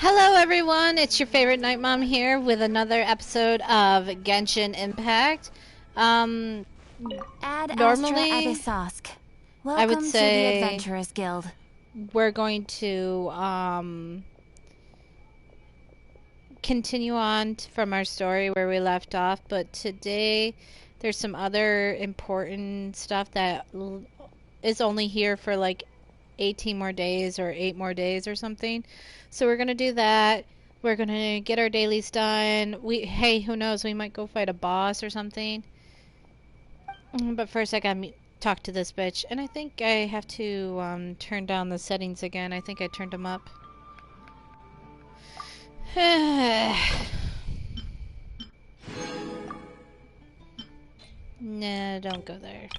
Hello everyone, it's your favorite night mom here with another episode of Genshin Impact. Um, Ad Astra normally Abyssosk. I would Welcome to the say Adventurers Guild. we're going to continue on from our story where we left off, but today there's some other important stuff that is only here for like 18 more days or 8 more days or something. So we're going to do that. We're going to get our dailies done. Hey, who knows? We might go fight a boss or something. But first I got to talk to this bitch. And I think I have to turn down the settings again. I think I turned them up. Nah, don't go there.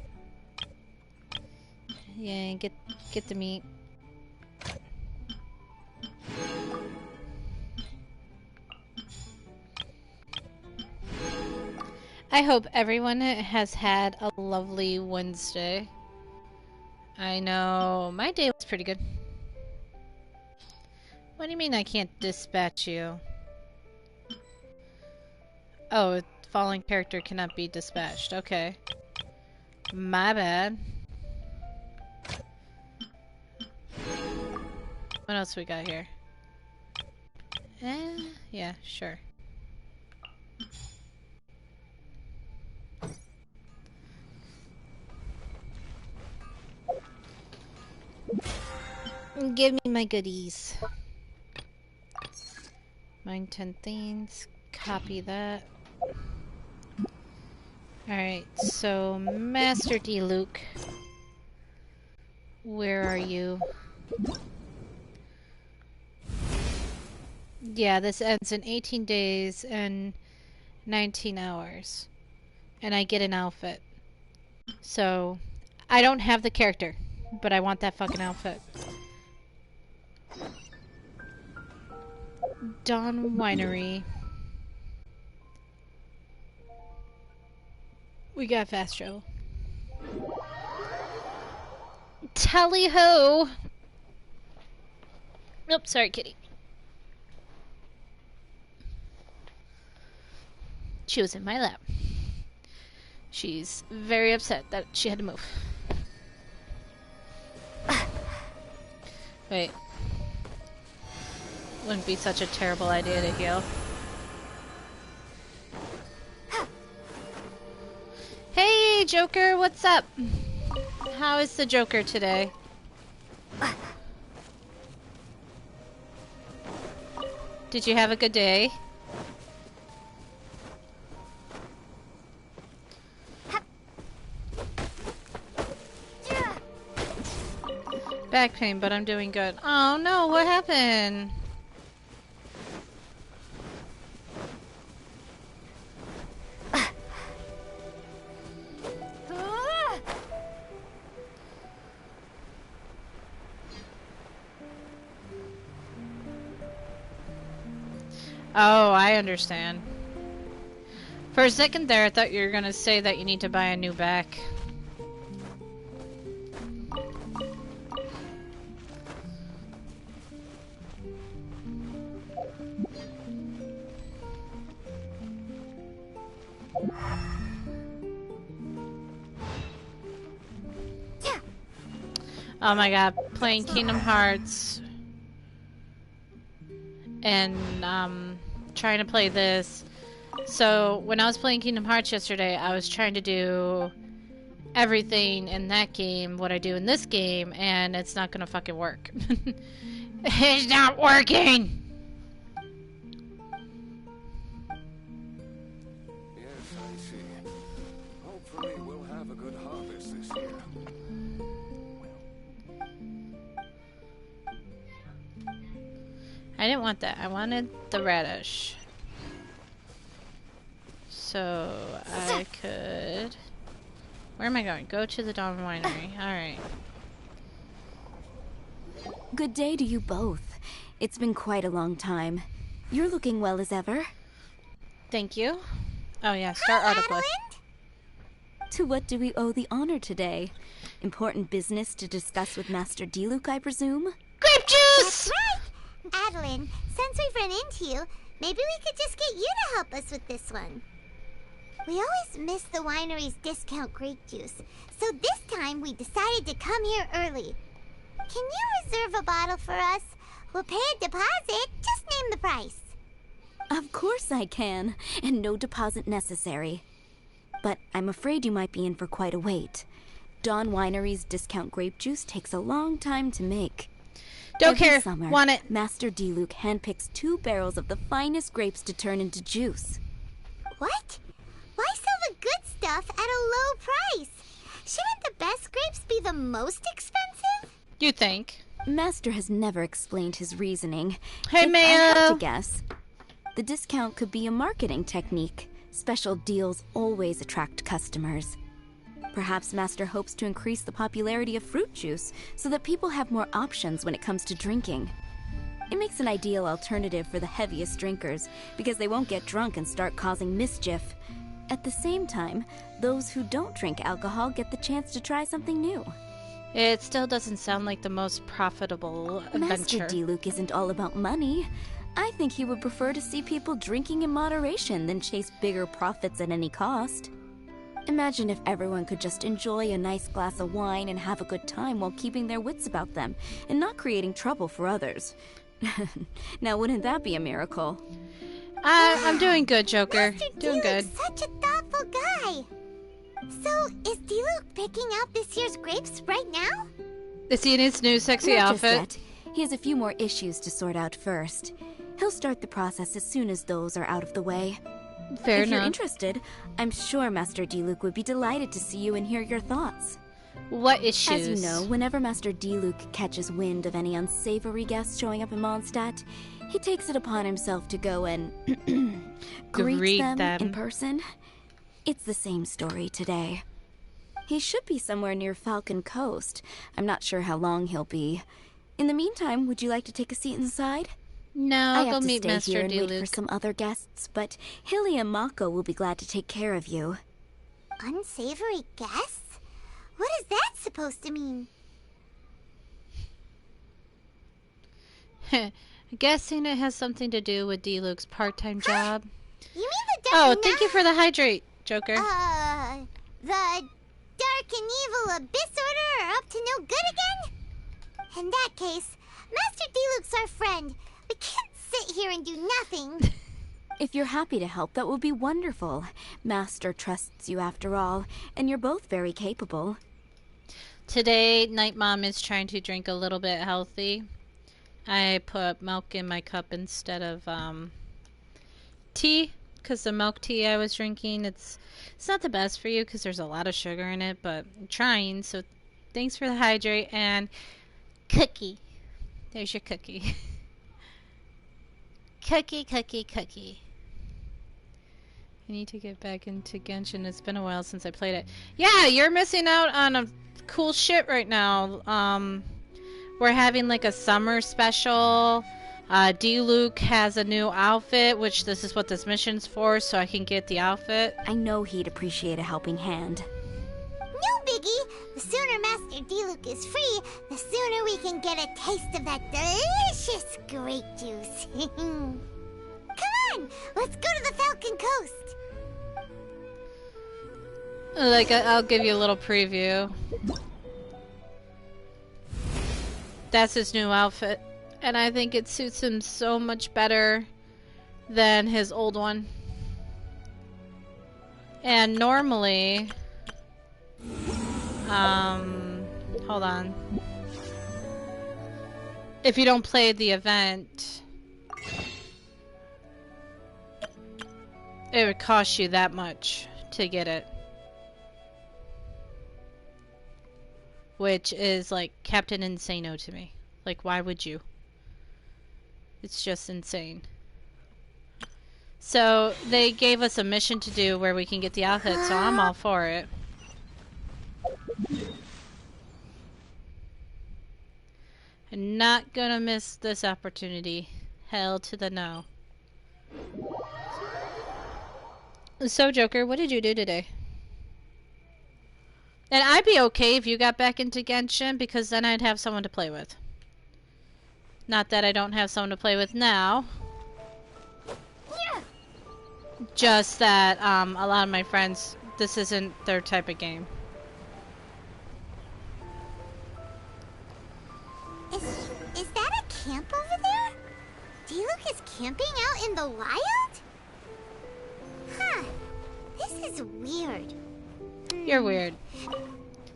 Yeah, get the meat. I hope everyone has had a lovely Wednesday. I know my day was pretty good. What do you mean I can't dispatch you? Oh, a fallen character cannot be dispatched. Okay. My bad. What else we got here? Yeah, sure. Give me my goodies. Mine 10 things. Copy that. Alright, so Master D. Luke. Where are you? Yeah, this ends in 18 days and 19 hours. And I get an outfit. So, I don't have the character, but I want that fucking outfit. Dawn Winery. We got fast travel. Tally ho! Nope, sorry, kitty. She was in my lap. She's very upset that she had to move. Wait. Wouldn't be such a terrible idea to heal. Hey, Joker, what's up? How is the Joker today? Did you have a good day? Back pain, but I'm doing good. Oh no, what happened? Oh, I understand. For a second there, I thought you were gonna say that you need to buy a new back. Oh my god, playing Kingdom Hearts and trying to play this. So when I was playing Kingdom Hearts yesterday, I was trying to do everything in that game, what I do in this game, and it's not gonna fucking work. It's not working! Yes, I see. Hopefully we'll have a good harvest this year. I didn't want that. I wanted the radish. So I could... Where am I going? Go to the Dawn Winery. Alright. Good day to you both. It's been quite a long time. You're looking well as ever. Thank you. Oh yeah, start article. To what do we owe the honor today? Important business to discuss with Master D. Luke, I presume? Grape juice! Adeline, since we've run into you, maybe we could just get you to help us with this one. We always miss the winery's discount grape juice, so this time we decided to come here early. Can you reserve a bottle for us? We'll pay a deposit, just name the price. Of course I can, and no deposit necessary. But I'm afraid you might be in for quite a wait. Dawn Winery's discount grape juice takes a long time to make. Don't Every care. Summer, Want it. Master D-Luke handpicks 2 barrels of the finest grapes to turn into juice. What? Why sell the good stuff at a low price? Shouldn't the best grapes be the most expensive? You think? Master has never explained his reasoning. Hey, If Mayo! I had to guess, the discount could be a marketing technique. Special deals always attract customers. Perhaps Master hopes to increase the popularity of fruit juice so that people have more options when it comes to drinking. It makes an ideal alternative for the heaviest drinkers because they won't get drunk and start causing mischief. At the same time, those who don't drink alcohol get the chance to try something new. It still doesn't sound like the most profitable Master adventure. D-Luke isn't all about money. I think he would prefer to see people drinking in moderation than chase bigger profits at any cost. Imagine if everyone could just enjoy a nice glass of wine and have a good time while keeping their wits about them and not creating trouble for others. Now, wouldn't that be a miracle? I'm doing good, Joker. Master Doing good. D-Luke's such a thoughtful guy. So, is D-Luke picking out this year's grapes right now? Is he in his new sexy Not just outfit? yet. He has a few more issues to sort out first. He'll start the process as soon as those are out of the way. Fair If you're enough. interested, I'm sure Master D-Luke would be delighted to see you and hear your thoughts. What issues? As you know, whenever Master D-Luke catches wind of any unsavory guests showing up in Mondstadt, he takes it upon himself to go and greet them in person. It's the same story today. He should be somewhere near Falcon Coast. I'm not sure how long he'll be. In the meantime, would you like to take a seat inside? No, I I'll have go to meet stay Master here and wait for D-Luke. some other guests, but Hilly and Mako will be glad to take care of you. Unsavory guests? What is that supposed to mean? Guessing it has something to do with D-Luke's part-time job. You mean the Oh, dark thank you for the hydrate, Joker. the dark and evil Abyss Order are up to no good again? In that case, Master D-Luke's our friend. We can't sit here and do nothing. If you're happy to help, that would be wonderful. Master trusts you after all, and you're both very capable. Today, Night Mom is trying to drink a little bit healthy. I put milk in my cup instead of tea, because the milk tea I was drinking, it's not the best for you because there's a lot of sugar in it, but I'm trying. So thanks for the hydrate and cookie. There's your cookie. Cookie. I need to get back into Genshin. It's been a while since I played it. Yeah, you're missing out on a cool shit right now. We're having like a summer special. D-Luke has a new outfit, which this is what this mission's for, so I can get the outfit. I know he'd appreciate a helping hand. No biggie. The sooner Master D-Luke is free, the sooner we can get a taste of that delicious grape juice. Come on, let's go to the Falcon Coast. Like, I'll give you a little preview. That's his new outfit. And I think it suits him so much better than his old one. And normally... hold on. If you don't play the event... it would cost you that much to get it. Which is like Captain Insano to me. Like, why would you? It's just insane. So they gave us a mission to do where we can get the outfit, so I'm all for it. I'm not gonna miss this opportunity. Hell to the no. So, Joker, what did you do today? And I'd be okay if you got back into Genshin, because then I'd have someone to play with. Not that I don't have someone to play with now. Just that a lot of my friends, this isn't their type of game. Is that a camp over there? Diluc is camping out in the wild? Huh. This is weird. You're weird.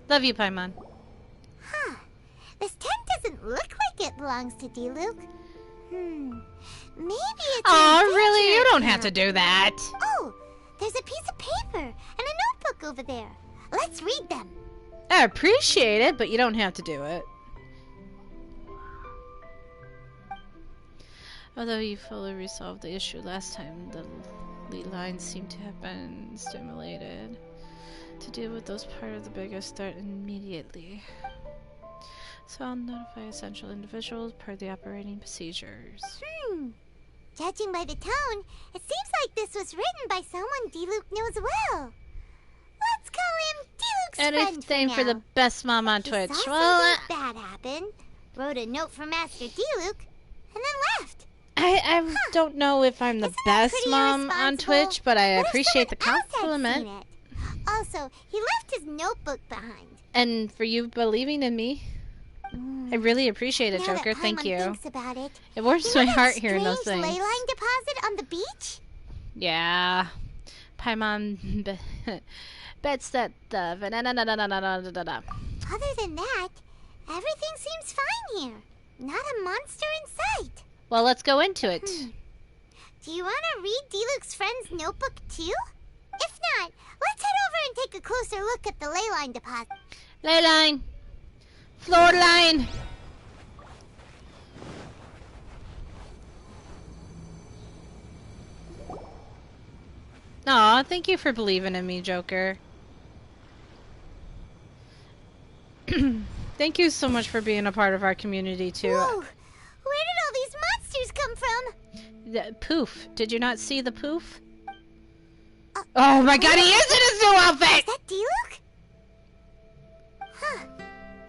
Love you, Paimon. Huh. This tent doesn't look like it belongs to Diluc. Maybe it's Oh, an really? You adventure don't have to camp. do that. Oh, there's a piece of paper and a notebook over there. Let's read them. I appreciate it, but you don't have to do it. Although you fully resolved the issue last time, the lead lines seem to have been stimulated to deal with those part of the biggest threat immediately. So I'll notify essential individuals per the operating procedures. Judging by the tone, it seems like this was written by someone Diluc knows well. Let's call him Diluc's friend Anything for the now. best mom on He Twitch. saw Well, something bad happen, wrote a note for Master Diluc, and then left. I don't know if I'm the Isn't that best pretty mom on irresponsible? Twitch, but I What if appreciate the someone else had compliment. seen it? Also, he left his notebook behind. And for you believing in me. I really appreciate it, Now Joker. that Thank Paimon you. thinks about it, It warms you my know heart that hearing those strange things. ley line deposit on the beach? Yeah. Paimon bets that the... Other than that, everything seems fine here. Not a monster in sight. Well, let's go into it. Do you want to read Diluc's friend's notebook too? If not, let's head over and take a closer look at the ley line deposit. Ley line. Floor line. Aw, thank you for believing in me, Joker. Thank you so much for being a part of our community, too. Whoa! Where did all these monsters come from? The poof. Did you not see the poof? Oh my god, he is in his new Is outfit! that Diluc? Huh.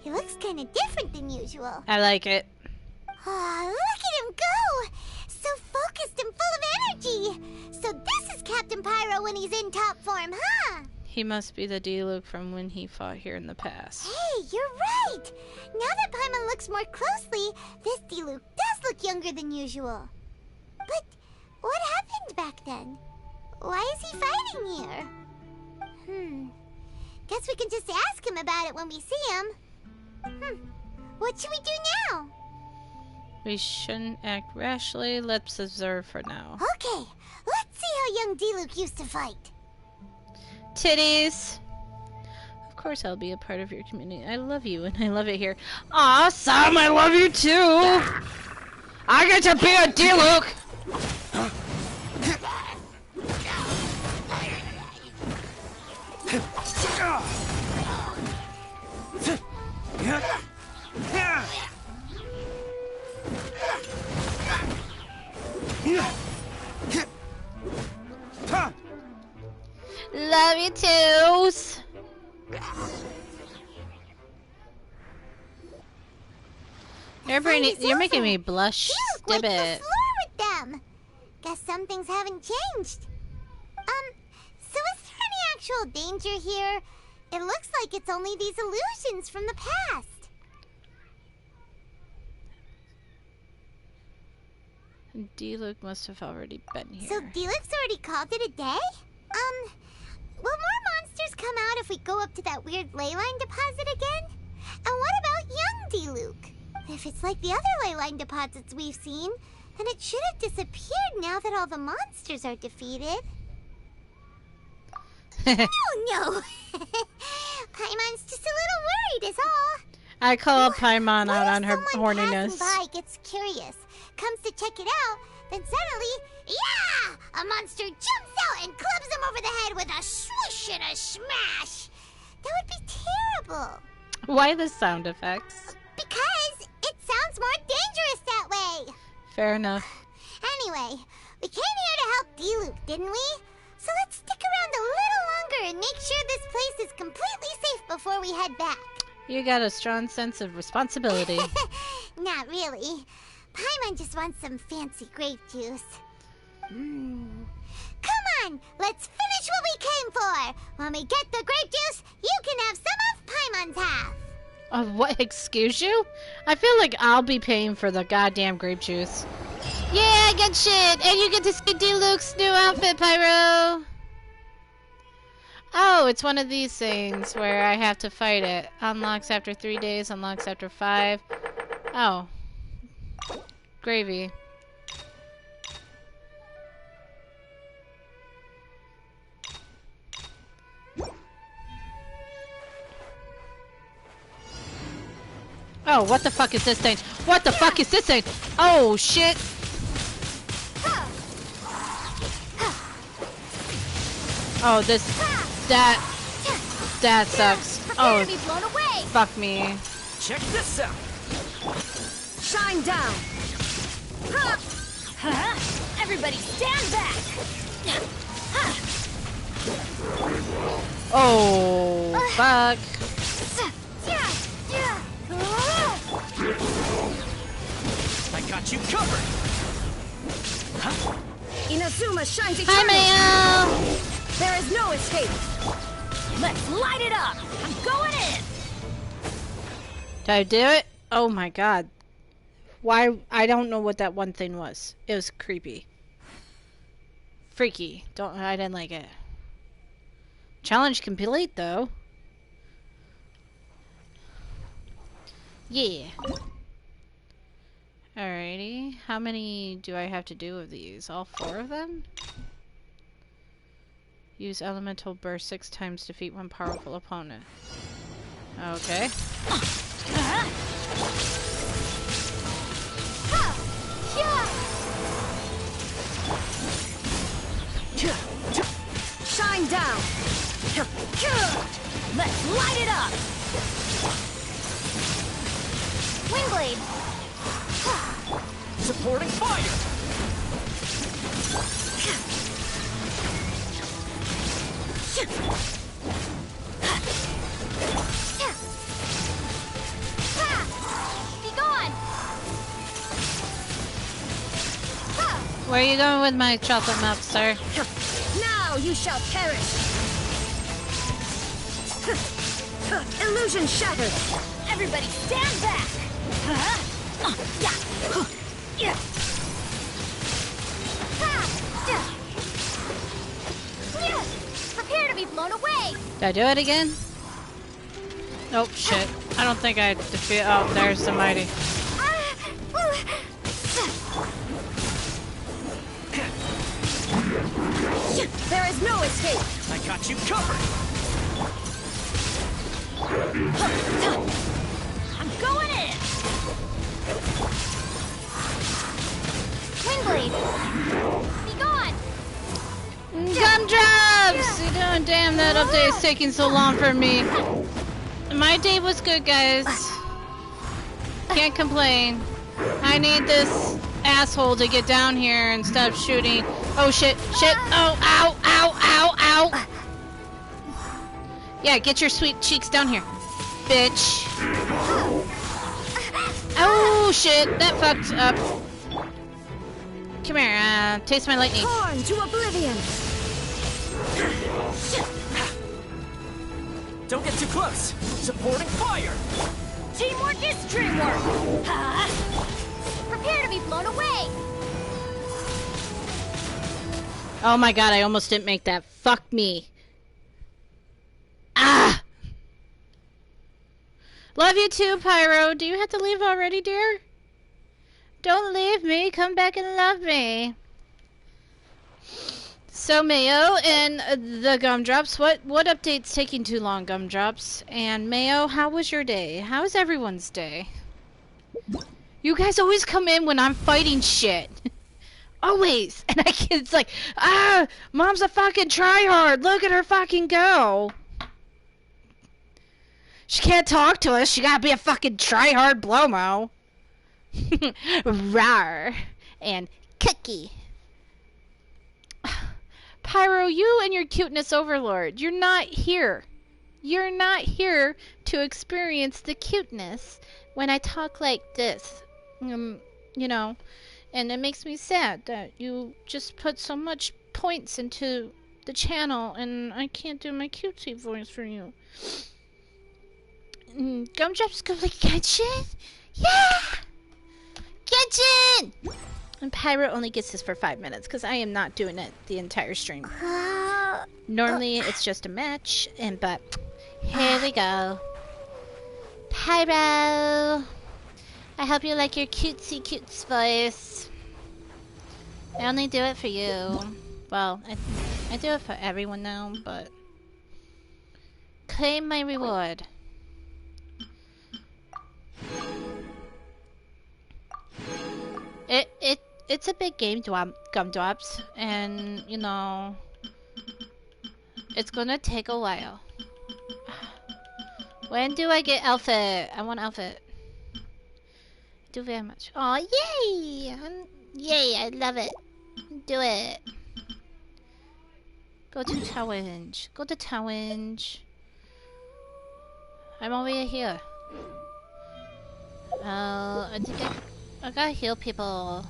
He looks kind of different than usual. I like it. Ah, look at him go! So focused and full of energy. So this is Captain Pyro when he's in top form, huh? He must be the Diluc from when he fought here in the past. Hey, you're right! Now that Paimon looks more closely, this Diluc does look younger than usual. But what happened back then? Why is he fighting here? Guess we can just ask him about it when we see him. What should we do now? We shouldn't act rashly. Let's observe for now. Okay, let's see how young Diluc used to fight. Titties! Of course I'll be a part of your community. I love you and I love it here. Aw, Sam, I love you too! I get to be a Diluc! Love you too! You're making me blush. Diluc wiped the Stibbit. floor with them. Guess some things haven't changed. So is there any actual danger here? It looks like it's only these illusions from the past. Diluc must have already been here. So Diluc's already called it a day? Will more monsters come out if we go up to that weird ley line deposit again? And what about young Diluc? If it's like the other ley line deposits we've seen, then it should have disappeared now that all the monsters are defeated. No. Paimon's just a little worried is all. I call Paimon out on her Someone horniness. passing by gets curious, comes to check it out, then suddenly, yeah! A monster jumps out and clubs him over the head with a swoosh and a smash! That would be terrible. Why the sound effects? Because it sounds more dangerous that way. Fair enough. Anyway, we came here to help Diluc, didn't we? So let's stick around a little longer and make sure this place is completely safe before we head back. You got a strong sense of responsibility. Not really. Paimon just wants some fancy grape juice. Come on, let's finish what we came for. When we get the grape juice, you can have some of Paimon's half. What? Excuse you? I feel like I'll be paying for the goddamn grape juice. Yeah, good shit! And you get to see Diluc's new outfit, Pyro! Oh, it's one of these things where I have to fight it. Unlocks after 3 days, unlocks after 5. Oh. Gravy. Oh, what the fuck is this thing? What the fuck is this thing? Oh, shit! Oh, that sucks. Oh, Be blown away. fuck me. Check this out. Shine down. Everybody stand back. Oh, fuck. I got you covered. Inazuma shines Hi, Mayo! There is no escape. Let's light it up. I'm going in. Did I do it? Oh my god. Why? I don't know what that one thing was. It was creepy. Freaky. I didn't like it. Challenge complete, though. Yeah. Alrighty. How many do I have to do of these? All 4 of them? Use elemental burst 6 times to defeat one powerful opponent. Okay. Shine down. Let's light it up. Windblade. Supporting fire. Be gone. Where are you going with my chocolate milk, sir? Now you shall perish. Illusion shattered. Everybody stand back. Prepare to be blown away. Did I do it again? Nope, shit. I don't think I defeat. Oh, there's the mighty. There is no escape. I got you covered. I'm going in. Windblade. Be gone. Gumdrops! You're doing damn, that update is taking so long for me. My day was good, guys. Can't complain. I need this asshole to get down here and stop shooting. Oh shit, shit, oh, ow, ow, ow, ow. Yeah, get your sweet cheeks down here, bitch. Oh shit, that fucked up. Come here, taste my lightning. Torn to oblivion. Don't get too close. Supporting fire. Teamwork is dreamwork. Prepare to be blown away. Oh my god, I almost didn't make that. Fuck me. Ah! Love you too, Pyro. Do you have to leave already, dear? Don't leave me. Come back and love me. So, Mayo and the Gumdrops, what update's taking too long, Gumdrops? And Mayo, how was your day? How was everyone's day? You guys always come in when I'm fighting shit. Always. And it's like, Mom's a fucking tryhard. Look at her fucking go. She can't talk to us. She gotta be a fucking tryhard blow-mo. Rawr. And cookie. Pyro, you and your cuteness overlord. You're not here. You're not here to experience the cuteness when I talk like this. you know, and it makes me sad that you just put so much points into the channel and I can't do my cutesy voice for you. Gumdrop's going like Genshin? Yeah! Genshin! And Pyro only gets this for 5 minutes because I am not doing it the entire stream. Normally it's just a match, but here we go. Pyro! I hope you like your cutesy cutes voice. I only do it for you. Well, I do it for everyone now, but claim my reward. It's a big game, Gumdrops, and you know it's gonna take a while. When do I get outfit? I want outfit. Do very much. Oh yay! Yay! I love it. Do it. Go to challenge. Go to challenge. I'm over here. I think I gotta heal people.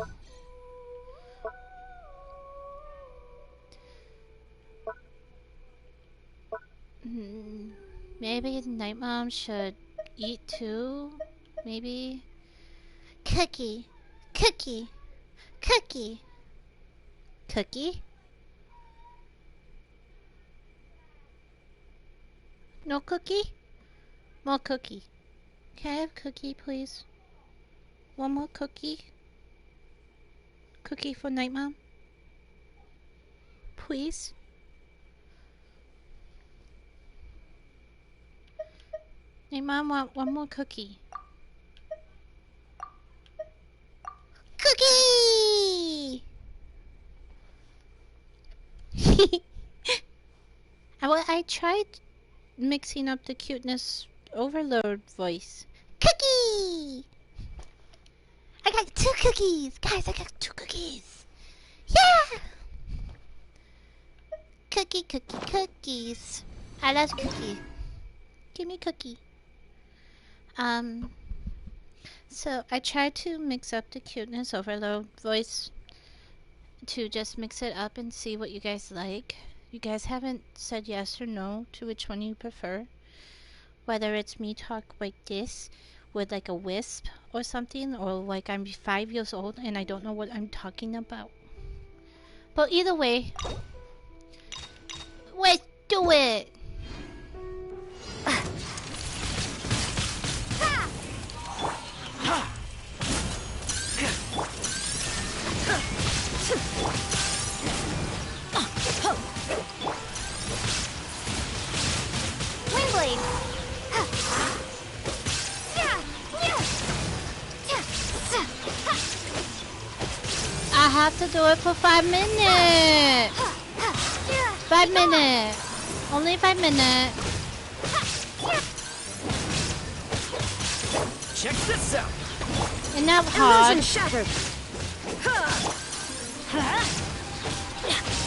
Maybe Night Mom should eat too? Maybe? Cookie! Cookie! Cookie! Cookie? No cookie? More cookie. Can I have cookie, please? One more cookie? Cookie for Night Mom? Please? Night Mom want one more cookie. Cookie! I tried mixing up the cuteness overload voice. Cookie! I got 2 cookies! Guys, I got 2 cookies! Yeah! Cookie, cookie, cookies. I love cookie. Give me cookie. So I tried to mix up the cuteness overload voice to just mix it up and see what you guys like. You guys haven't said yes or no to which one you prefer. Whether it's me talk like this with like a wisp or something, or like I'm 5 years old and I don't know what I'm talking about. But either way, let's do it! Windblade! I have to do it for 5 minutes! 5 minutes! Only 5 minutes! Check this out. And not hard. Illusion shattered!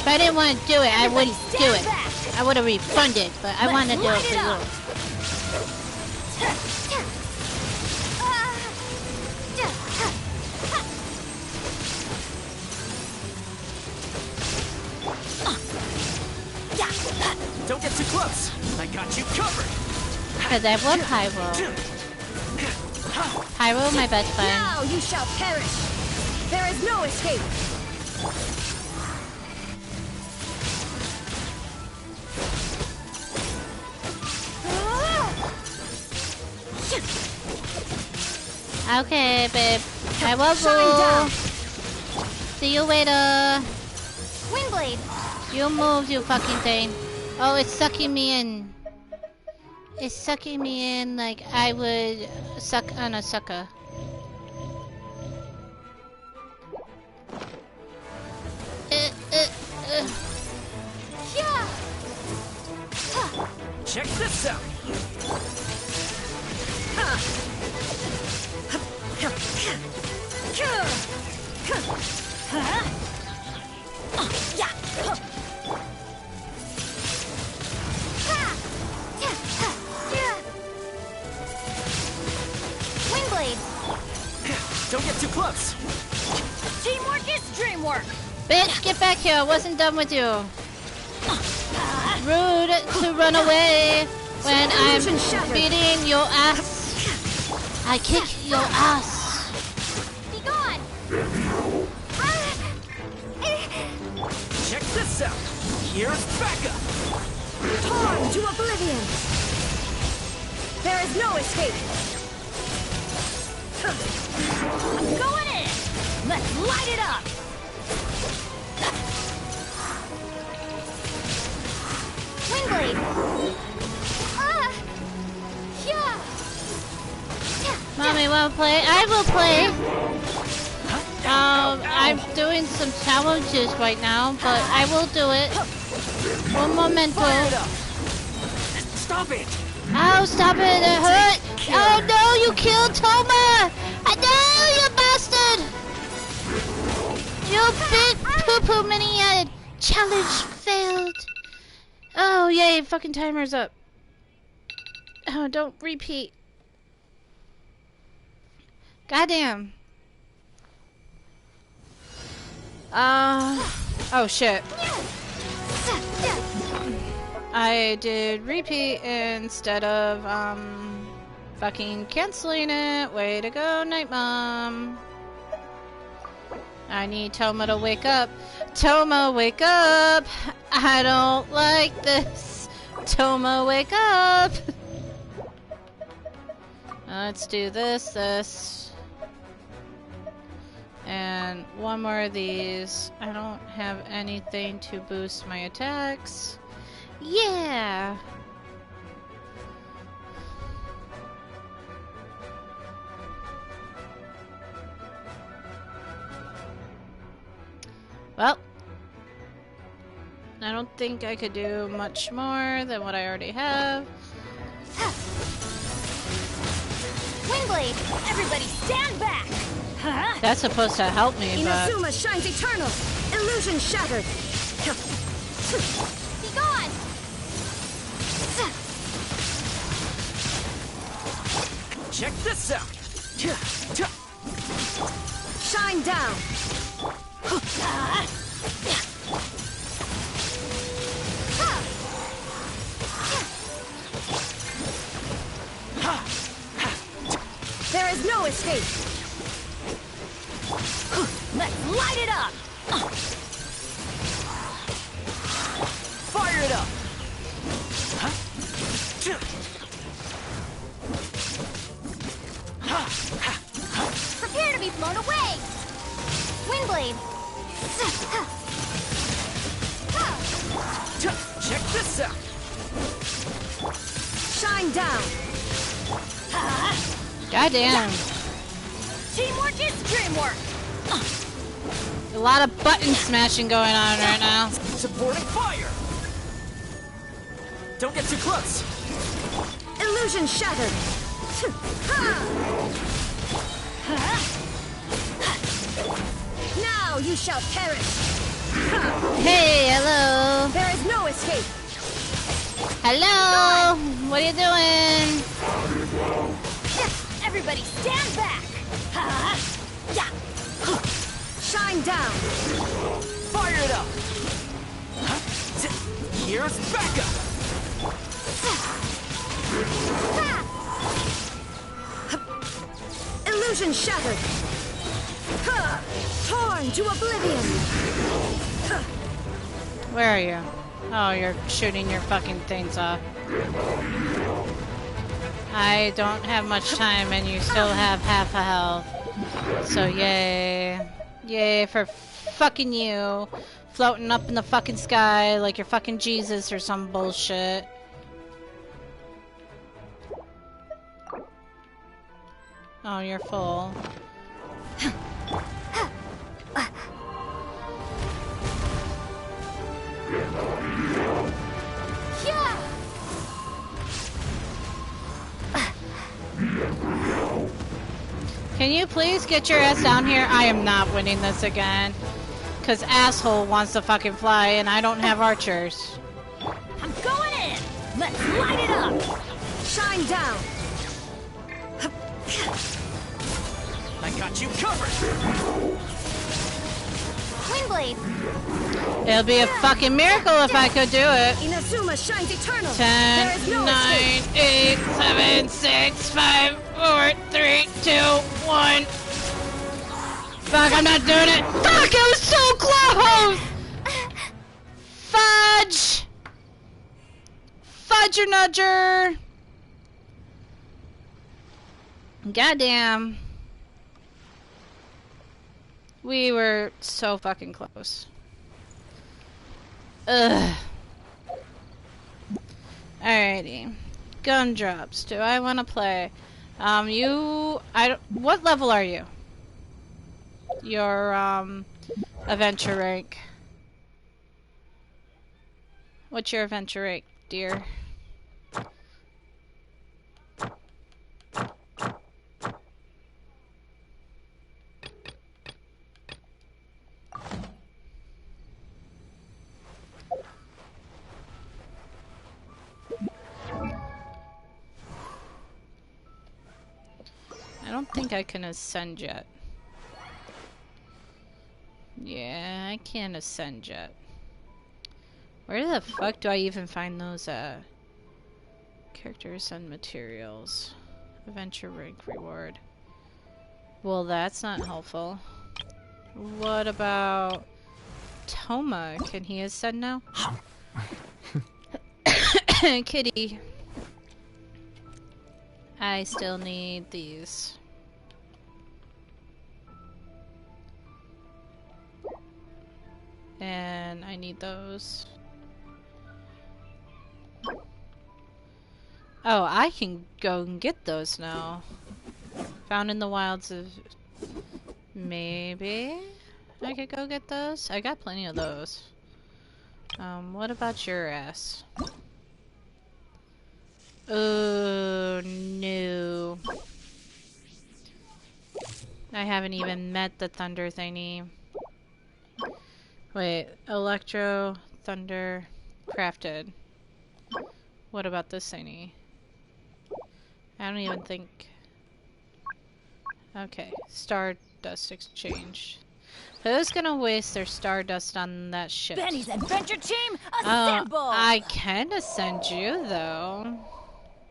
If I didn't want to do it, I wouldn't do it. I would have refunded, but I want to do it for you. Don't get too close. I got you covered. Because I love Pyro. Pyro, my best friend. Now you shall perish! There is no escape! Okay, babe. I will Shine down. go. See you later. Windblade! You move, you fucking thing. Oh, it's sucking me in. It's sucking me in like I would suck on a sucker. Check this out. Windblade! Don't get too close. Teamwork is dreamwork. Bitch, get back here. I wasn't done with you. Rude to run away when I'm beating your ass. I kick your ass. Be gone. Check this out. Here's Becca. Torn to oblivion. There is no escape. I'm going in. Let's light it up. Wingblade. Yeah. Mommy, wanna play? I will play. I'm doing some challenges right now, but I will do it. Un momento. Fire it up. Stop it. Oh, stop it! It hurt! Oh no, you killed Toma! I know, you bastard! You big poo-poo mini-head! Challenge failed! Oh, yay, fucking timer's up. Oh, don't repeat. Goddamn. Oh shit. I did repeat instead of, fucking canceling it. Way to go, Night Mom. I need Toma to wake up. Toma, wake up! I don't like this. Toma, wake up! Let's do this. And one more of these. I don't have anything to boost my attacks. Yeah! Well, I don't think I could do much more than what I already have. Wingblade, everybody stand back. That's supposed to help me, but... Inazuma shines eternal. Illusion shattered. Be gone. Check this out. Shine down. There is no escape. Let's light it up. Fire it up. Prepare to be blown away. Wingblade. Check this out. Shine down. Goddamn. Teamwork is dreamwork. A lot of button smashing going on right now. Supporting fire. Don't get too close. Illusion shattered. Now you shall perish. Hey, hello. There is no escape. Hello. What are you doing? Everybody stand back. Shine down. Fire it up. Here's Becca. Illusion shattered. Torn to oblivion. Where are you? Oh, you're shooting your fucking things off. I don't have much time and you still have half a health. So yay. Yay for fucking you. Floating up in the fucking sky like you're fucking Jesus or some bullshit. Oh, you're full. Can you please get your ass down here? I am not winning this again. Cause asshole wants to fucking fly and I don't have archers. I'm going in. Let's light it up. Shine down. I got you covered! Windblade! It'll be a fucking miracle if I could do it. Inazuma shines eternal. 10, There is no 9, escape. 8, 7, 6, 5, 4, 3, 2, 1. Fuck, I'm not doing it. Fuck, it was so close! Fudge! Fudger nudger! Goddamn. We were so fucking close. Ugh. Alrighty. Gun drops. Do I want to play? What level are you? Your, adventure rank. What's your adventure rank, dear? I don't think I can ascend yet. Yeah, I can't ascend yet. Where the fuck do I even find those, characters and materials? Adventure rank reward. Well, that's not helpful. What about Toma? Can he ascend now? Kitty. I still need these. And I need those. Oh, I can go and get those now. Found in the wilds of... Maybe I could go get those? I got plenty of those. What about your ass? Oh, no. I haven't even met the thunder thingy. Wait, electro, thunder, crafted. What about this thingy? I don't even think... Okay, Stardust exchange. Who's gonna waste their Stardust on that shit? Benny's adventure team, Oh, assemble! I can ascend you, though.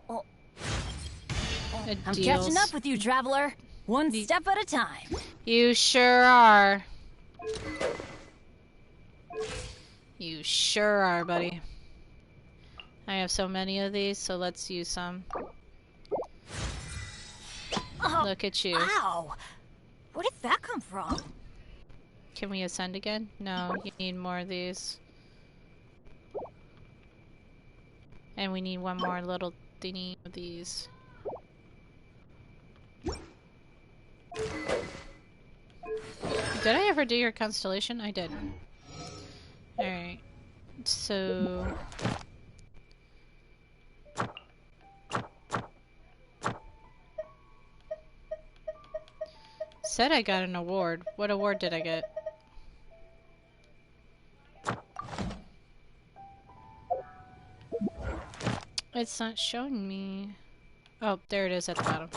Oh. It I'm deals. catching up with you, traveler. One step at a time. You sure are. You sure are, buddy. I have so many of these, so let's use some. Oh, Look at you. Ow! Where did that come from? Can we ascend again? No, you need more of these. And we need one more little thingy of these. Did I ever do your constellation? I did. Alright. So... Said I got an award. What award did I get? It's not showing me. Oh, there it is at the bottom.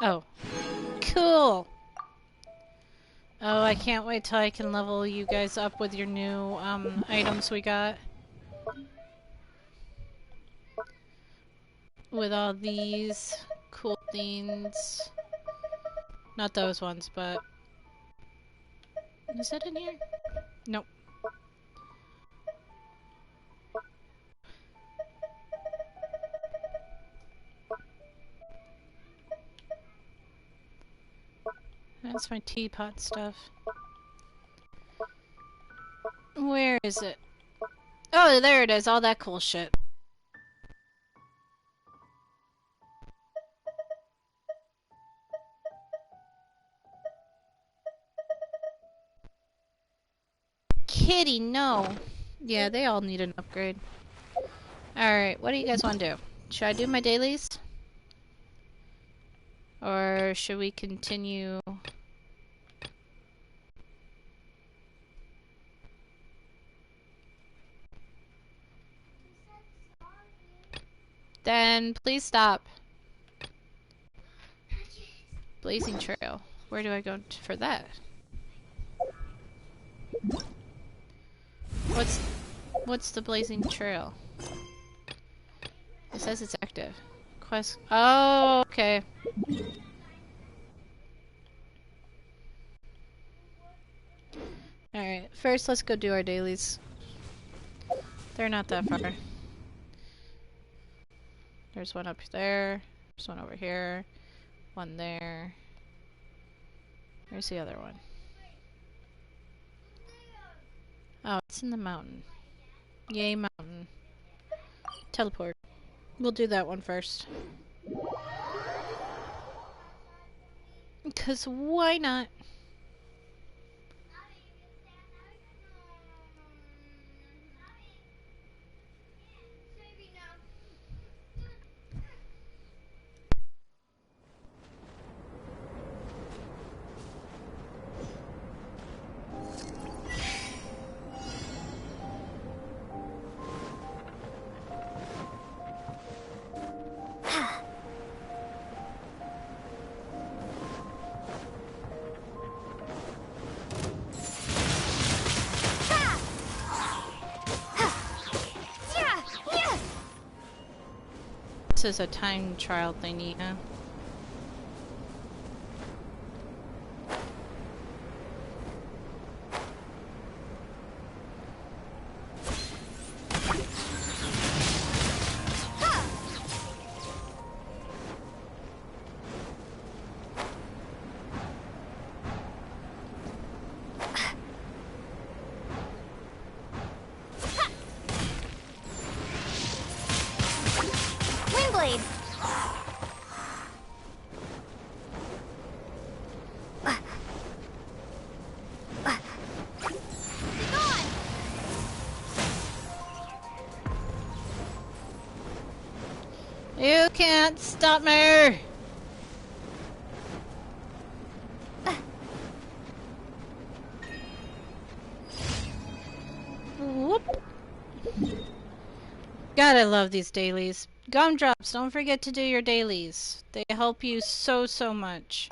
Oh. Cool! Oh, I can't wait till I can level you guys up with your new, items we got. With all these cool things. Not those ones, but... Is it in here? Nope. That's my teapot stuff. Where is it? Oh, there it is. All that cool shit. Kitty, no. Yeah, they all need an upgrade. Alright, what do you guys want to do? Should I do my dailies? Or should we continue... Then please stop. Blazing Trail. Where do I go for that? What's the Blazing Trail? It says it's active. Quest. Oh, okay. Alright, first let's go do our dailies. They're not that far. There's one up there. There's one over here. One there. Where's the other one? Oh, it's in the mountain. Yay, mountain. Teleport. We'll do that one first. Because why not? This is a time trial thingy, huh? You can't stop me! Whoop. God, I love these dailies. Gumdrops, don't forget to do your dailies. They help you so much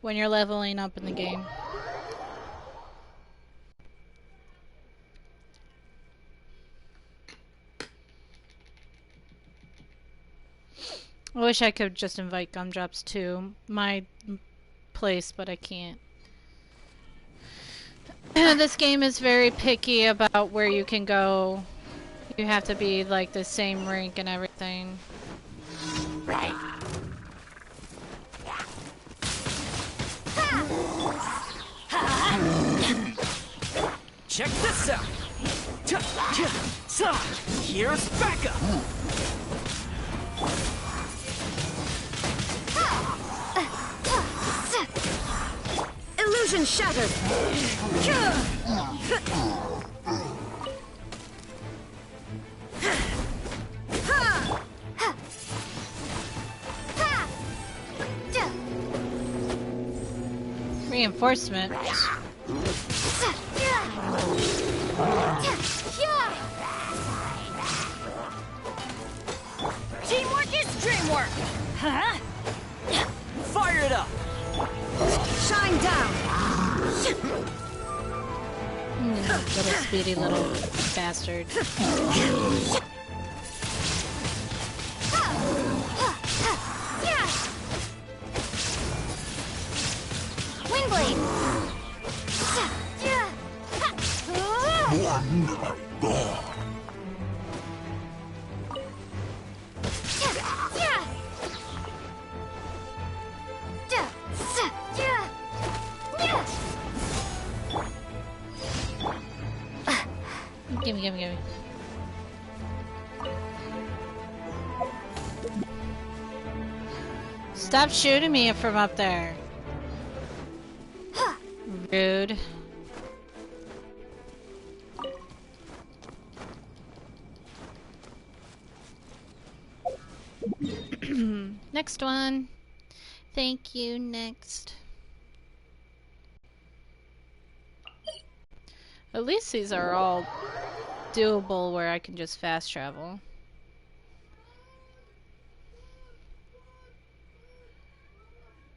when you're leveling up in the game. I wish I could just invite Gumdrops to my place, but I can't. This game is very picky about where you can go. You have to be like the same rank and everything. Right. Check this out. Here's backup. Illusion shattered. Reinforcement. Teamwork is dreamwork. Huh? Fire it up. Shine down. Little speedy little bastard. Windblade. Gimme. Stop shooting me from up there. Rude. Next one. Thank you, next. At least these are all doable where I can just fast travel.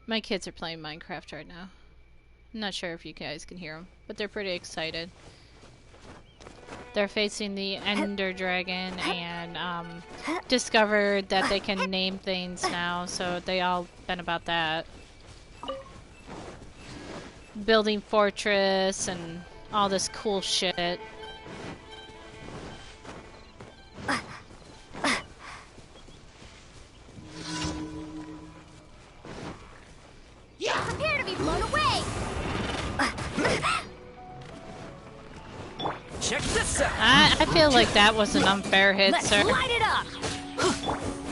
My kids are playing Minecraft right now. I'm not sure if you guys can hear them, but they're pretty excited. They're facing the Ender Dragon and discovered that they can name things now, so they all been about that. Building fortress and all this cool shit. Prepare to be blown away! Check this out! I feel like that was an unfair hit, Let's sir. light it up!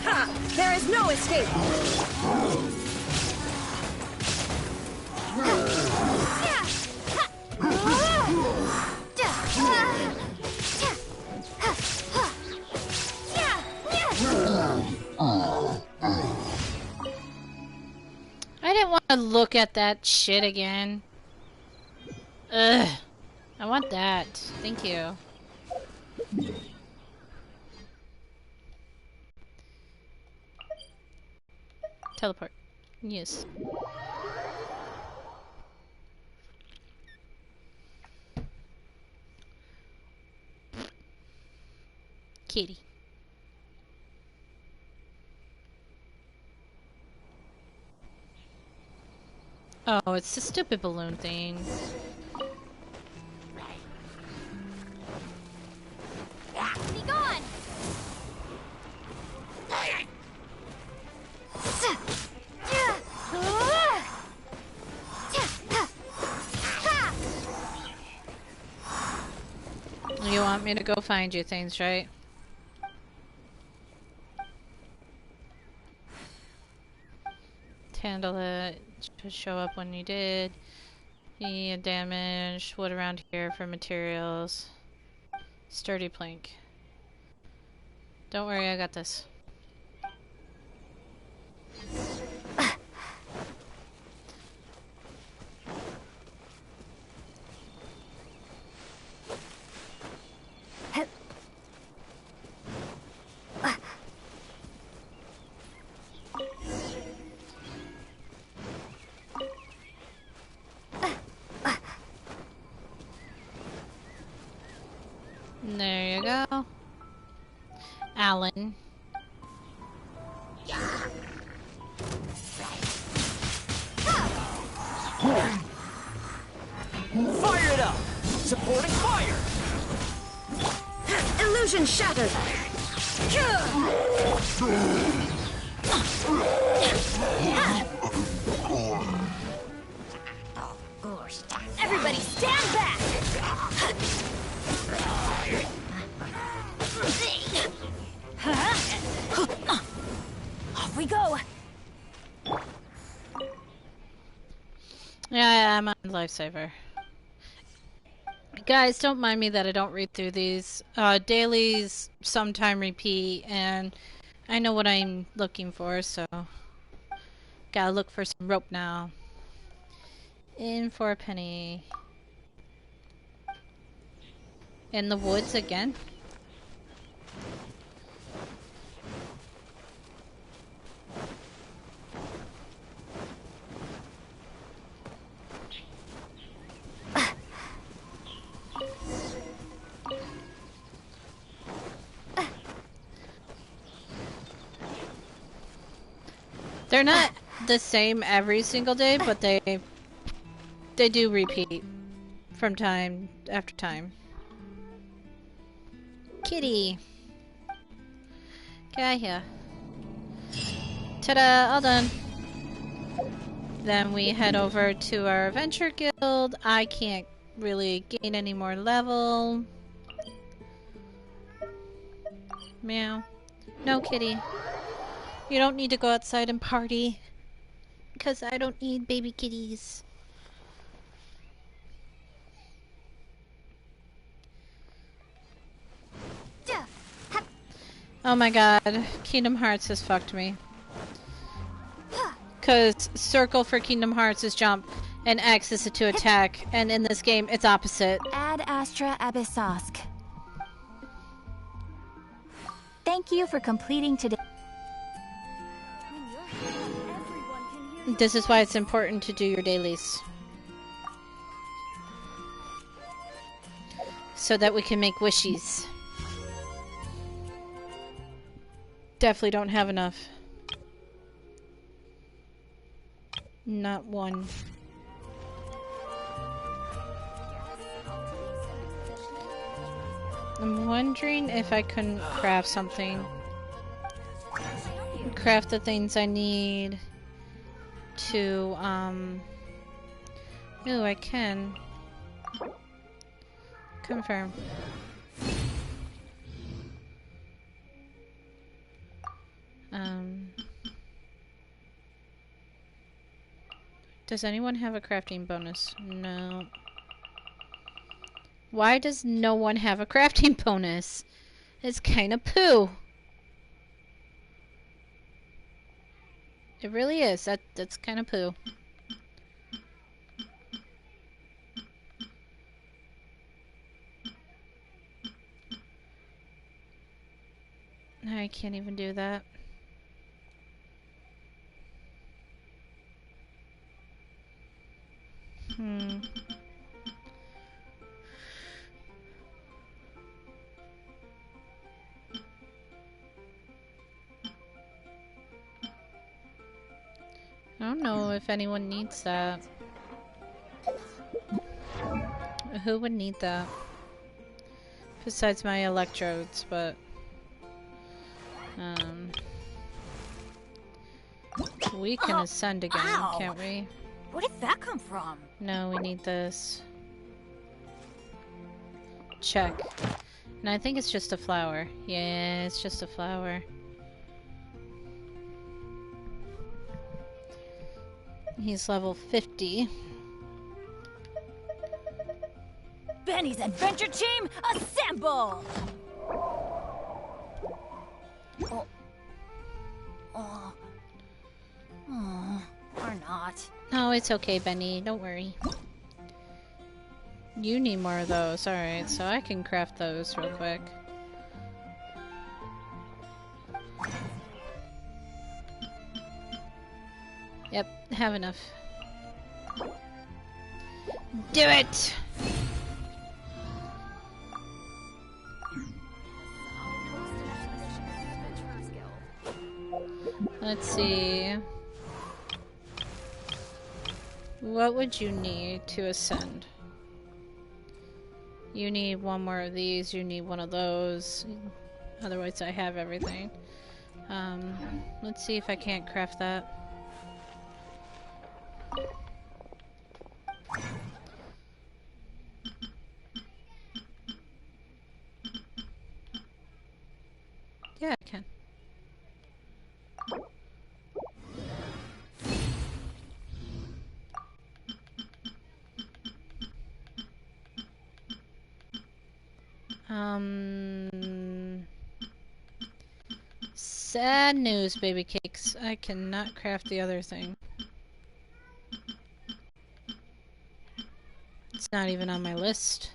Ha! There is no escape! I didn't want to look at that shit again. Ugh. I want that. Thank you. Teleport. Yes. Kitty. Oh, it's the stupid balloon thing. Be gone! You want me to go find you things, right? Handle it. Just show up when you did. Yeah, damage. Wood around here for materials. Sturdy plank. Don't worry, I got this. There you go. Alan. Fire it up! Supporting fire! Illusion shattered! Everybody stand back! Off we go! Yeah, I'm on lifesaver. Guys, don't mind me that I don't read through these. Dailies sometime repeat, and I know what I'm looking for, so gotta look for some rope now. In for a penny. In the woods again? They're not the same every single day, but they do repeat from time after time. Kitty. Get out here. Ta-da! All done. Then we head over to our adventure guild. I can't really gain any more level. Meow. No, kitty. You don't need to go outside and party. Because I don't need baby kitties. Oh my god. Kingdom Hearts has fucked me. Because circle for Kingdom Hearts is jump, and X is to attack, and in this game, it's opposite. Ad Astra Abyssosk. Thank you for completing today. This is why it's important to do your dailies. So that we can make wishies. Definitely don't have enough. Not one. I'm wondering if I couldn't craft something. Craft the things I need to, Ooh, I can. Confirm. Does anyone have a crafting bonus? No. Why does no one have a crafting bonus? It's kind of poo. It really is. That's kind of poo. I can't even do that. I don't know if anyone needs that. Who would need that? Besides my electrodes, but... we can ascend again, can't we? Where did that come from? No, we need this. Check. And I think it's just a flower. Yeah, it's just a flower. He's level 50. Benny's adventure team, assemble! Or not. No, it's okay, Benny. Don't worry. You need more of those. Alright, so I can craft those real quick. Yep, have enough. Do it! Let's see. What would you need to ascend? You need one more of these, you need one of those. Otherwise I have everything. Let's see if I can't craft that. Yeah, I can. Sad news, baby cakes. I cannot craft the other thing. It's not even on my list.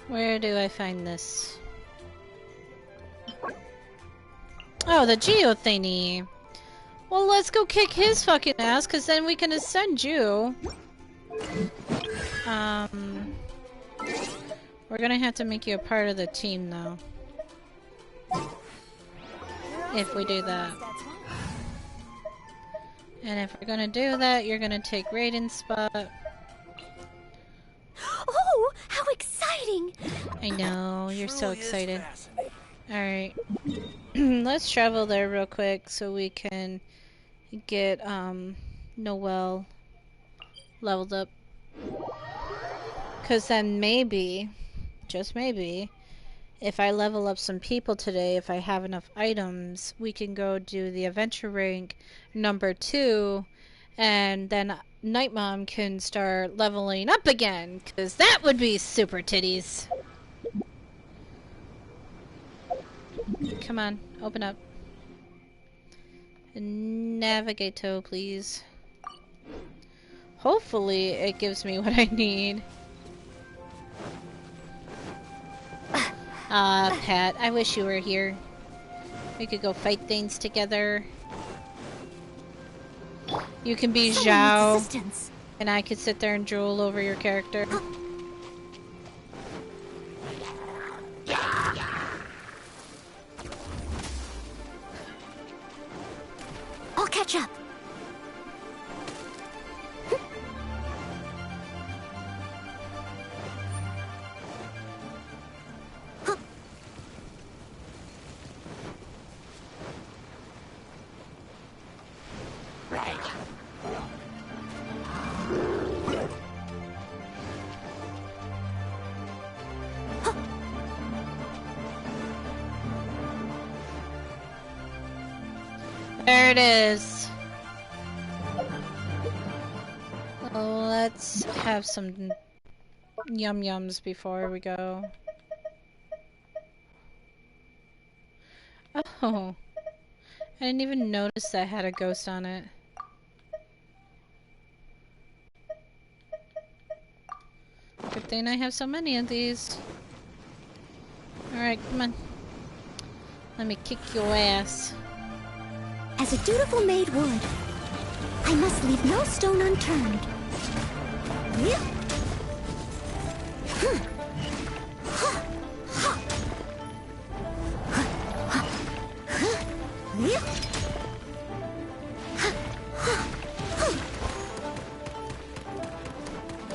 Where do I find this? Oh, the Geo thingy. Well, let's go kick his fucking ass, cause then we can ascend you. We're gonna have to make you a part of the team, though. If we do that. And if we're gonna do that, you're gonna take Raiden's spot. Oh, how exciting! I know, you're so excited. Alright. Let's travel there real quick so we can get Noelle leveled up. Cause then maybe, just maybe, if I level up some people today, if I have enough items, we can go do the adventure rank number 2, and then Night Mom can start leveling up again, because that would be super titties. Come on, open up. Navigato, please. Hopefully it gives me what I need. Ah, Pat, I wish you were here. We could go fight things together. You can be Zhao, and I could sit there and drool over your character. I'll catch up. There it is. Let's have some yum-yums before we go. Oh. I didn't even notice that had a ghost on it. Good thing I have so many of these. Alright, come on. Let me kick your ass. As a dutiful maid would, I must leave no stone unturned.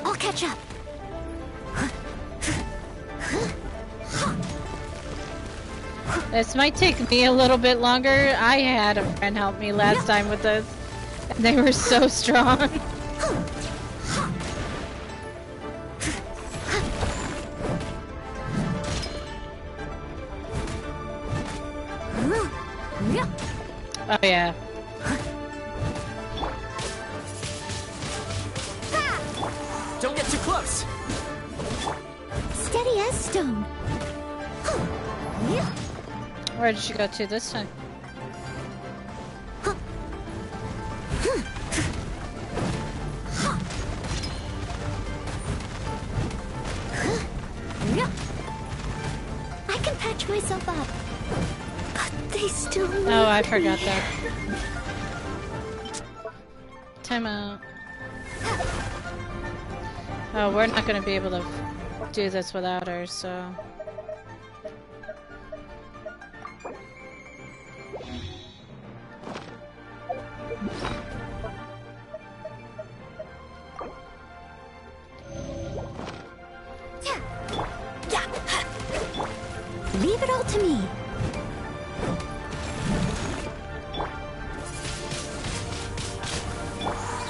I'll catch up. This might take me a little bit longer. I had a friend help me last time with this, and they were so strong. Oh yeah. Don't get too close. Steady as stone. Where did you go to this time? I can patch myself up, but they still need Oh, I me. forgot that. Time out. Oh, we're not gonna be able to do this without her, so... Leave it all to me.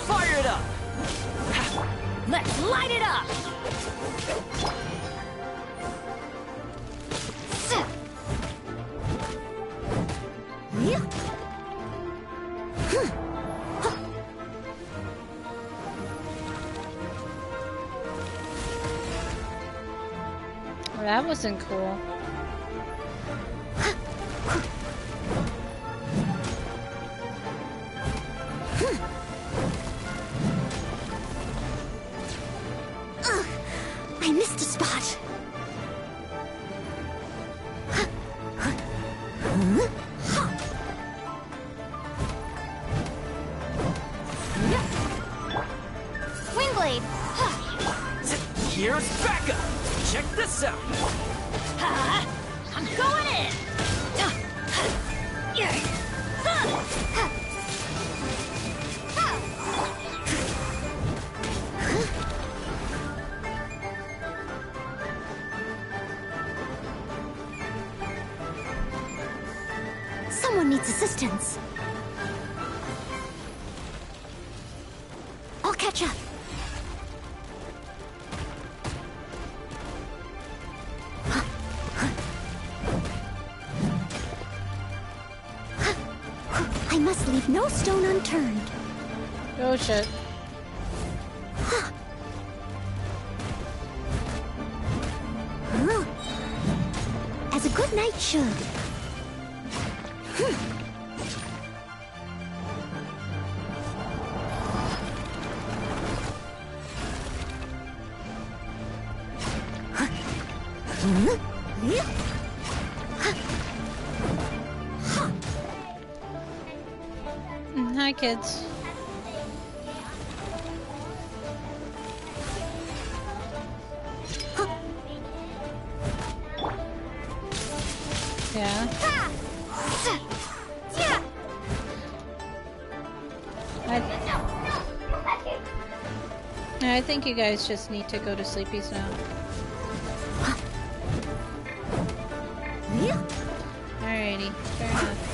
Fire it up! Let's light it up! Well, that wasn't cool. I missed a spot. Wingblade! Here's backup! Check this out! I'm going in! Someone needs assistance. I'll catch up. I must leave no stone unturned. Oh shit. knight should. Hi, kids. Yeah. I think you guys just need to go to sleepies now. Alrighty, fair enough.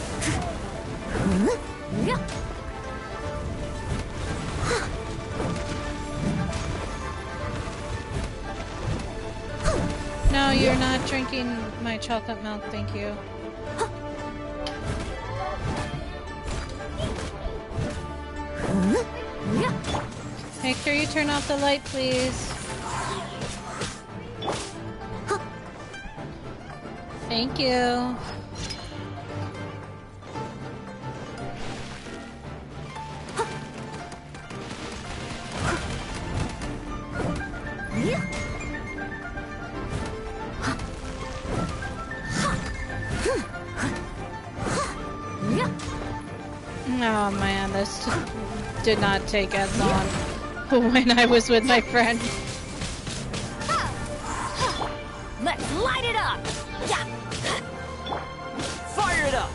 No, you're not drinking my chocolate milk, thank you. Make sure you turn off the light, please. Thank you. Oh man, this did not take as long when I was with my friend. Let's light it up! Yeah! Fire it up!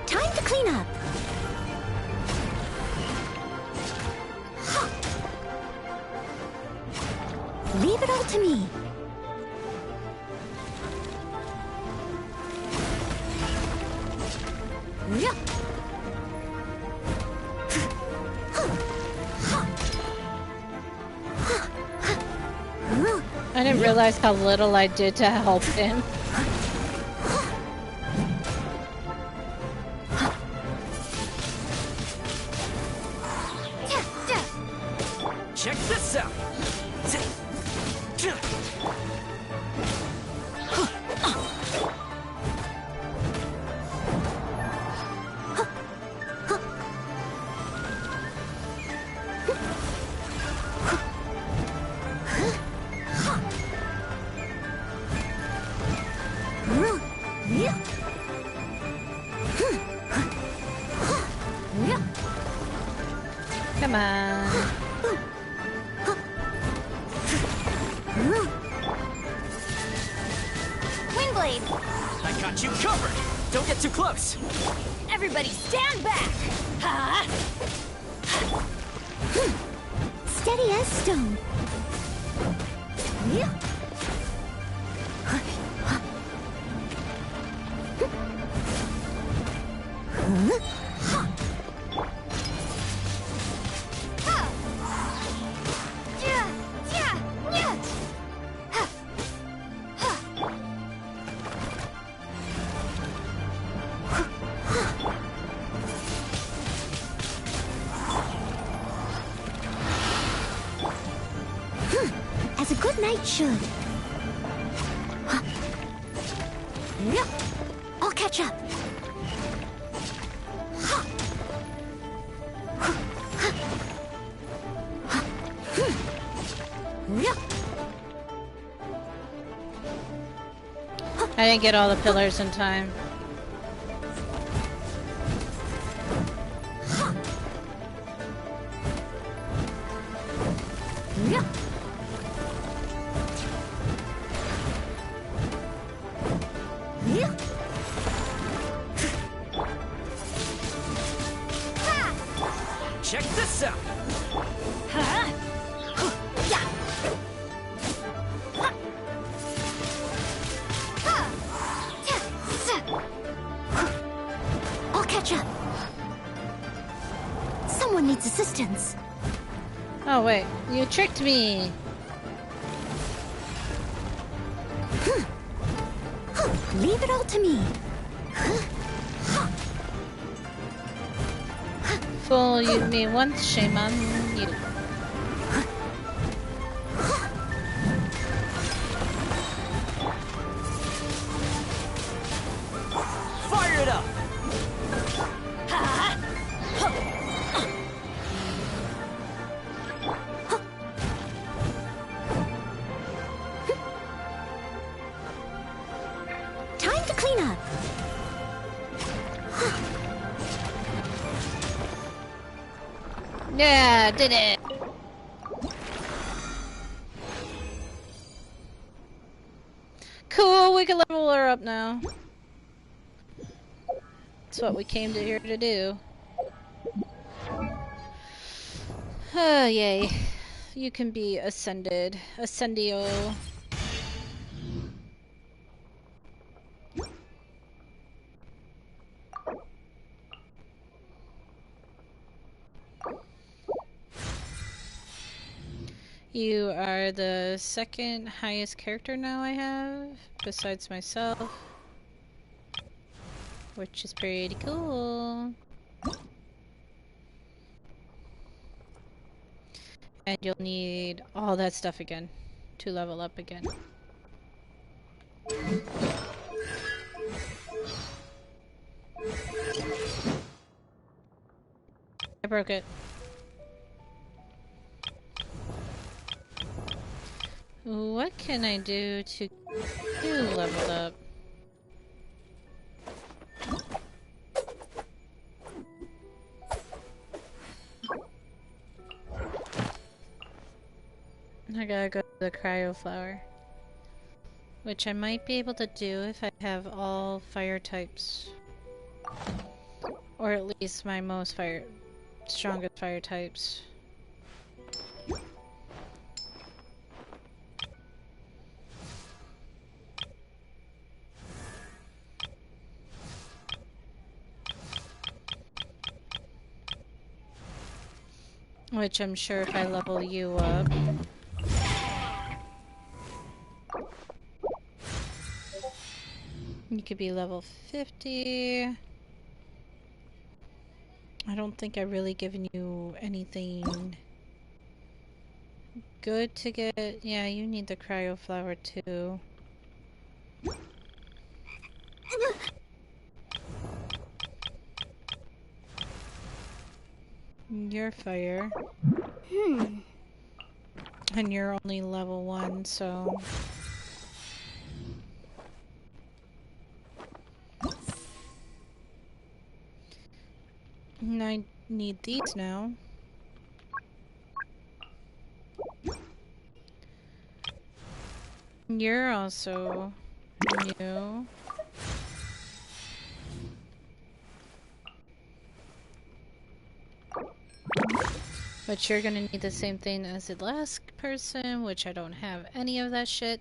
Time to clean up. Leave it all to me. I didn't realize how little I did to help him. Check this out! Come on. Windblade! I got you covered! Don't get too close! Everybody stand back! Ha! Steady as stone. As a good knight should. I'll catch up. I didn't get all the pillars in time. Check this out! I'll catch up. Someone needs assistance. Oh wait, you tricked me. Leave it all to me. Fool you me once, shame on you. Fire it up! Time to clean up. Yeah, did it. Cool, we can level her up now. That's what we came to here to do. Oh, yay. You can be ascended. Ascendio. You are the second highest character now I have, besides myself. Which is pretty cool. And you'll need all that stuff again to level up again. I broke it. What can I do to get you leveled up? I gotta go to the cryo flower. Which I might be able to do if I have all fire types. Or at least my most strongest fire types. Which I'm sure if I level you up. You could be level 50. I don't think I've really given you anything good to get. Yeah, you need the cryo flower too. You're fire. And you're only level 1, so... And I need these now. You're also new. But you're gonna need the same thing as the last person, which I don't have any of that shit.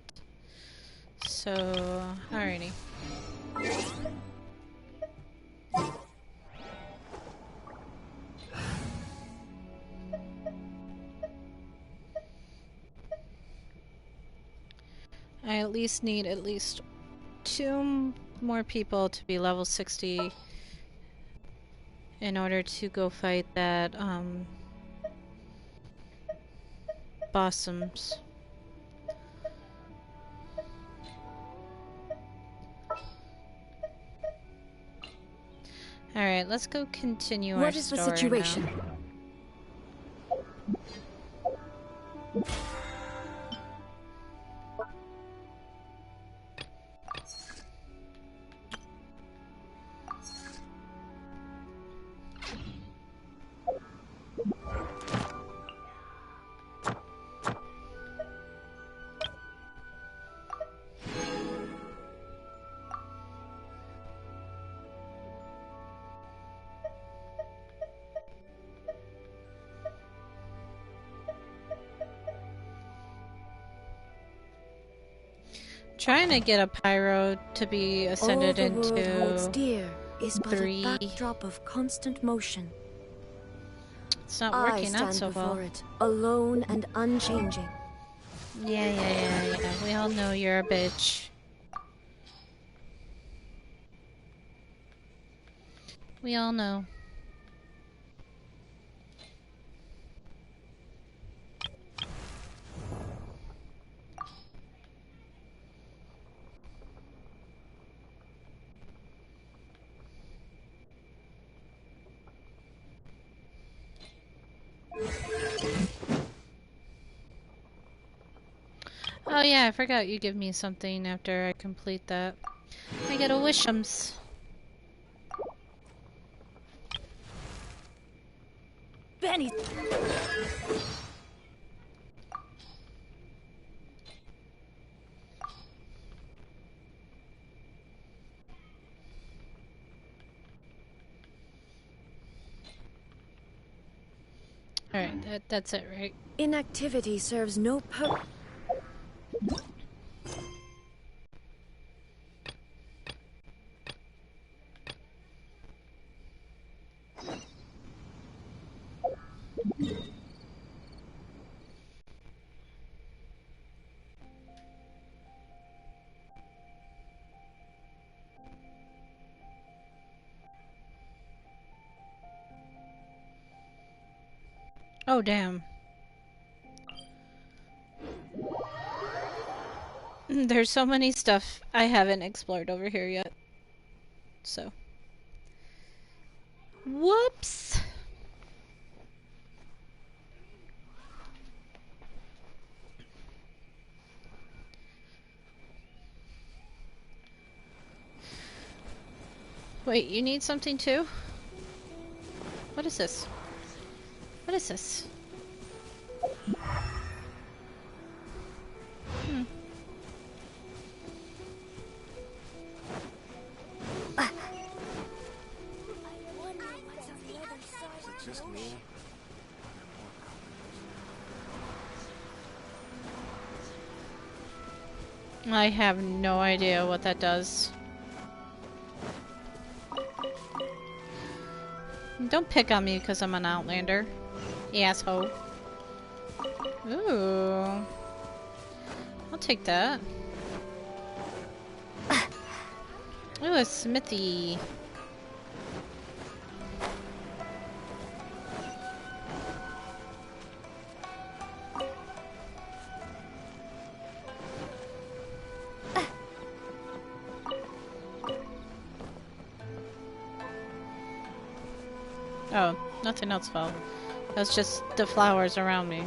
So, alrighty. I at least need 2 more people to be level 60 in order to go fight that, Bossums. Alright, let's go continue our story. What is the situation? Now. Trying to get a pyro to be ascended All the world into holds dear is but 3. a backdrop of constant motion. It's not I working stand out so before well. it, alone and unchanging. Yeah. We all know you're a bitch. We all know. yeah, I forgot you give me something after I complete that. I get a Wishums. Benny. Alright, that's it, right? Inactivity serves no purpose. Oh, damn. There's so many stuff I haven't explored over here yet. So. Whoops! Wait, you need something too? What is this? What is this? Is it just me? I have no idea what that does. Don't pick on me because I'm an Outlander. You asshole. Ooh. I'll take that. Ooh, a smithy. Oh, nothing else fell. That's just the flowers around me.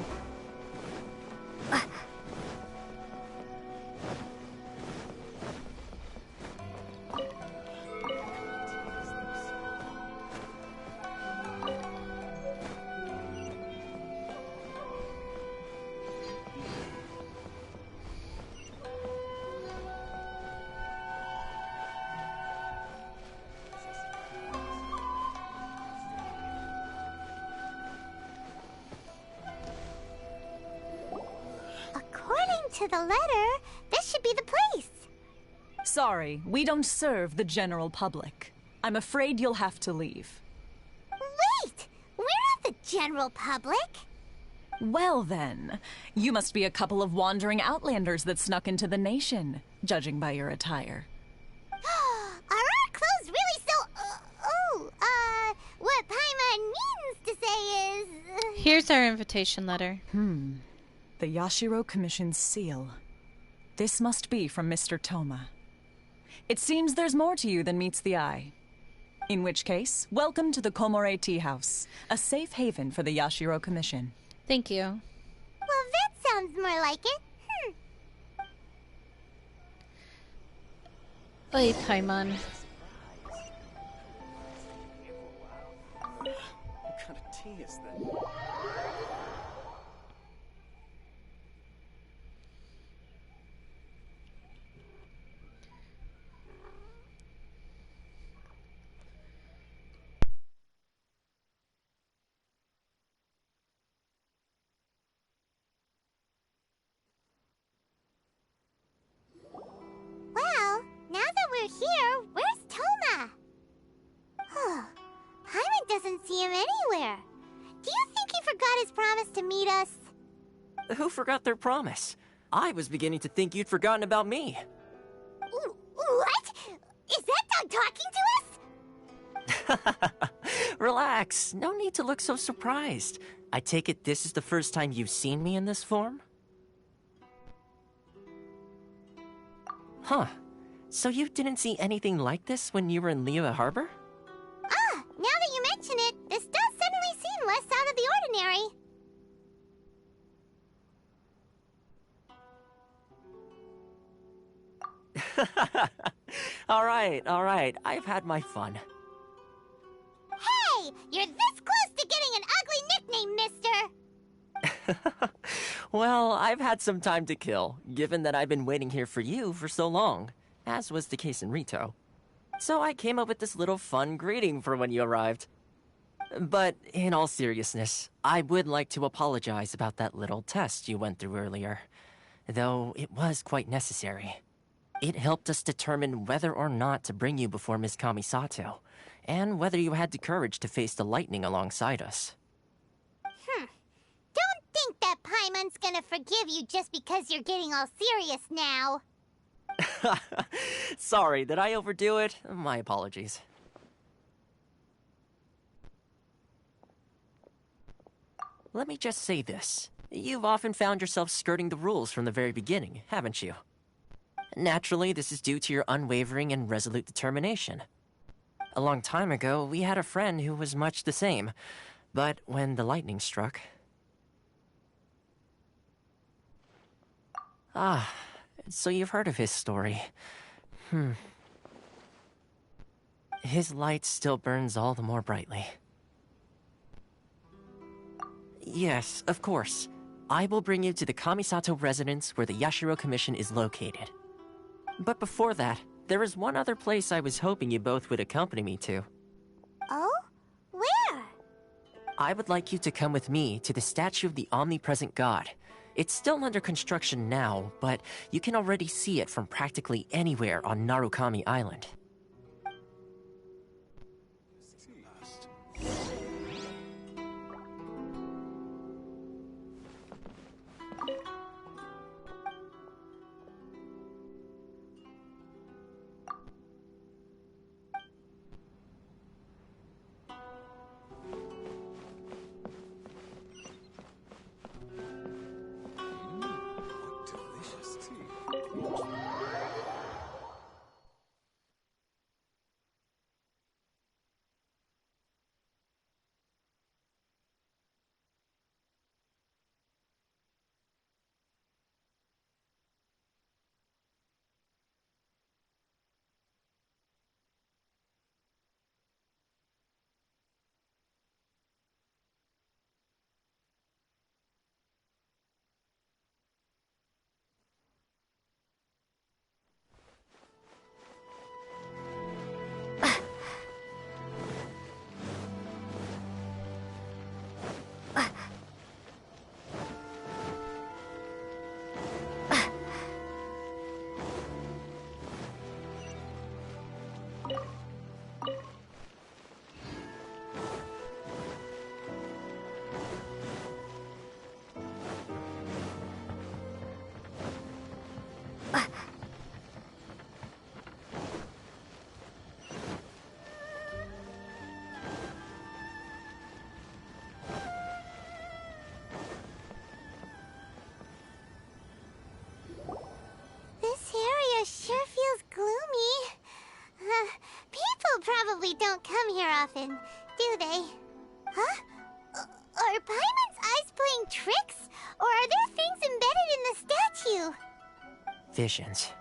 According to the letter, this should be the place. Sorry, we don't serve the general public. I'm afraid you'll have to leave. Wait! We're not the general public. Well then, you must be a couple of wandering outlanders that snuck into the nation, judging by your attire. Are our clothes really so... what Paimon means to say is... Here's our invitation letter. The Yashiro Commission's seal. This must be from Mr. Toma. It seems there's more to you than meets the eye. In which case, welcome to the Komore Tea House, a safe haven for the Yashiro Commission. Thank you. Well, that sounds more like it. Oi, Paimon. What kind of tea is that? Well, now that we're here, where's Toma? Paimon doesn't see him anywhere. Do you think he forgot his promise to meet us? Who forgot their promise? I was beginning to think you'd forgotten about me. What? Is that dog talking to us? Relax. No need to look so surprised. I take it this is the first time you've seen me in this form? Huh. So you didn't see anything like this when you were in Liyue Harbor? Now that you mention it, this does suddenly seem less out of the ordinary. Alright. I've had my fun. Hey! You're this close to getting an ugly nickname, mister! Well, I've had some time to kill, given that I've been waiting here for you for so long, as was the case in Rito. So I came up with this little fun greeting for when you arrived. But in all seriousness, I would like to apologize about that little test you went through earlier, though it was quite necessary. It helped us determine whether or not to bring you before Miss Kamisato, and whether you had the courage to face the lightning alongside us. Don't think that Paimon's gonna forgive you just because you're getting all serious now. Sorry, did I overdo it? My apologies. Let me just say this. You've often found yourself skirting the rules from the very beginning, haven't you? Naturally, this is due to your unwavering and resolute determination. A long time ago, we had a friend who was much the same, but when the lightning struck... Ah, so you've heard of his story. His light still burns all the more brightly. Yes, of course. I will bring you to the Kamisato residence where the Yashiro Commission is located. But before that, there is one other place I was hoping you both would accompany me to. Oh? Where? I would like you to come with me to the statue of the omnipresent god. It's still under construction now, but you can already see it from practically anywhere on Narukami Island. Delicious tea. This area sure feels gloomy. People probably don't come here often, do they? Huh? Are Paimon's eyes playing tricks? Or are there things embedded in the statue? Visions.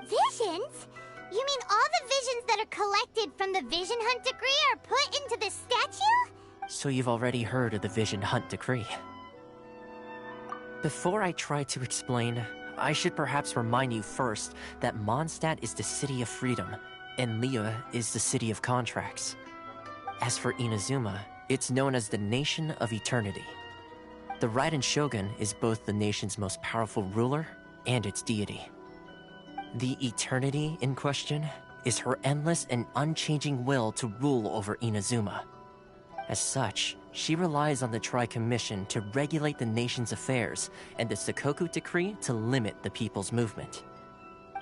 Visions? You mean all the visions that are collected from the Vision Hunt Decree are put into the statue? So you've already heard of the Vision Hunt Decree. Before I try to explain, I should perhaps remind you first that Mondstadt is the city of freedom, and Liyue is the city of contracts. As for Inazuma, it's known as the Nation of Eternity. The Raiden Shogun is both the nation's most powerful ruler and its deity. The Eternity in question is her endless and unchanging will to rule over Inazuma. As such, she relies on the Tri-Commission to regulate the nation's affairs and the Sakoku Decree to limit the people's movement.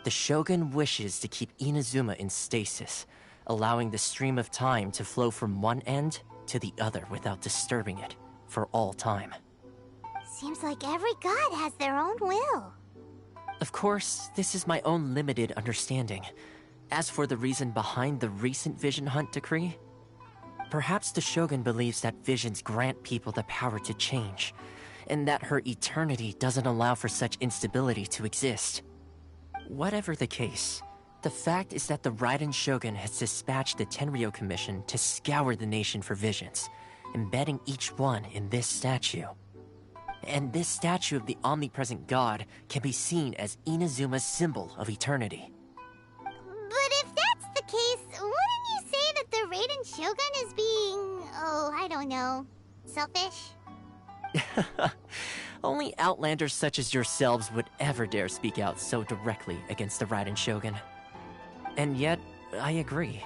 The Shogun wishes to keep Inazuma in stasis, allowing the stream of time to flow from one end to the other without disturbing it for all time. Seems like every god has their own will. Of course, this is my own limited understanding. As for the reason behind the recent Vision Hunt Decree, perhaps the Shogun believes that visions grant people the power to change, and that her eternity doesn't allow for such instability to exist. Whatever the case, The fact is that the Raiden Shogun has dispatched the Tenryo Commission to scour the nation for visions, embedding each one in this statue. And this statue of the omnipresent god can be seen as Inazuma's symbol of eternity. But if that's the case, wouldn't you say that the Raiden Shogun is being, oh, I don't know, selfish? Only outlanders such as yourselves would ever dare speak out so directly against the Raiden Shogun. And yet, I agree.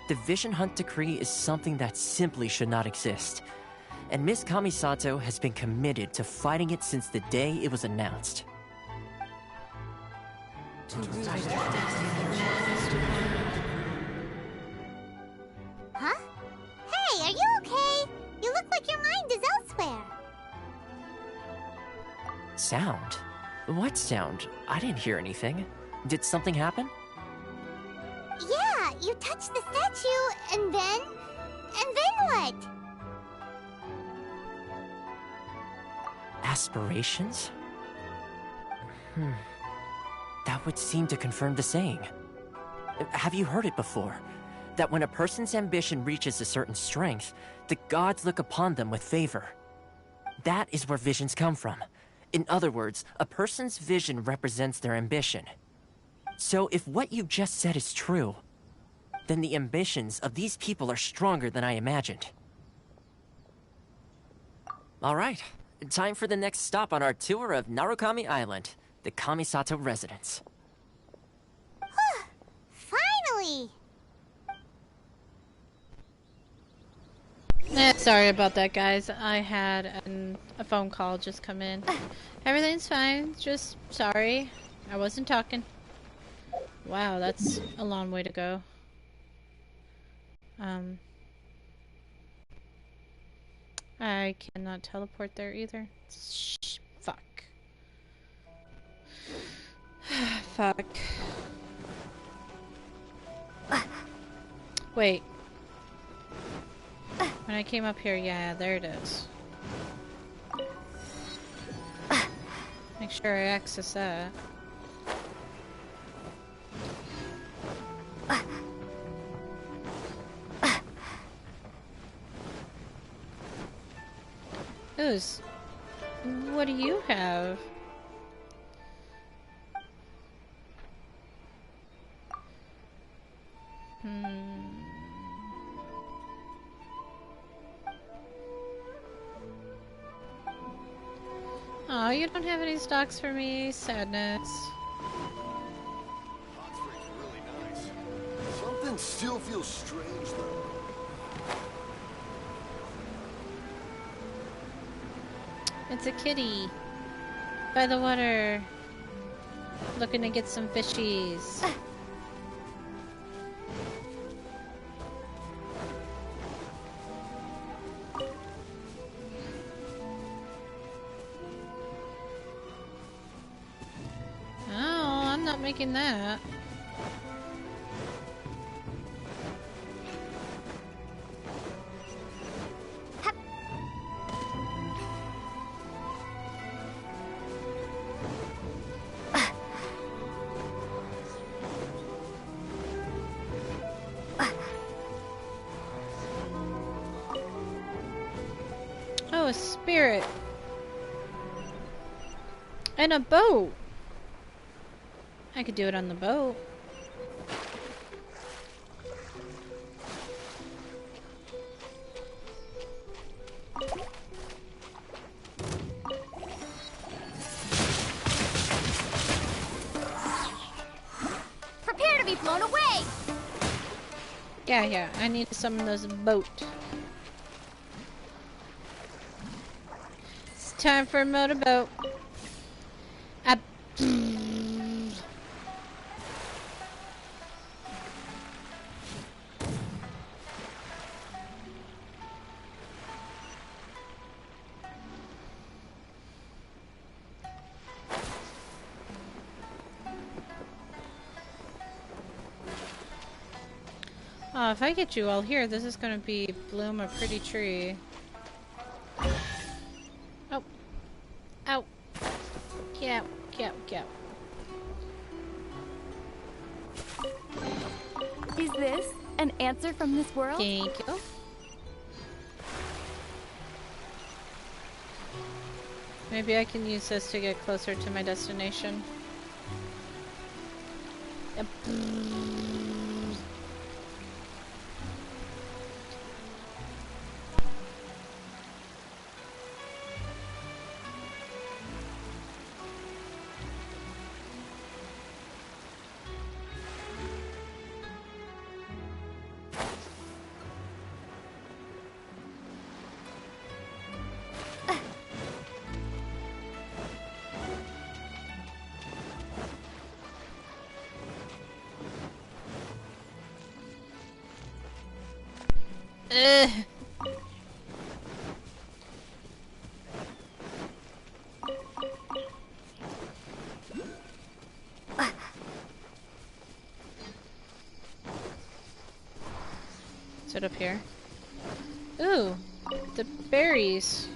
The Vision Hunt Decree is something that simply should not exist. And Miss Kamisato has been committed to fighting it since the day it was announced. Huh? Hey, are you okay? You look like your mind is elsewhere. Sound? What sound? I didn't hear anything. Did something happen? Yeah, you touched the statue, and then what? Aspirations? That would seem to confirm the saying. Have you heard it before? That when a person's ambition reaches a certain strength, the gods look upon them with favor. That is where visions come from. In other words, a person's vision represents their ambition. So if what you just said is true, then the ambitions of these people are stronger than I imagined. Alright, time for the next stop on our tour of Narukami Island, the Kamisato residence. Finally! Sorry about that, guys. I had a phone call just come in. Everything's fine. Just sorry. I wasn't talking. Wow, that's a long way to go. I cannot teleport there either. Shh, fuck. Fuck. Wait. When I came up here, yeah, there it is. Make sure I access that. Ooze, what do you have? Oh, you don't have any stocks for me? Sadness. Hot springs are really nice. Something still feels strange though. It's a kitty. By the water. Looking to get some fishies. Oh, I'm not making that. Oh, a spirit. And a boat. I could do it on the boat. Prepare to be blown away! Yeah, I need to summon those boat. It's time for a motorboat. Oh, if I get you all here, this is gonna be bloom a pretty tree. Oh. Ow. Get out, get out, get out. Is this an answer from this world? Thank you. Maybe I can use this to get closer to my destination. Yep. Ugh. Is it up here? Ooh, the berries.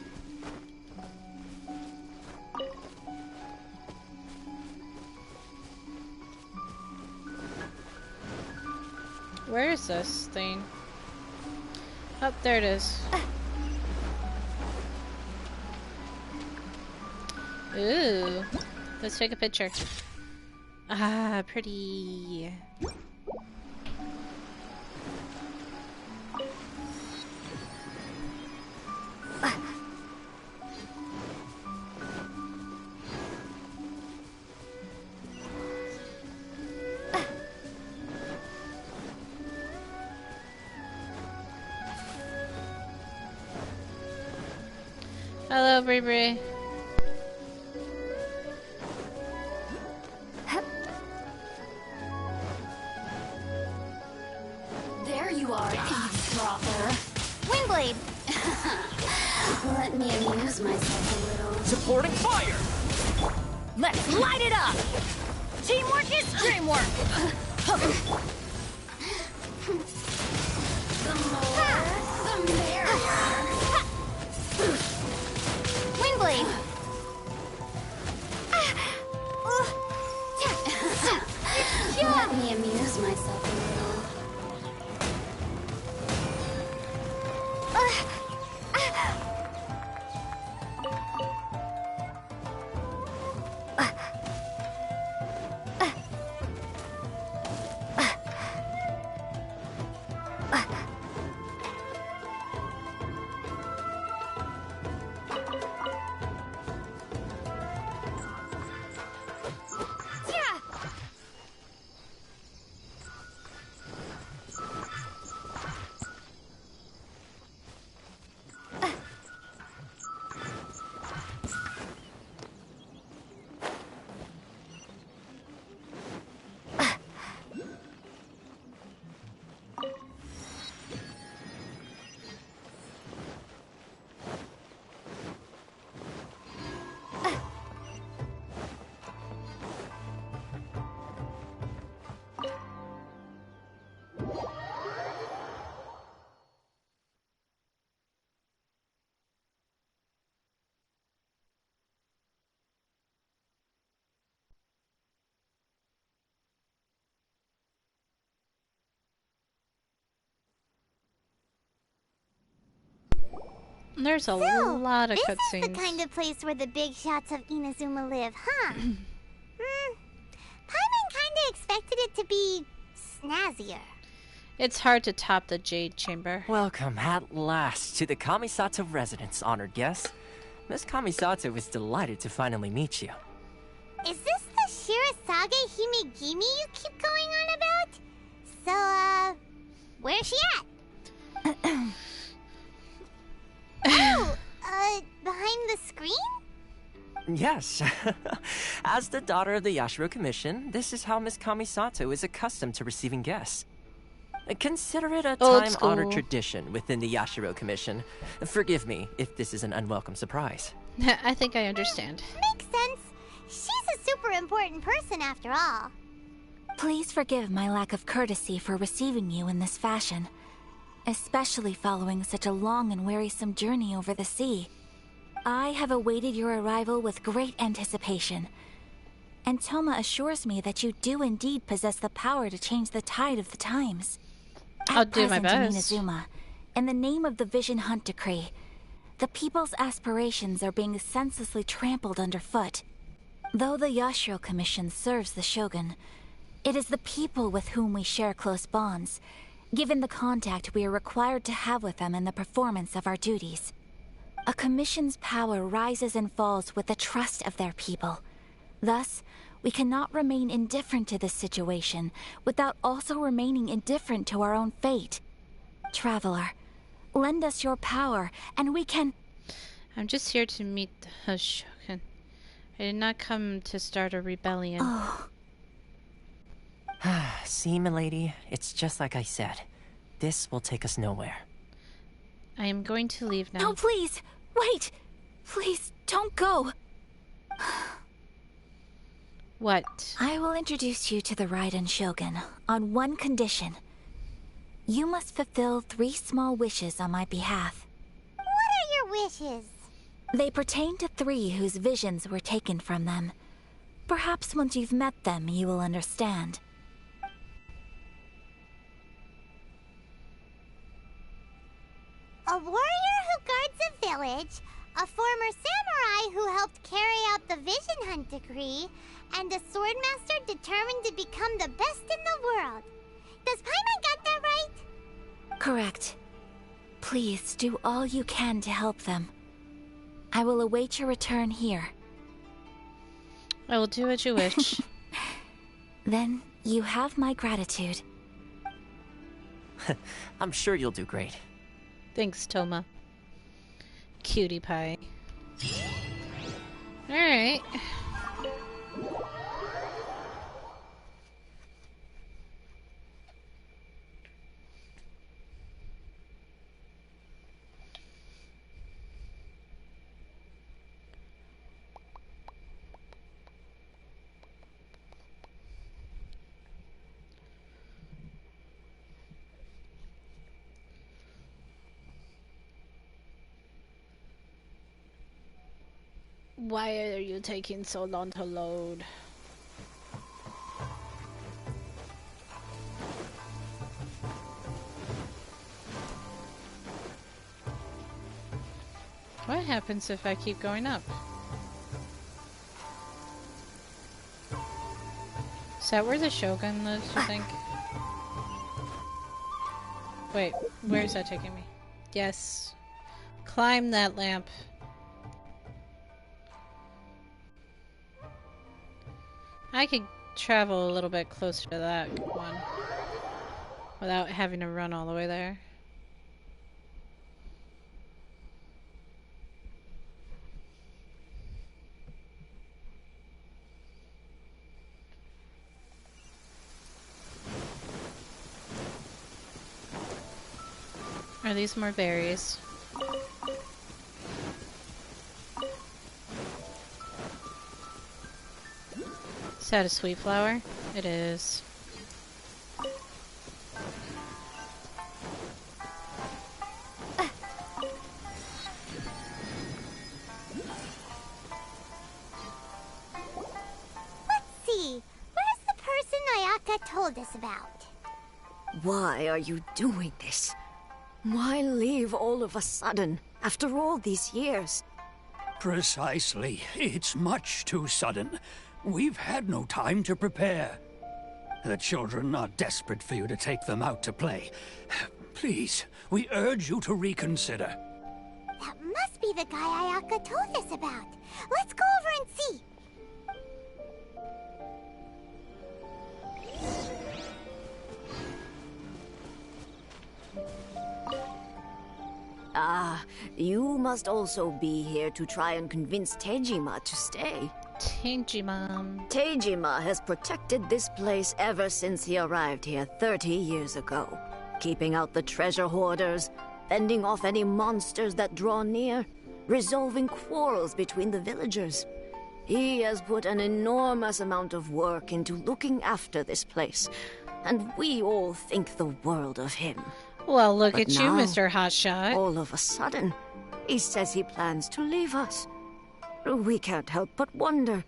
Where is this thing? Oh, there it is. Ooh. Let's take a picture. Ah, pretty. Hello, Bree Bree. There you are, eavesdropper. Wingblade! Let me amuse myself a little. Supporting fire! Let's light it up! Teamwork is dreamwork! The more, the merrier. Wingblade! Let me amuse myself a little. There's a So, lot of this is cutscenes. the kind of place where the big shots of Inazuma live, huh? Paimon kinda expected it to be snazzier. It's hard to top the Jade Chamber. Welcome at last to the Kamisato residence, honored guest. Miss Kamisato is delighted to finally meet you. Is this the Shirasage Himegimi you keep going on about? So, where's she at? Oh, behind the screen? Yes. As the daughter of the Yashiro Commission, this is how Miss Kamisato is accustomed to receiving guests. Consider it a Old time-honored school. tradition within the Yashiro Commission. Forgive me if this is an unwelcome surprise. I think I understand. Makes sense. She's a super important person after all. Please forgive my lack of courtesy for receiving you in this fashion, especially following such a long and wearisome journey over the sea. I have awaited your arrival with great anticipation. And Toma assures me that you do indeed possess the power to change the tide of the times. I'll do my best. At present in Inazuma, in the name of the Vision Hunt Decree, the people's aspirations are being senselessly trampled underfoot. Though the Yashiro Commission serves the Shogun, it is the people with whom we share close bonds, given the contact we are required to have with them in the performance of our duties. A commission's power rises and falls with the trust of their people. Thus, we cannot remain indifferent to this situation without also remaining indifferent to our own fate. Traveler, lend us your power, and we can... I'm just here to meet the Shogun. I did not come to start a rebellion. Oh, See, milady, it's just like I said. This will take us nowhere. I am going to leave now. no, please! Wait! Please, don't go! What? I will introduce you to the Raiden Shogun on one condition. You must fulfill 3 small wishes on my behalf. What are your wishes? They pertain to 3 whose visions were taken from them. Perhaps once you've met them, you will understand. A warrior who guards a village, a former samurai who helped carry out the Vision Hunt Decree, and a swordmaster determined to become the best in the world. Does Paimon got that right? Correct. Please do all you can to help them. I will await your return here. I will do what you wish. Then you have my gratitude. I'm sure you'll do great. Thanks, Toma. Cutie pie. Alright. Why are you taking so long to load? What happens if I keep going up? Is that where the Shogun lives, you think? Wait, where is that taking me? Yes. Climb that lamp. I could travel a little bit closer to that one without having to run all the way there. Are these more berries? Is that a sweet flower? It is. Let's see. Where's the person Ayaka told us about? Why are you doing this? Why leave all of a sudden, after all these years? Precisely. It's much too sudden. We've had no time to prepare. The children are desperate for you to take them out to play. Please, we urge you to reconsider. That must be the guy Ayaka told us about. Let's go over and see. Ah, you must also be here to try and convince Tejima to stay. Tejima. Tejima has protected this place ever since he arrived here 30 years ago. Keeping out the treasure hoarders, fending off any monsters that draw near, resolving quarrels between the villagers. He has put an enormous amount of work into looking after this place, and we all think the world of him. Well, look But at you, now, Mr. Hotshot. All of a sudden, he says he plans to leave us. We can't help but wonder.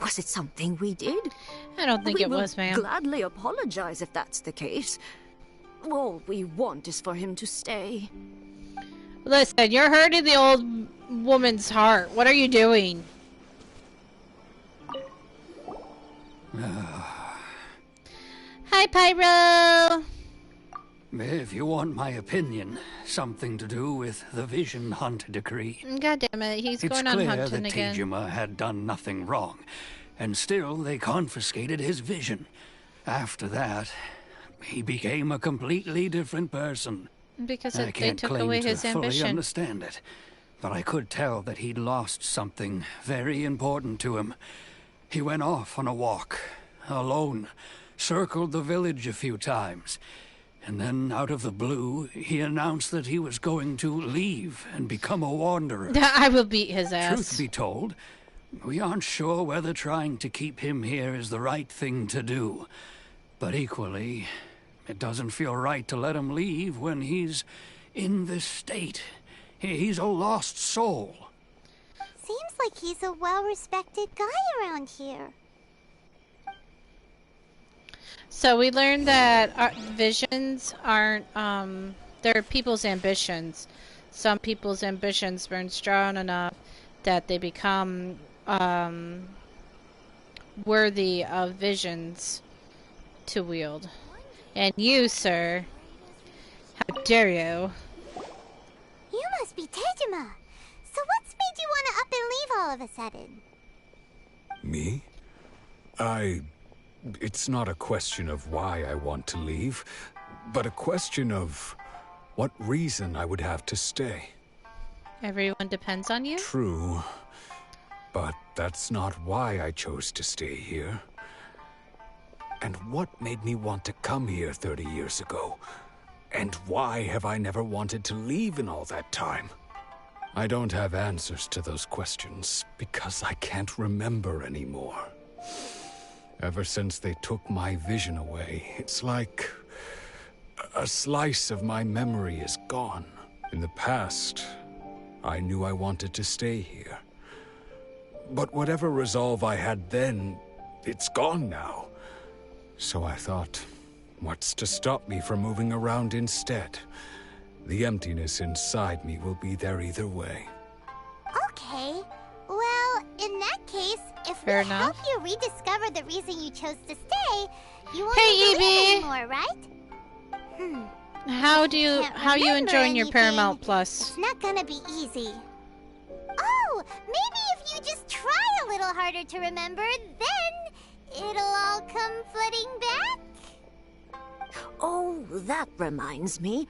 Was it something we did? I don't think We it will was, ma'am. gladly apologize if that's the case. All we want is for him to stay. Listen, you're hurting the old woman's heart. What are you doing? Hi, Pyro! If you want my opinion, something to do with the Vision Hunt decree. God damn it, he's It's going on clear hunting that again. Tejima had done nothing wrong, and still they confiscated his vision. After that, he became a completely different person. Because I they can't took claim away to his fully ambition. understand it, but I could tell that he'd lost something very important to him. He went off on a walk, alone, circled the village a few times, and then out of the blue, he announced that he was going to leave and become a wanderer. I will beat his ass. Truth be told, we aren't sure whether trying to keep him here is the right thing to do. But equally, it doesn't feel right to let him leave when he's in this state. He's a lost soul. Seems like he's a well-respected guy around here. So we learned that our visions aren't, they're people's ambitions. Some people's ambitions burn strong enough that they become, worthy of visions to wield. And you, sir, how dare you? You must be Tejima. So what's made you want to up and leave all of a sudden? Me? It's not a question of why I want to leave, but a question of what reason I would have to stay. Everyone depends on you? True, but that's not why I chose to stay here. And what made me want to come here 30 years ago? And why have I never wanted to leave in all that time? I don't have answers to those questions because I can't remember anymore. Ever since they took my vision away, it's like a slice of my memory is gone. In the past, I knew I wanted to stay here. But whatever resolve I had then, it's gone now. So I thought, what's to stop me from moving around instead? The emptiness inside me will be there either way. Okay. Well, in that case, if Fair we enough. help you rediscover the reason you chose to stay, you won't Hey, need to leave Evie! anymore, right? Can't How you remember enjoying your anything. Paramount Plus? It's not gonna be easy. Oh, maybe if you just try a little harder to remember, then it'll all come flooding back. Oh, that reminds me.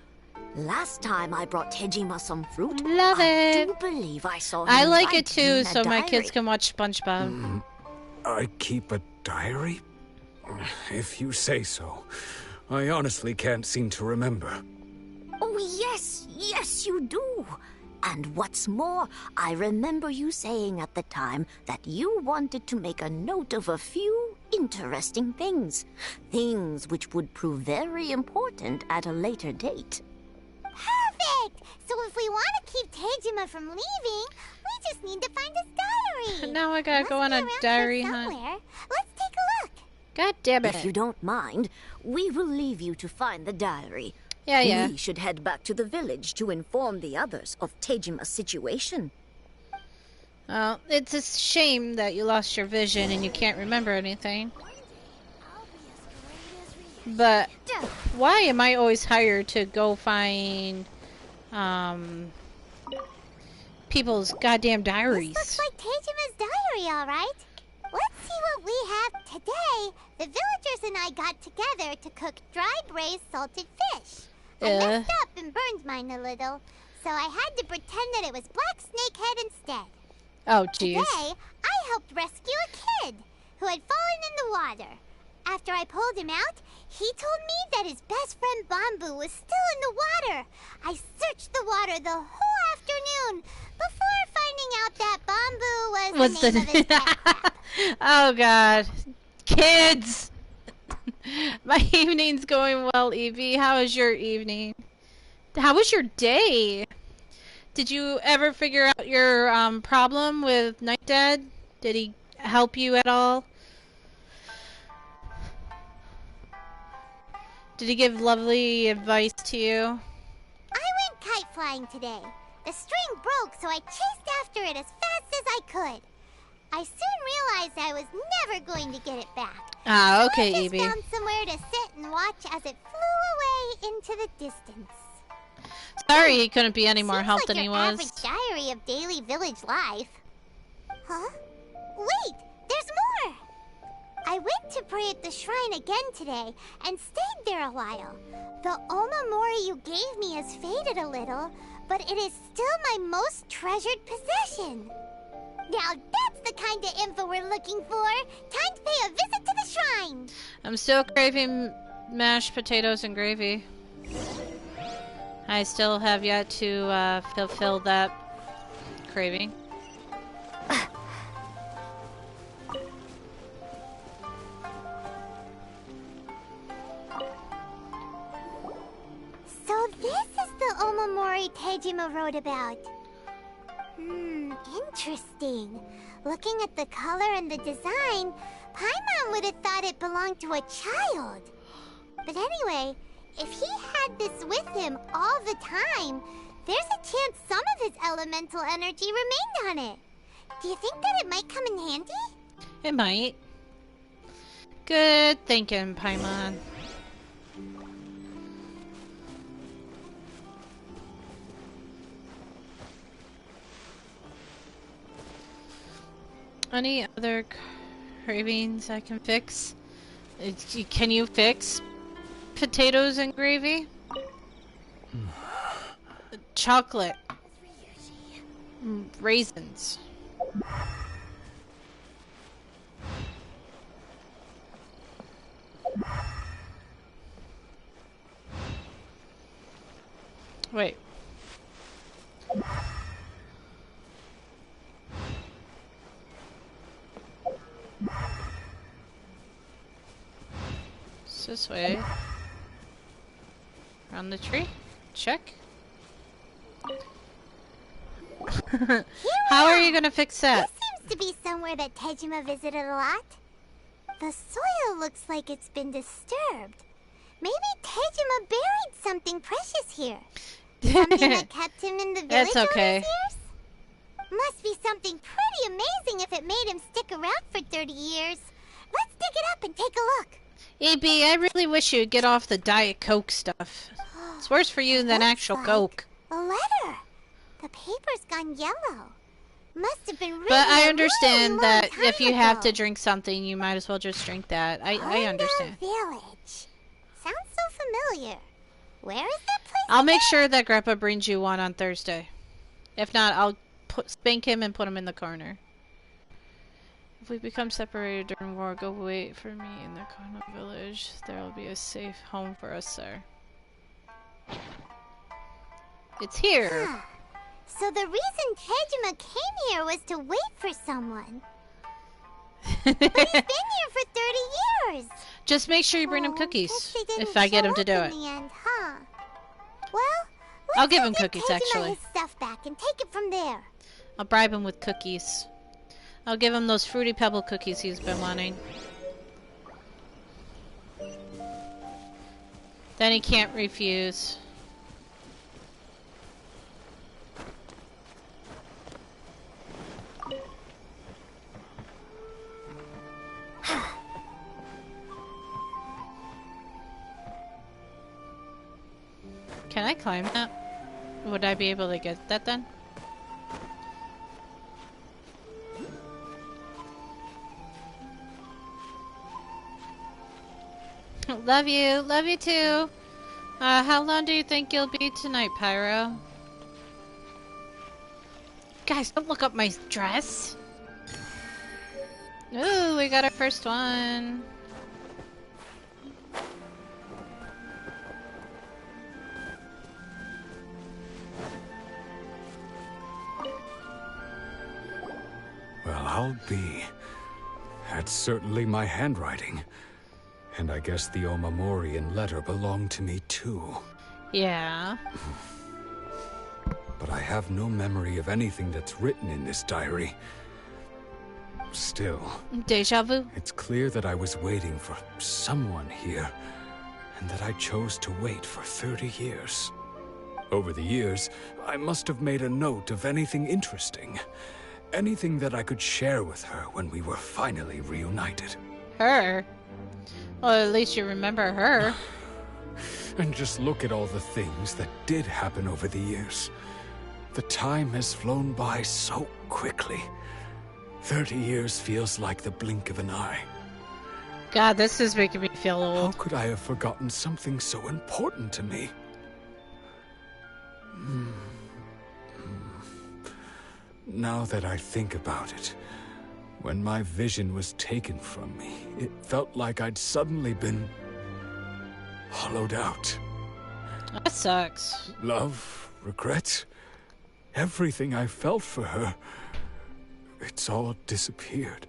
Last time I brought Tejima some fruit. Love I it. do believe I saw him I like write it too, in a so my kids diary. can watch SpongeBob. I keep a diary? If you say so. I honestly can't seem to remember. Oh, yes, you do. And what's more, I remember you saying at the time that you wanted to make a note of a few interesting things. Things which would prove very important at a later date. Perfect! So if we want to keep Tejima from leaving, we just need to find his diary. Now I gotta It go must on be a around diary here hunt. somewhere. Let's take a look. God damn it. If you don't mind, we will leave you to find the diary. Yeah. We should head back to the village to inform the others of Tejima's situation. Well, it's a shame that you lost your vision and you can't remember anything. But why am I always hired to go find people's goddamn This diaries? looks like Tejima's diary, all right. Let's see what we have today. The villagers and I got together to cook dry braised salted fish. I messed up and burned mine a little, so I had to pretend that it was black snakehead instead. Oh, jeez. Today, I helped rescue a kid who had fallen in the water. After I pulled him out, he told me that his best friend Bamboo was still in the water. I searched the water the whole afternoon before finding out that Bamboo was the name of his pet crab. Oh god. Kids! My evening's going well, Evie. How was your evening? How was your day? Did you ever figure out your problem with Night Dad? Did he help you at all? Did he give lovely advice to you? I went kite flying today. The string broke, so I chased after it as fast as I could. I soon realized I was never going to get it back. Ah, okay, so I Evie. just found somewhere to sit and watch as it flew away into the distance. Sorry he couldn't be any more Seems help like than he your was. average diary of daily village life. Huh? Wait, there's more! I went to pray at the shrine again today and stayed there a while. The Omamori you gave me has faded a little, but it is still my most treasured possession. Now that's the kind of info we're looking for. Time to pay a visit to the shrine. I'm still craving mashed potatoes and gravy. I still have yet to fulfill that craving. So this is the Omamori Tejima wrote about. Interesting. Looking at the color and the design, Paimon would have thought it belonged to a child. But anyway, if he had this with him all the time, there's a chance some of his elemental energy remained on it. Do you think that it might come in handy? It might. Good thinking, Paimon. Any other cravings I can fix? Can you fix potatoes and gravy? Chocolate. Raisins. Wait. It's this way. Around the tree? Check. How are you gonna fix that? This seems to be somewhere that Tejima visited a lot. The soil looks like it's been disturbed. Maybe Tejima buried something precious here. Something that kept him in the village That's okay. all these years? Must be something pretty amazing if it made him stick around for 30 years. Let's dig it up and take a look. EB, I really wish you'd get off the Diet Coke stuff. It's worse for you than Looks actual like Coke. A letter. The paper's gone yellow. Must have been written But I a understand long that time if you have to ago. drink something, you might as well just drink that. I understand. Village. Sounds so familiar. Where is that place? I'll make sure that Grandpa brings you one on Thursday. If not, I'll spank him and put him in the corner. If we become separated during war, go wait for me in the Kono village. There will be a safe home for us, sir. It's here. Huh. So the reason Tejima came here was to wait for someone. But he's been here for 30 years. Just make sure you bring him Guess cookies. they didn't If I get show him to up do in it. the end, huh? Well, I'll let's give go him cookies, Tejima actually. his stuff back and take it from there. I'll bribe him with cookies. I'll give him those Fruity Pebble cookies he's been wanting. Then he can't refuse. Can I climb that? Would I be able to get that then? Love you. Love you too. How long do you think you'll be tonight, Pyro? Guys, don't look up my dress. Ooh, we got our first one. Well, I'll be. That's certainly my handwriting. And I guess the Omamorian letter belonged to me too. Yeah. But I have no memory of anything that's written in this diary. Still, Deja vu? it's clear that I was waiting for someone here, and that I chose to wait for 30 years. Over the years, I must have made a note of anything interesting. Anything that I could share with her when we were finally reunited. Her? Well, at least you remember her. And just look at all the things that did happen over the years. The time has flown by so quickly. 30 years feels like the blink of an eye. God, this is making me feel How old. could I have forgotten something so important to me? Now that I think about it, when my vision was taken from me, it felt like I'd suddenly been hollowed out. That sucks. Love, regret, everything I felt for her, it's all disappeared.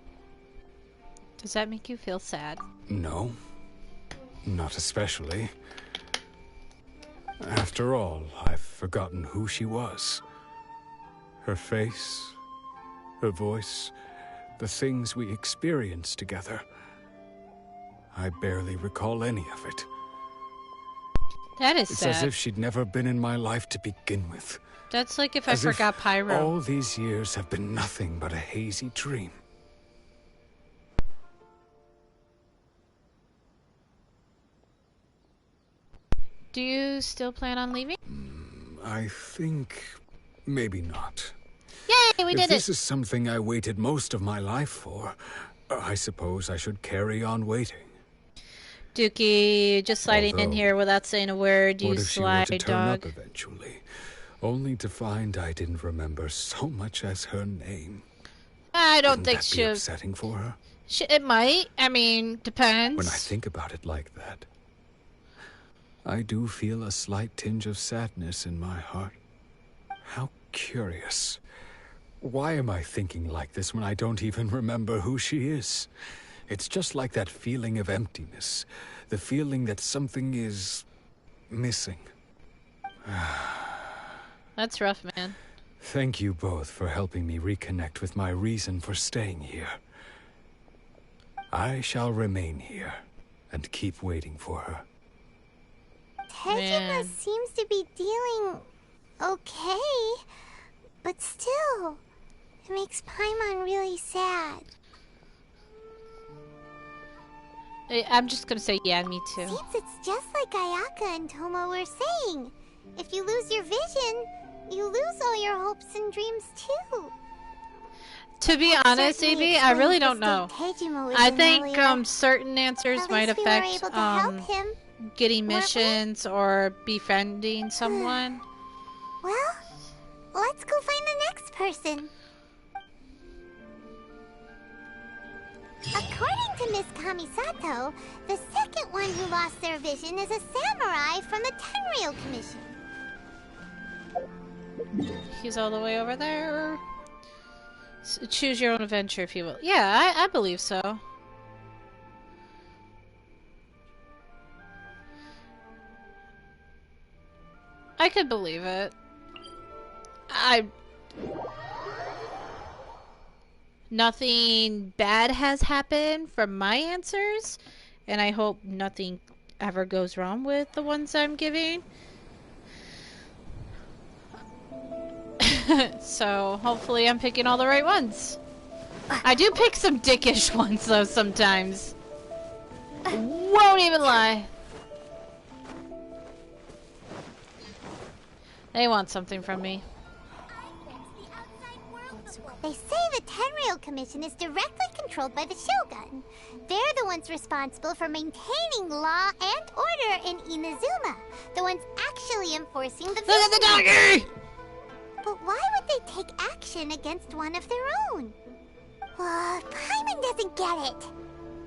Does that make you feel sad? No, not especially. After all, I've forgotten who she was. Her face, her voice, the things we experienced together. I barely recall any of it. That is It's sad. as if she'd never been in my life to begin with. That's like if I As if forgot Pyro. all these years have been nothing but a hazy dream. Do you still plan on leaving? I think maybe not. Yay, we If did this it! is something I waited most of my life for, I suppose I should carry on waiting. Dookie, just sliding in Although, here without saying a word. You What if she were slide to turn dog. up eventually, only to find I didn't remember so much as her name? I don't Wouldn't think that be she'll. upsetting for her? It might. I mean, depends. When I think about it like that, I do feel a slight tinge of sadness in my heart. How curious. Why am I thinking like this when I don't even remember who she is? It's just like that feeling of emptiness. The feeling that something is missing. That's rough, man. Thank you both for helping me reconnect with my reason for staying here. I shall remain here and keep waiting for her. Tejima Man. seems to be dealing okay, but still, it makes Paimon really sad. I'm just gonna say, yeah, me too. Seems it's just like Ayaka and Toma were saying. If you lose your vision, you lose all your hopes and dreams too. To be honest, Certainly AB, I really explains don't the know. state Tejima was I in think earlier. certain answers At might least we were affect able to help him. getting weren't we? missions or befriending someone. Well, let's go find the next person. According to Miss Kamisato, the second one who lost their vision is a samurai from the Tenryou Commission. He's all the way over there. Choose your own adventure, if you will. Yeah, I believe so. I could believe it. Nothing bad has happened from my answers, and I hope nothing ever goes wrong with the ones I'm giving. So hopefully I'm picking all the right ones. I do pick some dickish ones though sometimes. Won't even lie. They want something from me. They say the Tenryou Commission is directly controlled by the Shogun. They're the ones responsible for maintaining law and order in Inazuma. The ones actually enforcing the Look at the doggy! But why would they take action against one of their own? Paimon doesn't get it.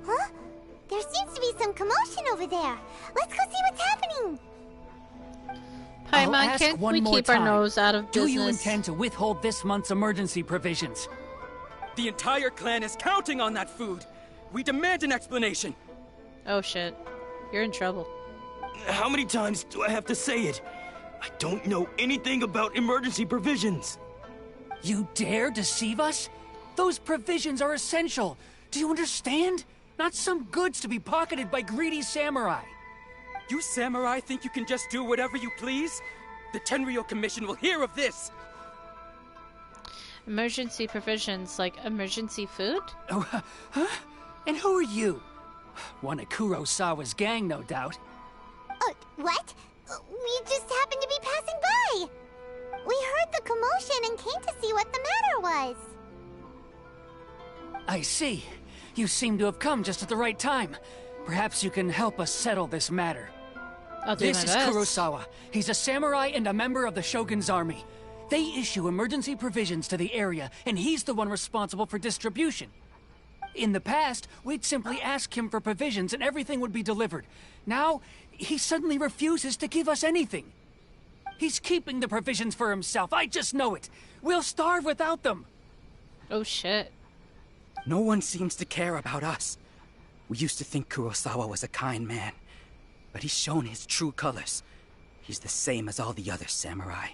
Huh? There seems to be some commotion over there. Let's go see what's happening. I'll Paimon, ask can't one we more keep our time. nose out of Do business? you intend to withhold this month's emergency provisions? The entire clan is counting on that food. We demand an explanation. Oh shit. You're in trouble. How many times do I have to say it? I don't know anything about emergency provisions. You dare deceive us? Those provisions are essential. Do you understand? Not some goods to be pocketed by greedy samurai. You samurai think you can just do whatever you please? The Tenryou Commission will hear of this! Emergency provisions, like emergency food? Oh, huh? And who are you? One of Kurosawa's gang, no doubt. What? We just happened to be passing by. We heard the commotion and came to see what the matter was. I see. You seem to have come just at the right time. Perhaps you can help us settle this matter. I'll do This my is best. Kurosawa. He's a samurai and a member of the Shogun's army. They issue emergency provisions to the area, and he's the one responsible for distribution. In the past, we'd simply ask him for provisions and everything would be delivered. Now, he suddenly refuses to give us anything. He's keeping the provisions for himself. I just know it. We'll starve without them. Oh shit. No one seems to care about us. We used to think Kurosawa was a kind man, but he's shown his true colors. He's the same as all the other samurai.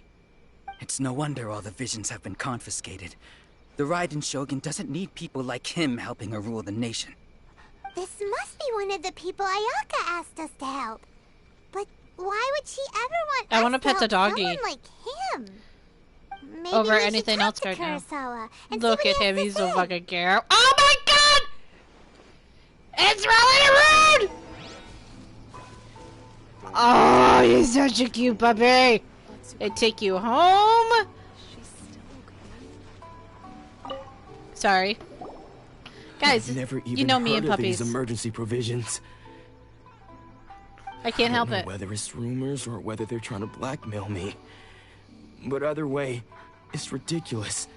It's no wonder all the visions have been confiscated. The Raiden Shogun doesn't need people like him helping her rule the nation. This must be one of the people Ayaka asked us to help. But why would she ever want I us wanna to pet the help doggy. someone like him? Maybe Over we should anything talk else to right now. Kurosawa and Look see at what he him, has he's to so say. fucking care. Oh my god! It's really rude! Oh, you're such a cute puppy! They take you home? Sorry. Guys, I've never even you know me heard and of puppies. these emergency provisions. I can't help I don't it. know whether it's rumors or whether they're trying to blackmail me. But either way, it's ridiculous.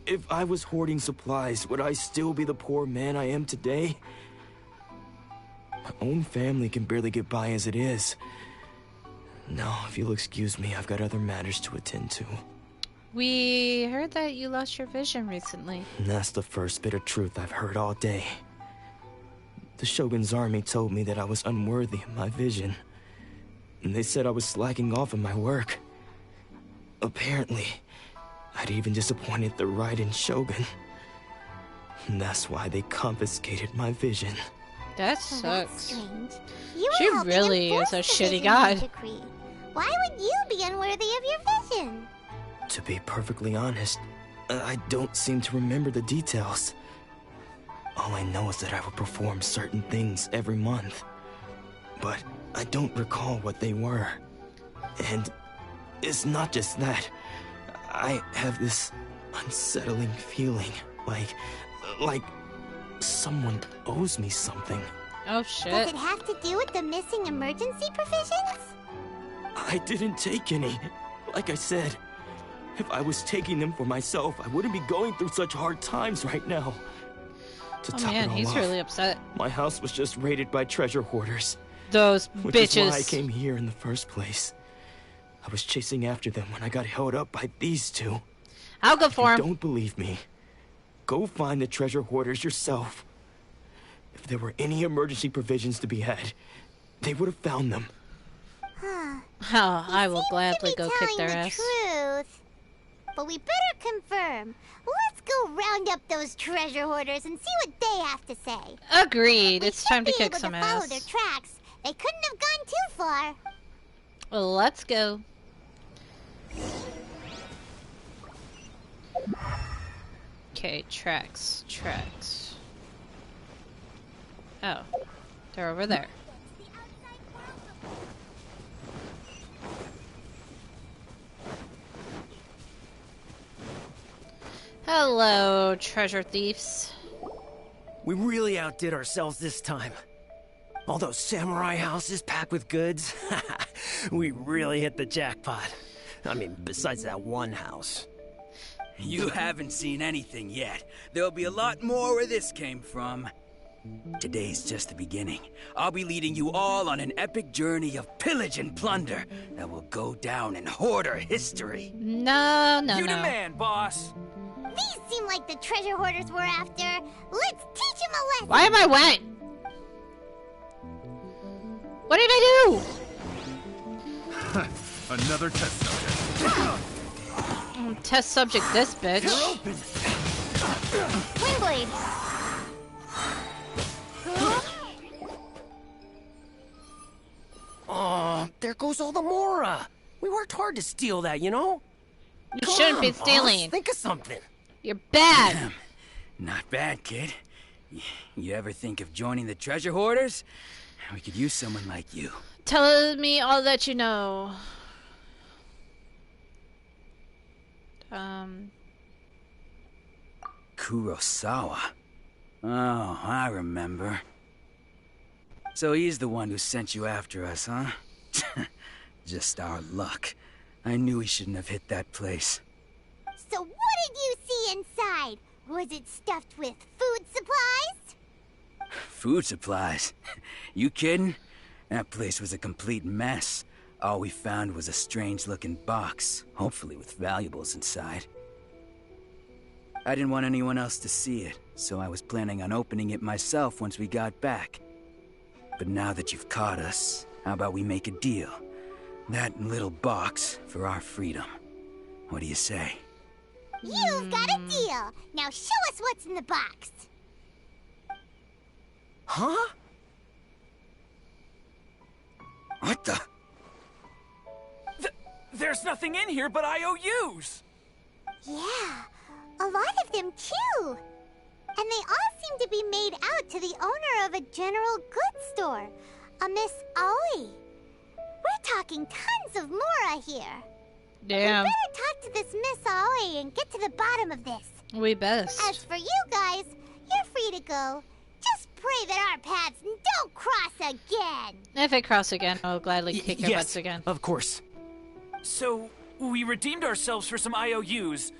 If I was hoarding supplies, would I still be the poor man I am today? My own family can barely get by as it is. Now, if you'll excuse me, I've got other matters to attend to. We heard that you lost your vision recently. And that's the first bit of truth I've heard all day. The Shogun's army told me that I was unworthy of my vision. And they said I was slacking off in my work. Apparently, I'd even disappointed the Raiden Shogun. And that's why they confiscated my vision. That Well, that's sucks. strange. You were She helping really enforce is a the shitty vision god. decree. Why would you be unworthy of your vision? To be perfectly honest, I don't seem to remember the details. All I know is that I would perform certain things every month. But I don't recall what they were. And it's not just that. I have this unsettling feeling, like someone owes me something. Oh Does shit. it have to do with the missing emergency provisions? I didn't take any. Like I said, if I was taking them for myself, I wouldn't be going through such hard times right now. To Oh top man, it all he's off, really upset. my house was just raided by treasure hoarders. Those Which is why I bitches. came here in the first place. I was chasing after them when I got held up by these two. I'll go If for you him. don't believe me, go find the treasure hoarders yourself. If there were any emergency provisions to be had, they would have found them. Huh. Oh, I will Seems gladly to be go kick telling their the ass. truth. But we better confirm. Let's go round up those treasure hoarders and see what they have to say. Agreed. We It's should time to be kick able some to follow their ass. tracks. They couldn't have gone too far. Let's go. Okay, tracks. Oh, they're over there. Hello, treasure thieves. We really outdid ourselves this time. All those samurai houses packed with goods. We really hit the jackpot. I mean, besides that one house. You haven't seen anything yet. There'll be a lot more where this came from. Today's just the beginning. I'll be leading you all on an epic journey of pillage and plunder that will go down in hoarder history. No. You demand, boss. These seem like the treasure hoarders we're after. Let's teach them a lesson. Why am I wet? What did I do? Another test subject. Test subject this bitch. Wingblade! Oh, there goes all the Mora. We worked hard to steal that, you know? You shouldn't be Boss, stealing. think of something. You're bad. Not bad, kid. You ever think of joining the treasure hoarders? We could use someone like you. Tell me all that you know. Kurosawa. Oh, I remember. So he's the one who sent you after us, huh? Just our luck. I knew he shouldn't have hit that place. So what did you see inside? Was it stuffed with food supplies? Food supplies? You kidding? That place was a complete mess. All we found was a strange-looking box, hopefully with valuables inside. I didn't want anyone else to see it, so I was planning on opening it myself once we got back. But now that you've caught us, how about we make a deal? That little box for our freedom. What do you say? You've got a deal. Now show us what's in the box. Huh? What the? There's nothing in here but IOUs! Yeah, a lot of them too. And they all seem to be made out to the owner of a general goods store, a Miss Aoi. We're talking tons of Mora here. Damn. We better talk to this Miss Aoi and get to the bottom of this. We best. As for you guys, you're free to go. Just pray that our paths don't cross again. If it cross again, I'll gladly kick your yes, butts again. Of course. So, we redeemed ourselves for some IOUs.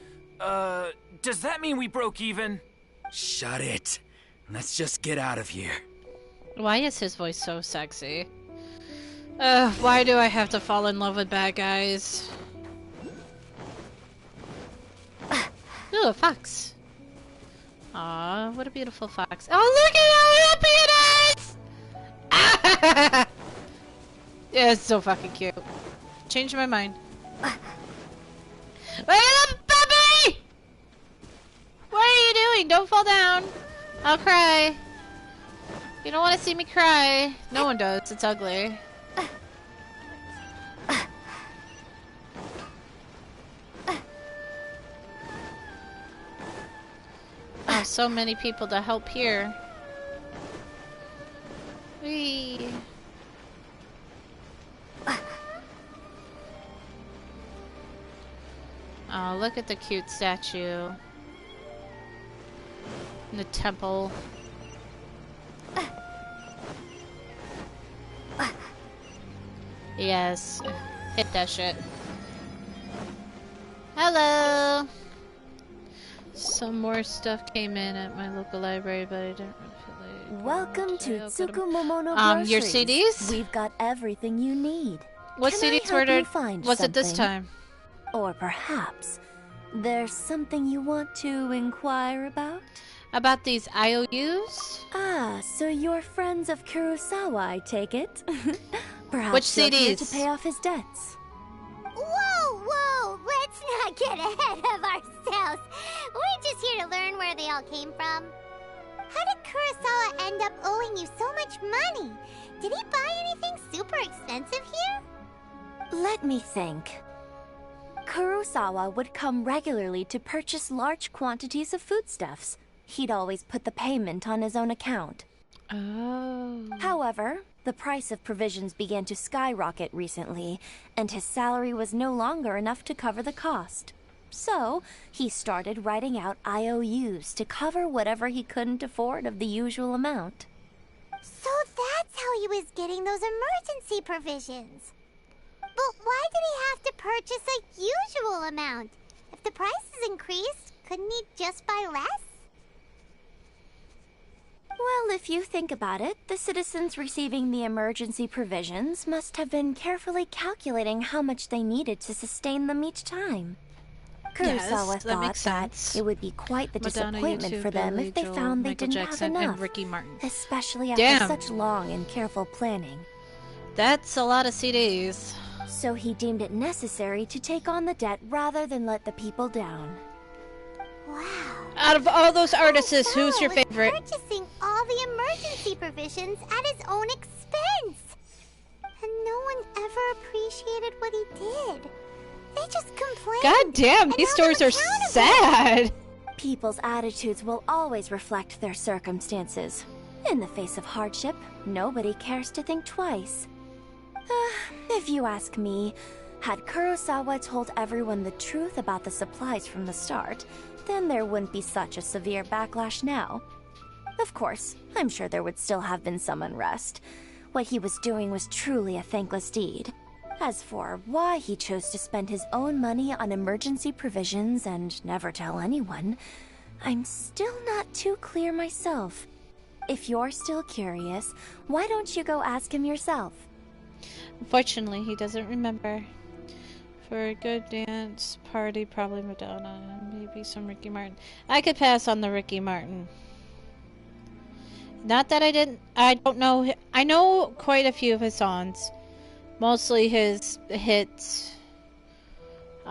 Does that mean we broke even? Shut it. Let's just get out of here. Why is his voice so sexy? Why do I have to fall in love with bad guys? Ooh, a fox. Aw, what a beautiful fox. Oh, look at how happy it is! Yeah, it's so fucking cute. Changed my mind. Wait up, puppy! What are you doing? Don't fall down. I'll cry. You don't want to see me cry. No one does. It's ugly. Oh, so many people to help here. Whee. Oh, look at the cute statue. In the temple. Yes. Hit that shit. Hello! Some more stuff came in at my local library, but I didn't really... Welcome to Tsukumomono Groceries. Your CDs? We've got everything you need. What Can CDs I help were you find was it this something? time? Or perhaps there's something you want to inquire about? About these IOUs? Ah, so you're friends of Kurosawa, I take it. Perhaps Which you're here CDs? to pay off his debts. Whoa, whoa! Let's not get ahead of ourselves. We're just here to learn where they all came from. How did Kurosawa end up owing you so much money? Did he buy anything super expensive here? Let me think. Kurosawa would come regularly to purchase large quantities of foodstuffs. He'd always put the payment on his own account. Oh. However, the price of provisions began to skyrocket recently, and his salary was no longer enough to cover the cost. So, he started writing out IOUs to cover whatever he couldn't afford of the usual amount. So that's how he was getting those emergency provisions. But why did he have to purchase a usual amount? If the prices increased, couldn't he just buy less? Well, if you think about it, the citizens receiving the emergency provisions must have been carefully calculating how much they needed to sustain them each time. Yes, Kurosawa that makes thought sense. that it would be quite the Madonna, disappointment U2, for them Billy if they Joel, found they Michael didn't Jackson, have enough. and Ricky Martin. Especially after Damn. such long and careful planning. That's a lot of CDs. So he deemed it necessary to take on the debt rather than let the people down. Wow. Out of all those artists, who's your favorite? Purchasing all the emergency provisions at his own expense. And no one ever appreciated what he did. They just complained. God damn, these stories are sad. People's attitudes will always reflect their circumstances. In the face of hardship, nobody cares to think twice. If you ask me, had Kurosawa told everyone the truth about the supplies from the start, then there wouldn't be such a severe backlash now. Of course, I'm sure there would still have been some unrest. What he was doing was truly a thankless deed. As for why he chose to spend his own money on emergency provisions and never tell anyone, I'm still not too clear myself. If you're still curious, why don't you go ask him yourself? Unfortunately, he doesn't remember. For a good dance party, probably Madonna, maybe some Ricky Martin. I could pass on the Ricky Martin. Not that I don't know, I know quite a few of his songs. Mostly his hits. But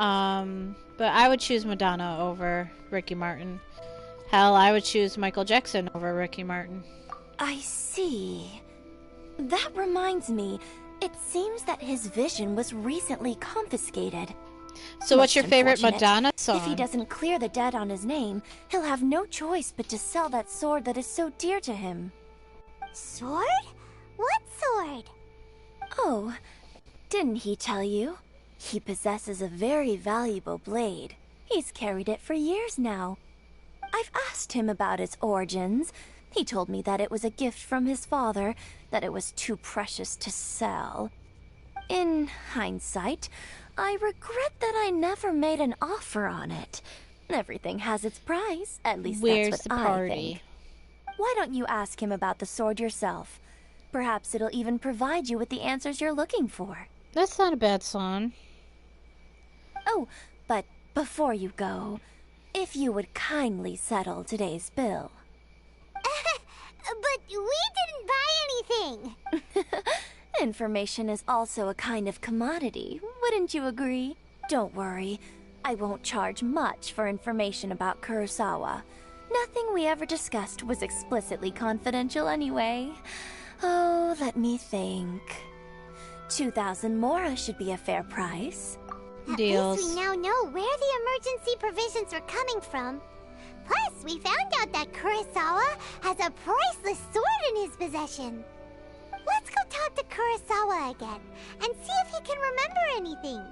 I would choose Madonna over Ricky Martin. Hell, I would choose Michael Jackson over Ricky Martin. I see. That reminds me, it seems that his vision was recently confiscated. So what's your favorite Madonna song? If he doesn't clear the debt on his name, he'll have no choice but to sell that sword that is so dear to him. Sword? What sword? Oh, didn't he tell you? He possesses a very valuable blade. He's carried it for years now. I've asked him about its origins. He told me that it was a gift from his father, that it was too precious to sell. In hindsight, I regret that I never made an offer on it. Everything has its price, at least Where's that's what the party? I think. Why don't you ask him about the sword yourself? Perhaps it'll even provide you with the answers you're looking for. That's not a bad song. Oh, but before you go, if you would kindly settle today's bill. But we didn't buy anything. Information is also a kind of commodity, wouldn't you agree? Don't worry, I won't charge much for information about Kurosawa. Nothing we ever discussed was explicitly confidential anyway. Oh, let me think. 2,000 mora should be a fair price. Deals. At least we now know where the emergency provisions were coming from. Plus, we found out that Kurosawa has a priceless sword in his possession. Let's go talk to Kurosawa again and see if he can remember anything.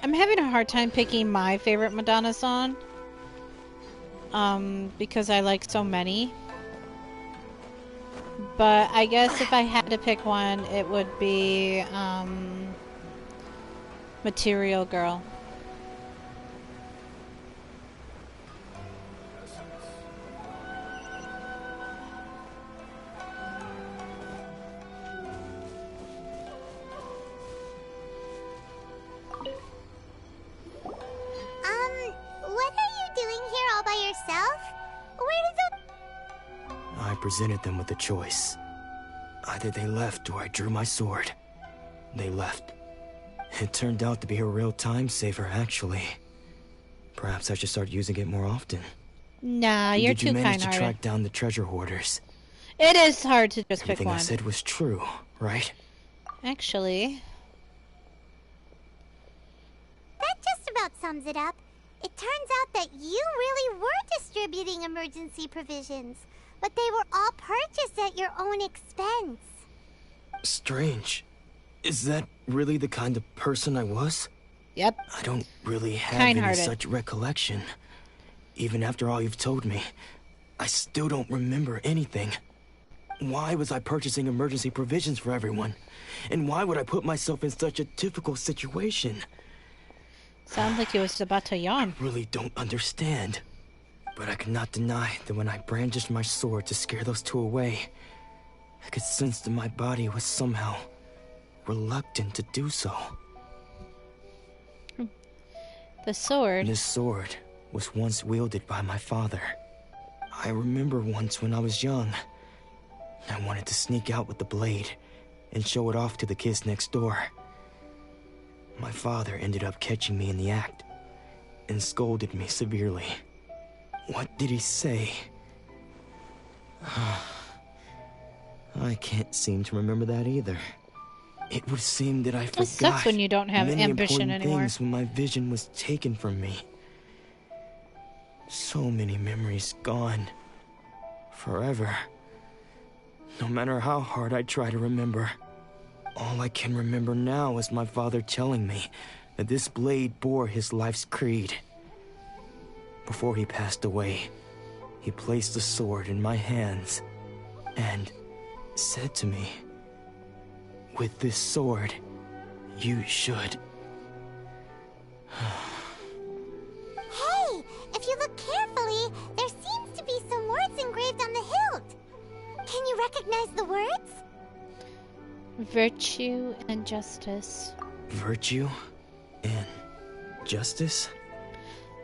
I'm having a hard time picking my favorite Madonna song. Because I like so many. But I guess if I had to pick one, it would be, Material Girl. What are you doing here all by yourself? Where did the... I presented them with a choice. Either they left or I drew my sword. They left. It turned out to be a real time saver, actually. Perhaps I should start using it more often. Nah, you're too kind-hearted. Did you manage to track kind-hearted. down the treasure hoarders? It is hard to just pick Everything one. I said was true, right? Actually, That just about sums it up. It turns out that you really were distributing emergency provisions, but they were all purchased at your own expense. Strange. Is that really the kind of person I was? Yep. I don't really have any Kind-hearted. such recollection. Even after all you've told me, I still don't remember anything. Why was I purchasing emergency provisions for everyone? And why would I put myself in such a difficult situation? sounds like he was about to yawn. I really don't understand. But I cannot deny that when I brandished my sword to scare those two away, I could sense that my body was somehow reluctant to do so. The sword. This sword was once wielded by my father. I remember once when I was young, I wanted to sneak out with the blade and show it off to the kids next door. My father ended up catching me in the act and scolded me severely. What did he say? I can't seem to remember that either. It would seem that I forgot It sucks when you don't have many ambition important anymore. things when my vision was taken from me. So many memories gone. Forever. No matter how hard I try to remember, all I can remember now is my father telling me that this blade bore his life's creed. Before he passed away, he placed the sword in my hands and said to me, "With this sword, you should..." Hey, if you look carefully, there seems to be some words engraved on the hilt. Can you recognize the words? Virtue and justice. Virtue and justice?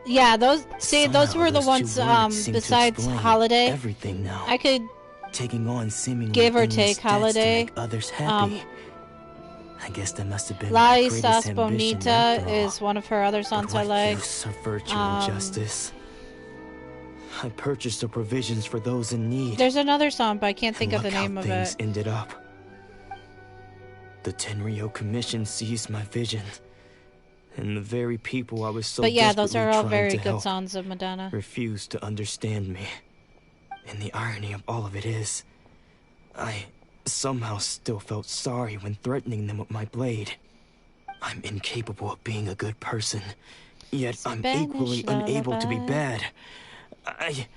Yeah, those those Somehow were the those ones two words seem to besides explain Holiday. everything now. I could taking on seemingly give or endless take debts Holiday. to make others happy. I guess that must have been La my greatest Estás ambition Bonita after all. is one of her other songs But I what like. use of virtue and justice? I purchased the provisions for those in need. There's another song, but I can't think And of the look name how of things it. ended up. The Tenryo Commission seized my vision, and the very people I was so But yeah, those desperately are all trying very to good help songs of Madonna. refused to understand me. And the irony of all of it is, I somehow still felt sorry when threatening them with my blade. I'm incapable of being a good person, yet I'm equally unable to be bad. I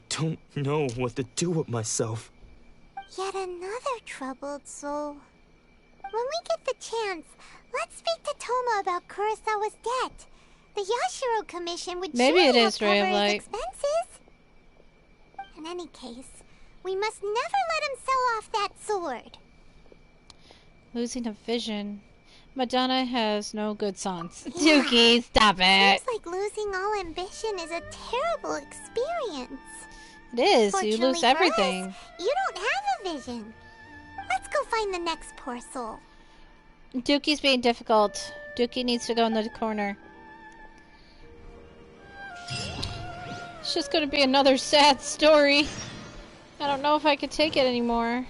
don't know what to do with myself. Yet another troubled soul. When we get the chance, let's speak to Toma about Kurosawa's debt. The Yashiro Commission would Maybe surely it help is Ray cover of his Light. expenses. In any case, we must never let him sell off that sword. Losing a vision. Madonna has no good songs. Dookie, stop it. Seems like losing all ambition is a terrible experience. It is. You Fortunately lose for everything. us, you don't have a vision. Let's go find the next poor soul. Dookie's being difficult. Dookie needs to go in the corner. It's just going to be another sad story. I don't know if I could take it anymore.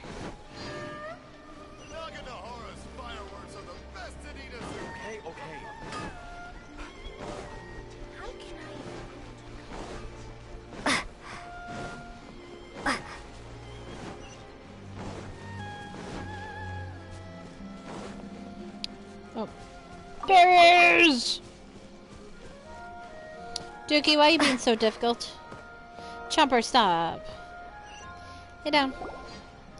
Oh. Berries! Dookie, why are you being so difficult? Chomper, stop. Lay down.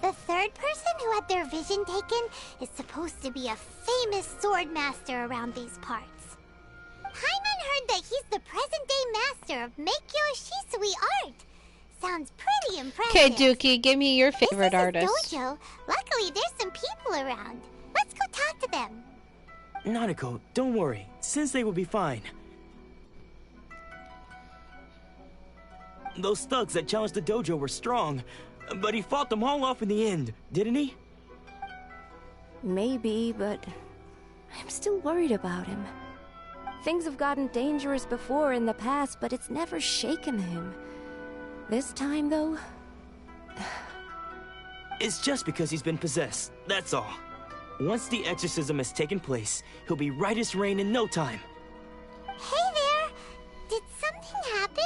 The third person who had their vision taken is supposed to be a famous sword master around these parts. Paimon heard that he's the present-day master of Meikyo Shisui art. Sounds pretty impressive. Okay, Dookie, give me your favorite artist. Dojo. Luckily, there's some people around. Let's go talk to them. Nanako, don't worry. Sensei will be fine. Those thugs that challenged the dojo were strong, but he fought them all off in the end, didn't he? Maybe, but I'm still worried about him. Things have gotten dangerous before in the past, but it's never shaken him. This time, though... It's just because he's been possessed, that's all. Once the exorcism has taken place, he'll be right as rain in no time. Hey there! Did something happen?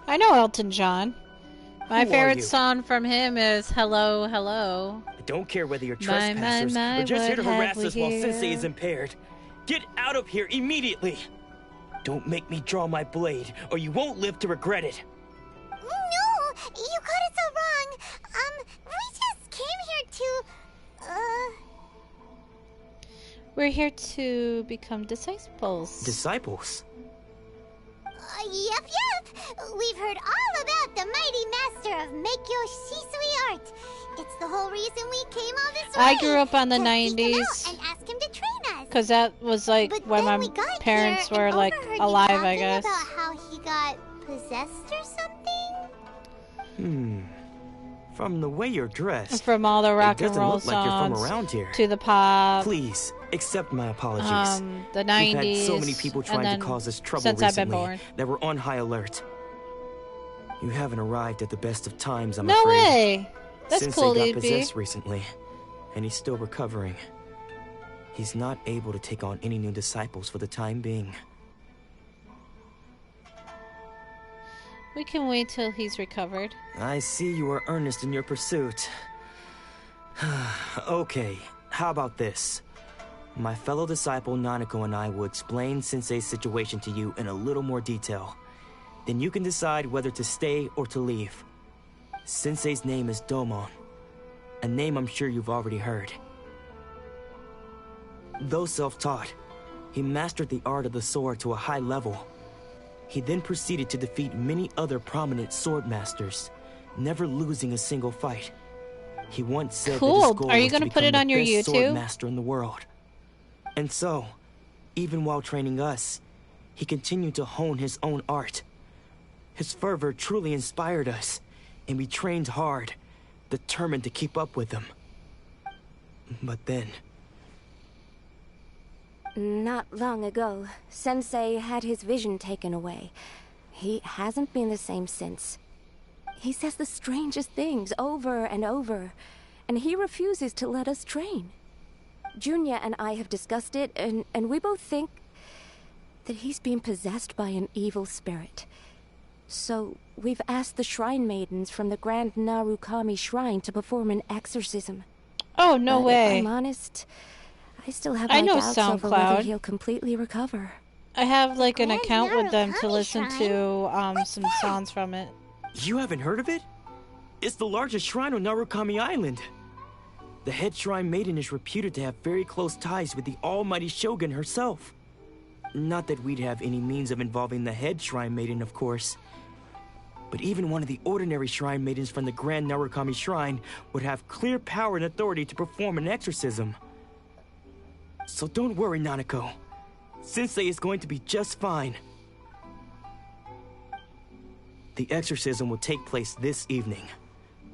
I know Elton John. My Who are favorite you? song from him is Hello, Hello. I don't care whether you're My, trespassers my, or just here to what have harass we us while here? Sensei is impaired. Get out of here immediately! Don't make me draw my blade, or you won't live to regret it. No! You got it so wrong. We just came here to... We're here to become disciples. Disciples? Yep. We've heard all about the mighty master of Meikyo Shisui art. It's the whole reason we came all this way. I grew up on the to seek him 90s. out and ask him to train us. Because that was like But when then my we got parents here were and like overheard alive, you I talking guess. about how he got possessed or something. From the way you're dressed, From all the rock it and doesn't roll look like you're from songs around here. to the pop. Please, Accept my apologies. The We've 90s. had so many people and trying to then cause us trouble since I've been recently born. that we're on high alert. You haven't arrived at the best of times, I'm No afraid. way! That's Sensei cool, got EB. possessed recently, and he's still recovering. He's not able to take on any new disciples for the time being. We can wait till he's recovered. I see you are earnest in your pursuit. Okay, how about this? My fellow disciple Nanako and I will explain Sensei's situation to you in a little more detail. Then you can decide whether to stay or to leave. Sensei's name is Domon, a name I'm sure you've already heard. Though self-taught, he mastered the art of the sword to a high level. He then proceeded to defeat many other prominent sword masters, never losing a single fight. He once said that his goal Are you was to gonna put become it on the your best sword YouTube? master in the world. And so, even while training us, he continued to hone his own art. His fervor truly inspired us, and we trained hard, determined to keep up with him. But then... Not long ago, Sensei had his vision taken away. He hasn't been the same since. He says the strangest things over and over, and he refuses to let us train. Junya and I have discussed it, and we both think that he's being possessed by an evil spirit. So, we've asked the shrine maidens from the Grand Narukami Shrine to perform an exorcism. Oh, no But way. if I'm honest, I still have I my know doubts over whether SoundCloud. he'll completely recover. I have like an Grand account with them to Narukami listen Shrine? to some songs from it. You haven't heard of it? It's the largest shrine on Narukami Island. The head shrine maiden is reputed to have very close ties with the almighty Shogun herself. Not that we'd have any means of involving the head shrine maiden, of course. But even one of the ordinary shrine maidens from the Grand Narukami Shrine would have clear power and authority to perform an exorcism. So don't worry, Nanako. Sensei is going to be just fine. The exorcism will take place this evening.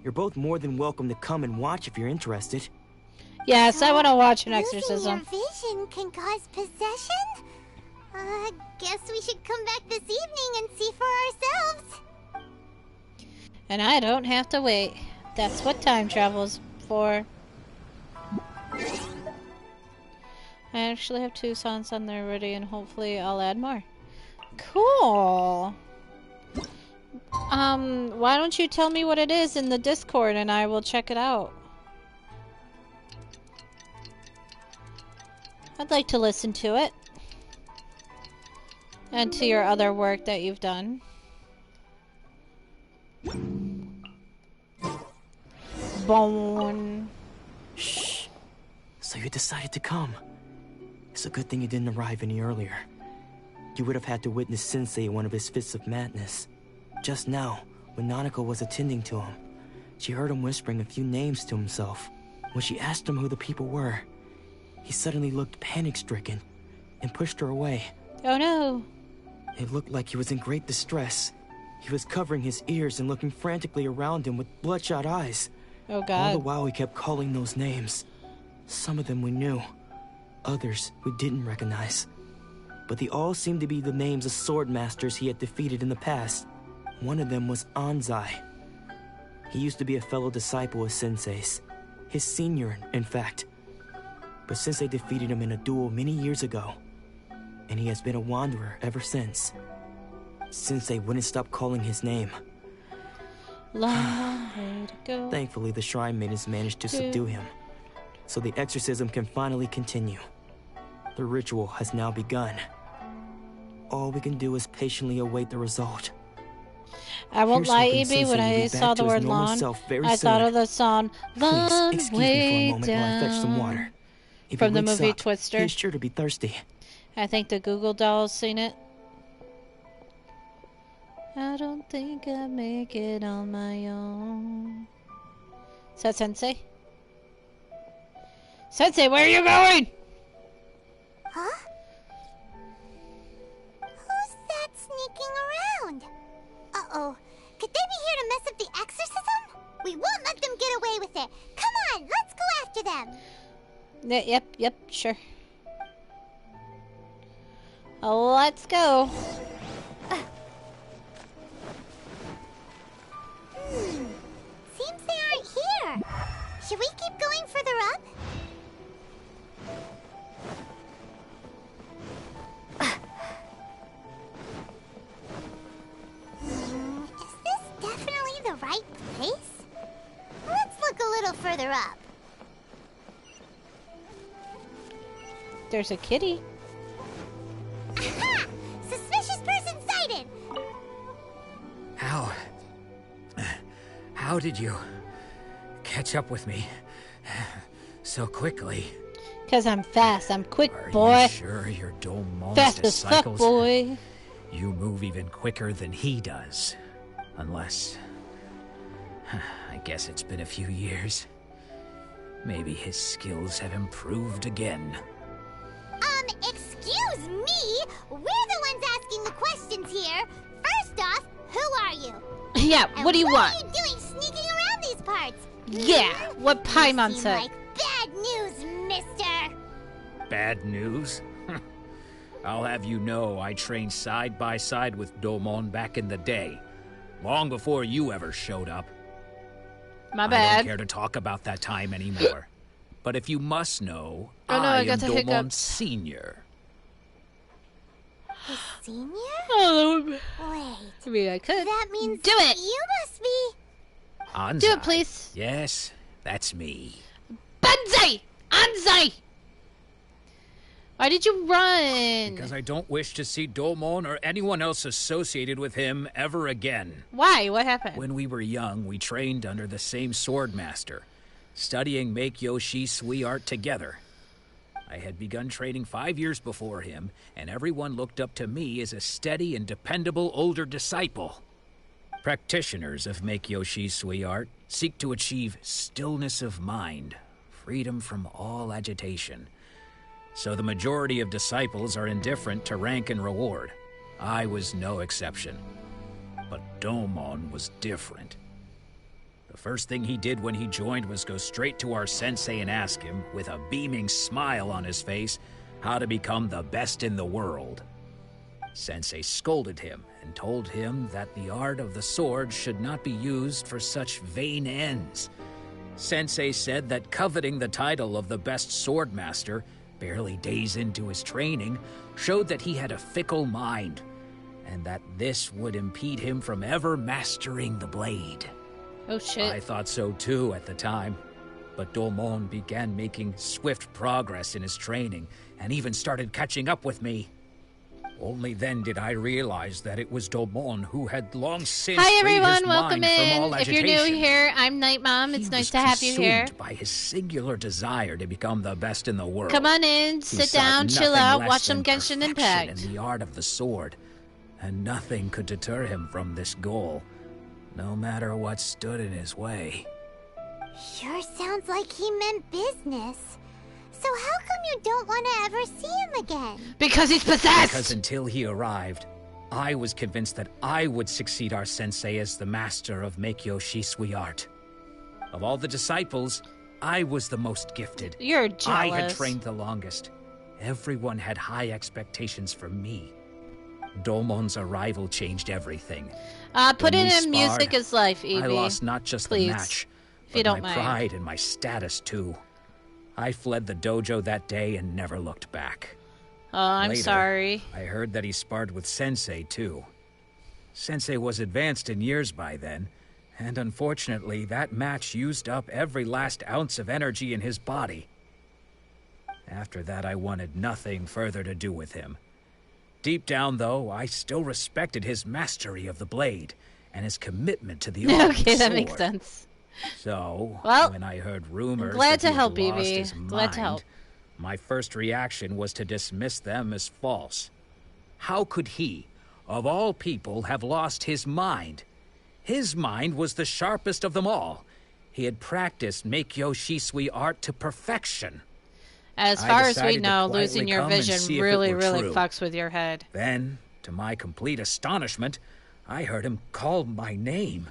You're both more than welcome to come and watch if you're interested. Yes, I want to watch an Losing exorcism. your vision can cause possession? Guess we should come back this evening and see for ourselves. And I don't have to wait. That's what time travel's for. I actually have 2 songs on there already, and hopefully I'll add more. Cool. Why don't you tell me what it is in the Discord and I will check it out. I'd like to listen to it. And to your other work that you've done. Bone. Shh. So you decided to come. It's a good thing you didn't arrive any earlier. You would have had to witness Sensei in one of his fits of madness. Just now, when Nanako was attending to him, she heard him whispering a few names to himself. When she asked him who the people were, he suddenly looked panic-stricken and pushed her away. Oh no. It looked like he was in great distress. He was covering his ears and looking frantically around him with bloodshot eyes. Oh All god. the while he kept calling those names. Some of them we knew, others we didn't recognize. But they all seemed to be the names of sword masters he had defeated in the past. One of them was Anzai. He used to be a fellow disciple of Sensei's. His senior, in fact. But Sensei defeated him in a duel many years ago. And he has been a wanderer ever since. Sensei wouldn't stop calling his name. Long way to go. Thankfully, the shrine maidens managed to subdue him. So the exorcism can finally continue. The ritual has now begun. All we can do is patiently await the result. I won't Here's lie, hoping EB, Sensei when will I be saw back the to his word normal lawn, self very I thought soon. of the song Long Please, excuse me for a Way moment while I fetch some Down water. If from he the wakes movie up, Twister. he's sure to be thirsty. I think the Google doll's seen it. I don't think I make it on my own. Is that Sensei? Sensei, where are you going? Huh? Who's that sneaking around? Uh-oh. Could they be here to mess up the exorcism? We won't let them get away with it. Come on, let's go after them. Yep, sure. Let's go. Seems they aren't here. Should we keep going further up? Is this definitely the right place? Let's look a little further up. There's a kitty. Aha! Suspicious person sighted! How did you catch up with me so quickly? Because I'm fast. I'm quick, Are boy. you sure you're Domon's Fast as fuck, disciples? boy. You move even quicker than he does. Unless... I guess it's been a few years. Maybe his skills have improved again. Excuse me? We're the ones asking the questions here. First off, who are you? Yeah, what do you want? What are you doing sneaking around these parts? Yeah, what Paimon You seem said. like bad news, mister. Bad news? I'll have you know I trained side by side with Domon back in the day. Long before you ever showed up. My I bad. don't care to talk about that time anymore. But if you must know, Oh no, I got the am Domon's hiccups. senior. The senior? Oh, Wait. I mean, I could. That means Do it. you must be... Anzai. Do it, please. Yes, that's me. Banzai! Anzai! Why did you run? Because I don't wish to see Domon or anyone else associated with him ever again. Why? What happened? When we were young, we trained under the same sword master, studying Meikyo Shisui art together. I had begun training 5 years before him, and everyone looked up to me as a steady and dependable older disciple. Practitioners of Meikyo Shisui art seek to achieve stillness of mind, freedom from all agitation. So the majority of disciples are indifferent to rank and reward. I was no exception. But Domon was different. The first thing he did when he joined was go straight to our sensei and ask him, with a beaming smile on his face, how to become the best in the world. Sensei scolded him and told him that the art of the sword should not be used for such vain ends. Sensei said that coveting the title of the best sword master, barely days into his training, showed that he had a fickle mind, and that this would impede him from ever mastering the blade. Oh shit. I thought so too at the time, but Domon began making swift progress in his training, and even started catching up with me. Only then did I realize that it was Domon who had long since Hi freed everyone, his welcome mind from all in. If you're new agitation. here, I'm Night Mom. It's He nice was to have you here. consumed by his singular desire to become the best in the world. Come on in, He sit sought down, chill nothing out, less watch some than Genshin perfection Impact. in the art of the sword, and nothing could deter him from this goal, no matter what stood in his way. Sure sounds like he meant business. So how come you don't want to ever see him again? Because he's possessed! Because until he arrived, I was convinced that I would succeed our sensei as the master of Meikyo Shisui art. Of all the disciples, I was the most gifted. You're jealous. I had trained the longest. Everyone had high expectations for me. Domon's arrival changed everything. Put When it we in music sparred, is life, Evie. I lost not just Please, the match, if but you don't my mind. pride and my status too. I fled the dojo that day and never looked back. Oh, I'm Later, sorry. I heard that he sparred with Sensei too. Sensei was advanced in years by then, and unfortunately that match used up every last ounce of energy in his body. After that I wanted nothing further to do with him. Deep down though, I still respected his mastery of the blade, and his commitment to the art of the Okay, that sword. makes sense. So, Well, when I heard rumors glad that to he help, had lost Evie. his Glad to mind, help. my first reaction was to dismiss them as false. How could he, of all people, have lost his mind? His mind was the sharpest of them all. He had practiced Meikyo Shisui art to perfection. As I far as we decided to know, quietly losing your come and see vision if it really, were really true. fucks with your head. Then, to my complete astonishment, I heard him call my name.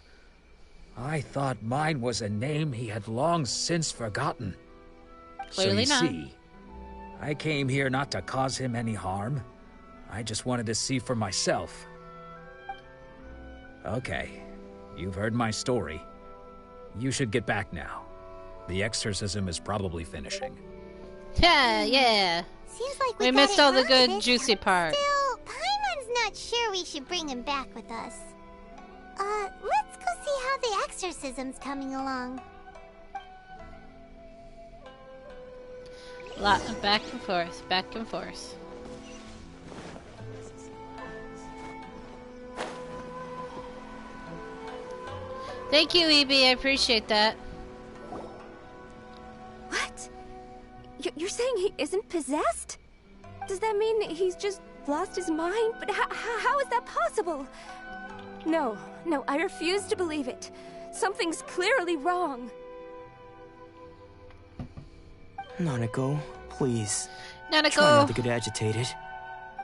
I thought mine was a name he had long since forgotten. Clearly so not. you see, I came here not to cause him any harm. I just wanted to see for myself. Okay, you've heard my story. You should get back now. The exorcism is probably finishing. Yeah, yeah. Seems like we got missed it all the wrong good, this juicy time. part. Still, Paimon's not sure we should bring him back with us. Let's go see how the exorcism's coming along. Back and forth, back and forth. Thank you, EB. I appreciate that. What? You're saying he isn't possessed? Does that mean he's just lost his mind? But how is that possible? No, I refuse to believe it. Something's clearly wrong. Nanako, please. Nanako! Try not to get agitated.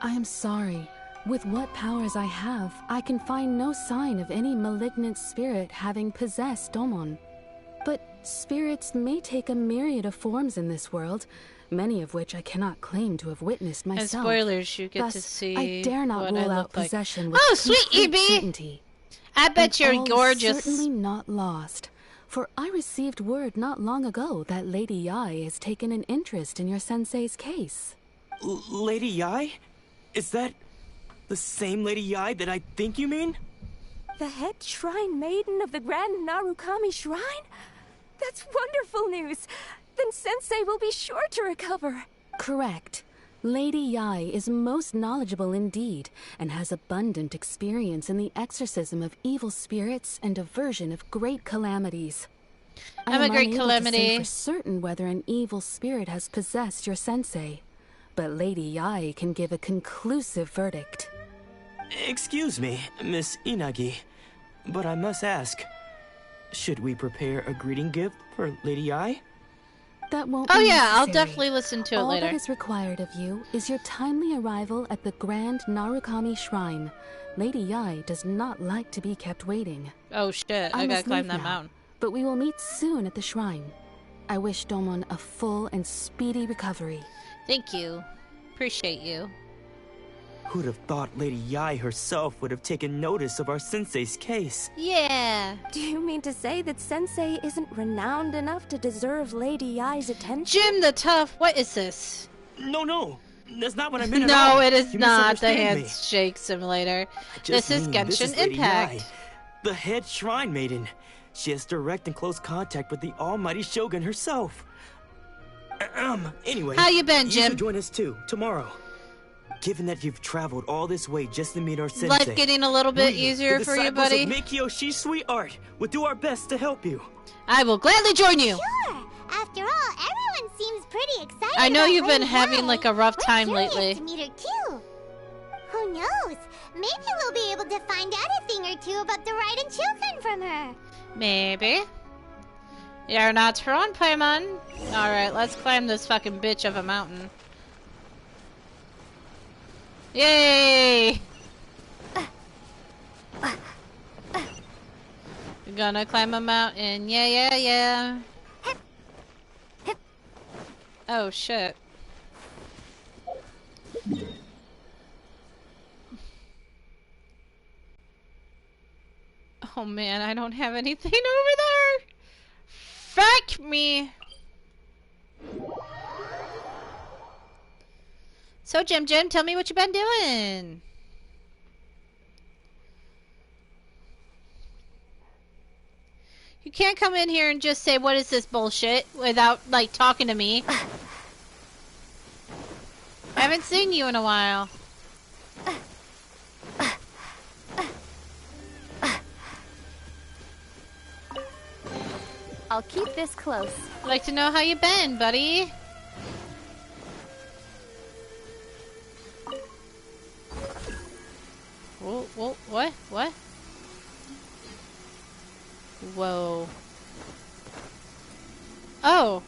I am sorry. With what powers I have, I can find no sign of any malignant spirit having possessed Domon. But spirits may take a myriad of forms in this world, many of which I cannot claim to have witnessed myself. And spoilers, you get Thus, to see I dare not what rule I out look like. possession with Oh, sweet complete EB! certainty. I bet you're all is gorgeous. Certainly not lost, for I received word not long ago that Lady Yai has taken an interest in your sensei's case. Lady Yai? Is that the same Lady Yai that I think you mean? The head shrine maiden of the Grand Narukami Shrine? That's wonderful news! Then Sensei will be sure to recover. Correct. Lady Yai is most knowledgeable indeed, and has abundant experience in the exorcism of evil spirits and aversion of great calamities. I'm a great unable calamity. to say for certain whether an evil spirit has possessed your sensei, but Lady Yai can give a conclusive verdict. Excuse me, Miss Inagi, but I must ask, should we prepare a greeting gift for Lady Yai? That won't Oh be yeah, I'll necessary. definitely listen to it All later. that is required of you is your timely arrival at the Grand Narukami Shrine. Lady Yai does not like to be kept waiting. Oh shit, I gotta must climb leave that now, mountain. But we will meet soon at the shrine. I wish Domon a full and speedy recovery. Thank you. Appreciate you. Who'd have thought Lady Yai herself would have taken notice of our sensei's case? Yeah. Do you mean to say that Sensei isn't renowned enough to deserve Lady Yai's attention? Jim the Tough, what is this? No. That's not what I meant at all. No, it is You not the misunderstand me. Handshake Simulator. Just This is mean this Genshin Lady Impact. Yai, the head shrine maiden. She has direct and close contact with the almighty Shogun herself. Anyway. How you been, Jim? You should join us too, tomorrow. Given that you've traveled all this way just to meet our sensei. Life getting a little bit easier the for you, disciples buddy? of Mikio Sweetheart will do our best to help you. I will gladly join you. Sure. After all, everyone seems pretty excited. I know about you've been Lady having Yai. like a rough We're time curious lately. to meet her too. Who knows? Maybe we'll be able to find out a thing or two about the Raiden children from her. Maybe. You're not wrong, Paimon. Alright, let's climb this fucking bitch of a mountain. Yay! We're gonna climb a mountain. Yeah. Oh, shit. Oh man, I don't have anything over there! Fuck me! So Jim, tell me what you've been doing. You can't come in here and just say, what is this bullshit, without, like, talking to me. I haven't seen you in a while. I'll keep this close. I'd like to know how you been, buddy. Whoa, what? Whoa. Oh.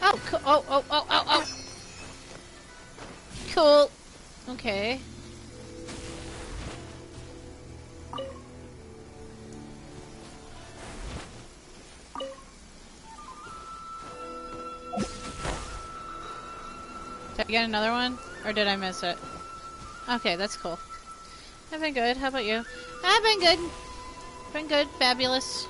Oh, cool. Oh. Cool. Okay. Did I get another one? Or did I miss it? Okay, that's cool. I've been good. How about you? I've been good. Been good. Fabulous.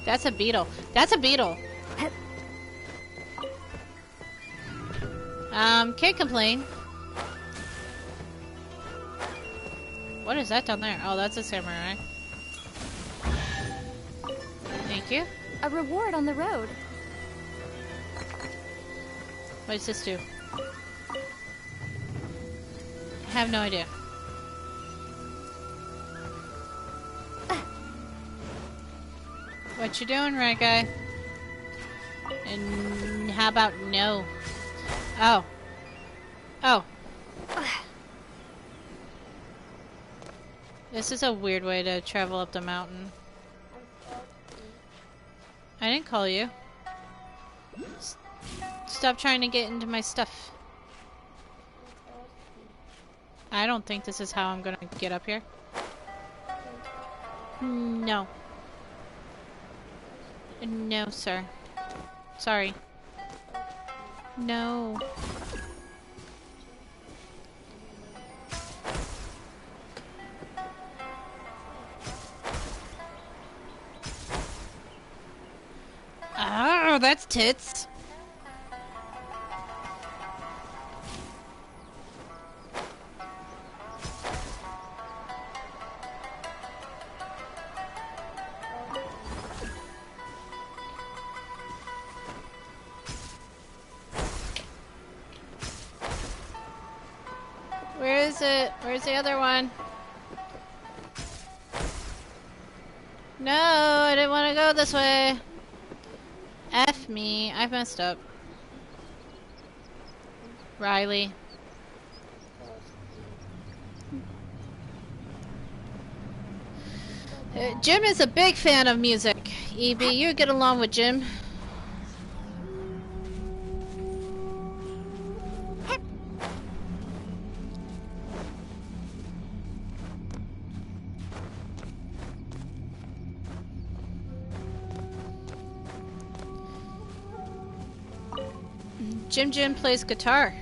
That's a beetle. That's a beetle. Can't complain. What is that down there? Oh, that's a samurai. Thank you. A reward on the road. What does this do? I have no idea. What you doing, right guy? And how about no? Oh. Oh. This is a weird way to travel up the mountain. I didn't call you. Stop trying to get into my stuff. I don't think this is how I'm gonna get up here. No. No, sir. Sorry. No. Oh, that's tits. Where is it? Where's the other one? No, I didn't want to go this way. F me. I've messed up. Riley. Jim is a big fan of music. EB, you get along with Jim. Jim plays guitar.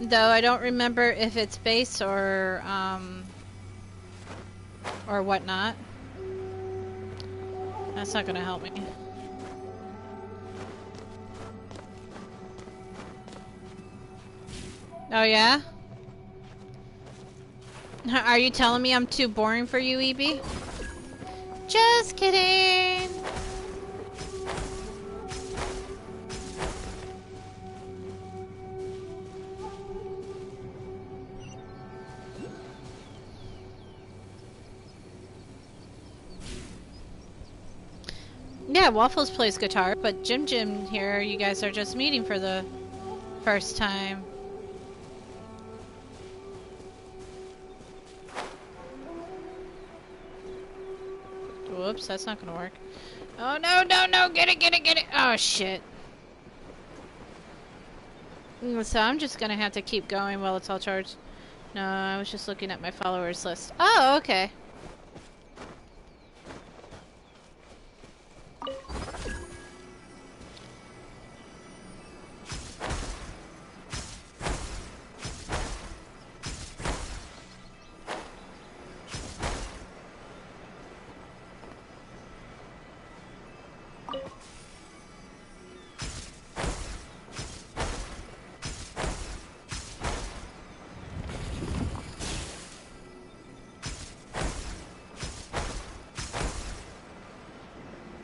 Though I don't remember if it's bass or whatnot. That's not gonna help me. Oh yeah? Are you telling me I'm too boring for you, EB? Just kidding! Yeah, Waffles plays guitar, but Jim here, you guys are just meeting for the first time. Whoops, that's not gonna work. Oh no, get it! Oh shit. So I'm just gonna have to keep going while it's all charged. No, I was just looking at my followers list. Oh, okay.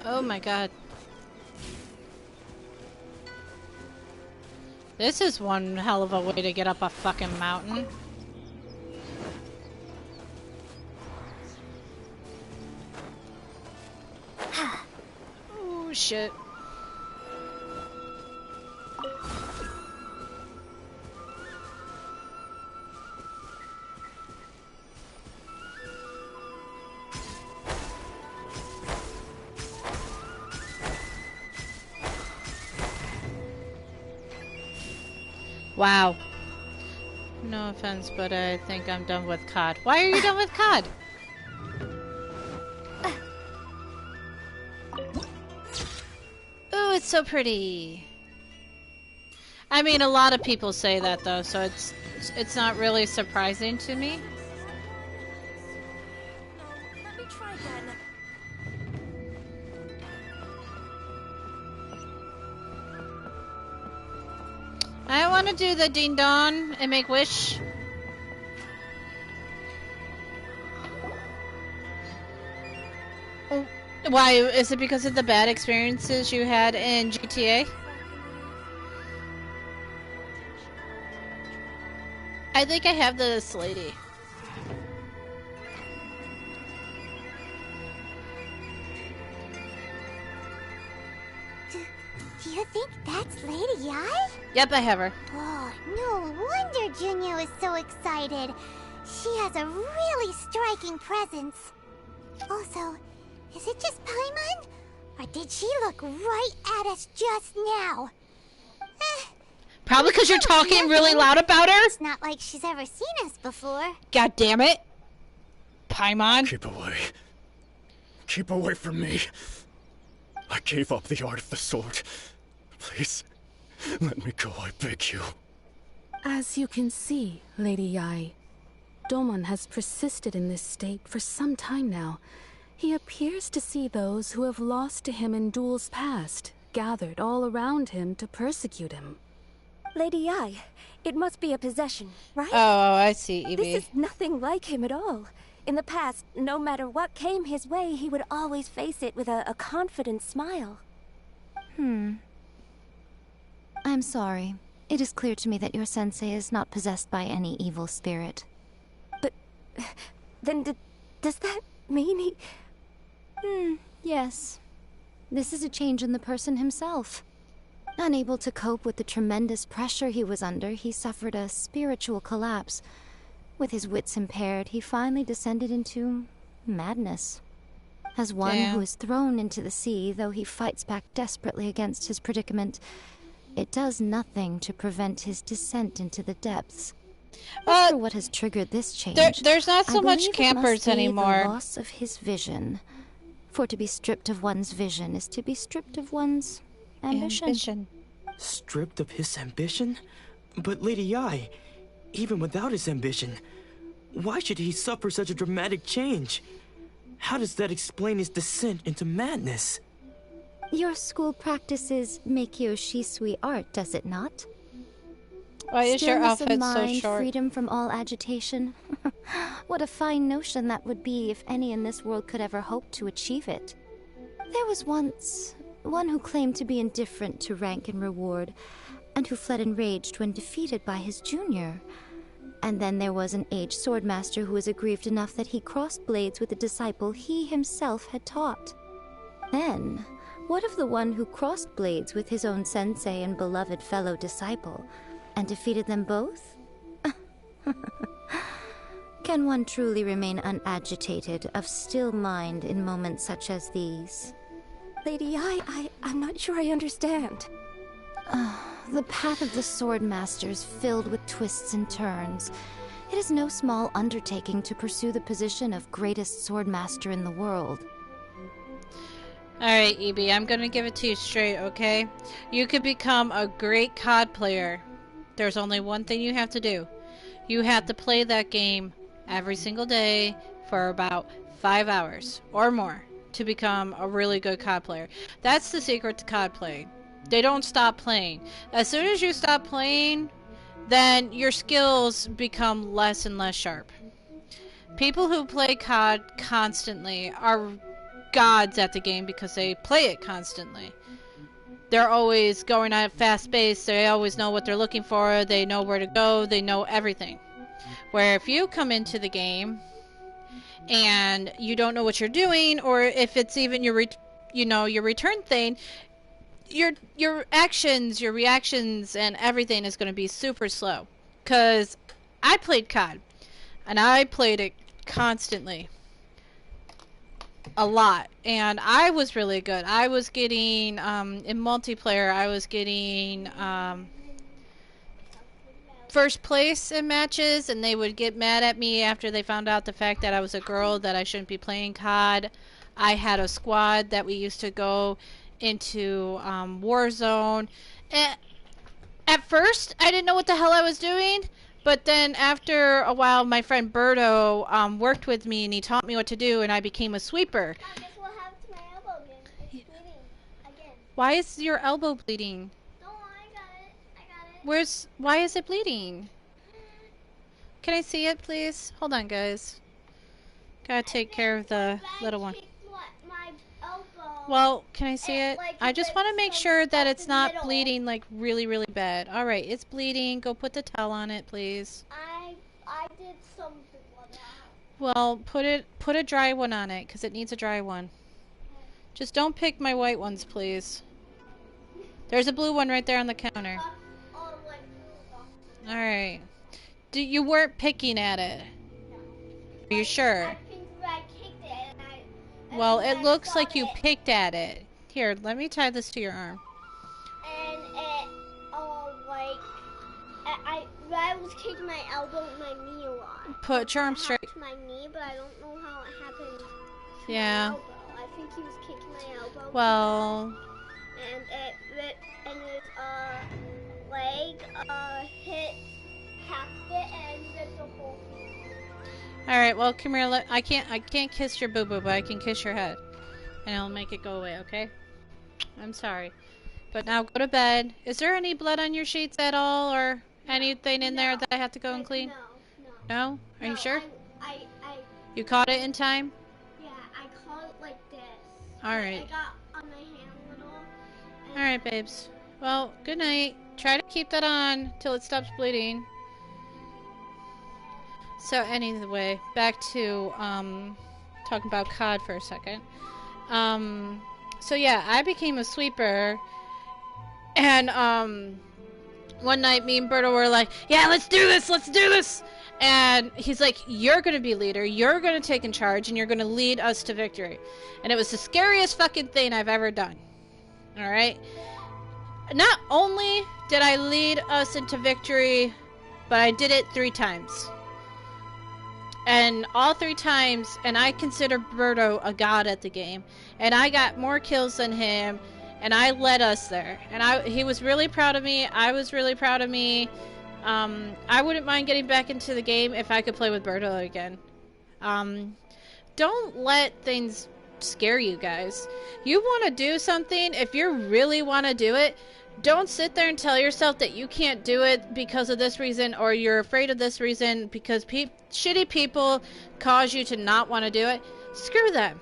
Oh my god. This is one hell of a way to get up a fucking mountain. Oh shit. Wow. No offense, but I think I'm done with COD. Why are you done with COD? it's so pretty. I mean, a lot of people say that though, so it's not really surprising to me. Let me try again. I want to do the ding dong and make wish. Why? Is it because of the bad experiences you had in GTA? I think I have this lady. Do you think that's Lady Ai? Yep, I have her. Oh, no wonder Junior is so excited. She has a really striking presence. Also, is it just Paimon? Or did she look right at us just now? Probably because you're talking really loud about her. It's not like she's ever seen us before. God damn it. Paimon. Keep away. Keep away from me. I gave up the art of the sword. Please, let me go, I beg you. As you can see, Lady Yai, Domon has persisted in this state for some time now. He appears to see those who have lost to him in duels past, gathered all around him to persecute him. Lady Yai, it must be a possession, right? Oh, I see, Evie. This is nothing like him at all. In the past, no matter what came his way, he would always face it with a confident smile. I'm sorry. It is clear to me that your sensei is not possessed by any evil spirit. But then does that mean he... Yes. This is a change in the person himself. Unable to cope with the tremendous pressure he was under, he suffered a spiritual collapse. With his wits impaired, he finally descended into madness. As one who is thrown into the sea, though he fights back desperately against his predicament, it does nothing to prevent his descent into the depths. As for what has triggered this change, there's not so I much believe campers it must be anymore. The loss of his vision. For to be stripped of one's vision is to be stripped of one's ambition. Stripped of his ambition? But Lady Yai, even without his ambition, why should he suffer such a dramatic change? How does that explain his descent into madness? Your school practices Meikyo Shisui art, does it not? Why is your Stillness of outfit so mind, short? freedom from all agitation. What a fine notion that would be if any in this world could ever hope to achieve it. There was once one who claimed to be indifferent to rank and reward, and who fled enraged when defeated by his junior. And then there was an aged swordmaster who was aggrieved enough that he crossed blades with a disciple he himself had taught. Then, what of the one who crossed blades with his own sensei and beloved fellow disciple, and defeated them both? Can one truly remain unagitated, of still mind in moments such as these? Lady I'm not sure I understand. The path of the Swordmaster is filled with twists and turns. It is no small undertaking to pursue the position of greatest Swordmaster in the world. Alright, EB, I'm gonna give it to you straight, okay? You could become a great COD player. There's only one thing you have to do. You have to play that game every single day for about 5 hours or more to become a really good COD player. That's the secret to COD playing. They don't stop playing. As soon as you stop playing, then your skills become less and less sharp. People who play COD constantly are gods at the game because they play it constantly. They're always going at a fast pace. They always know what they're looking for. They know where to go. They know everything. Where if you come into the game and you don't know what you're doing, or if it's even your return thing, your actions, your reactions, and everything is going to be super slow. Because I played COD, and I played it constantly. A lot. And I was really good. I was getting, in multiplayer, I was getting first place in matches, and they would get mad at me after they found out the fact that I was a girl, that I shouldn't be playing COD. I had a squad that we used to go into Warzone. At first, I didn't know what the hell I was doing, but then after a while, my friend Berto worked with me and he taught me what to do, and I became a sweeper. Guess what happened to my elbow again? It's bleeding again. Why is your elbow bleeding? Don't worry, I got it. I got it. Why is it bleeding? Can I see it, please? Hold on, guys. Gotta take care of the little one. My elbow. Well, can I see it? Like, I just want to make sure that it's not middle. bleeding like really, really bad. All right, it's bleeding. Go put the towel on it, please. I did something with that. Well, put a dry one on it because it needs a dry one. Just don't pick my white ones, please. There's a blue one right there on the counter. All right. You weren't picking at it? Are you sure? I kicked it and Well, it looks like you picked at it. Here, let me tie this to your arm. And it, like, I was kicking my elbow and my knee a lot. Put your arm straight. My knee, but I don't know how it happened. Yeah. My elbow. I think he was kicking my elbow. Well. And his leg hit half of it and ripped the whole thing. All right. Well, come here. I can't kiss your boo boo, but I can kiss your head, and I'll make it go away. Okay? I'm sorry, but now go to bed. Is there any blood on your sheets at all, or anything in there that I have to go and clean? No. Are you sure? You caught it in time? Yeah, I caught it like this. All right. I got on my hand a little. All right, babes. Well, good night. Try to keep that on till it stops bleeding. So anyway, back to talking about COD for a second. So yeah, I became a sweeper, and one night me and Berto were like, yeah, let's do this. And he's like, you're gonna be leader, you're gonna take in charge, and you're gonna lead us to victory. And it was the scariest fucking thing I've ever done. Alright? Not only did I lead us into victory, but I did it 3 times. And all 3 times, and I consider Berto a god at the game, and I got more kills than him, and I led us there. And he was really proud of me, I was really proud of me. I wouldn't mind getting back into the game if I could play with Berto again. Don't let things scare you guys. You want to do something, if you really want to do it, don't sit there and tell yourself that you can't do it because of this reason, or you're afraid of this reason because shitty people cause you to not want to do it. Screw them.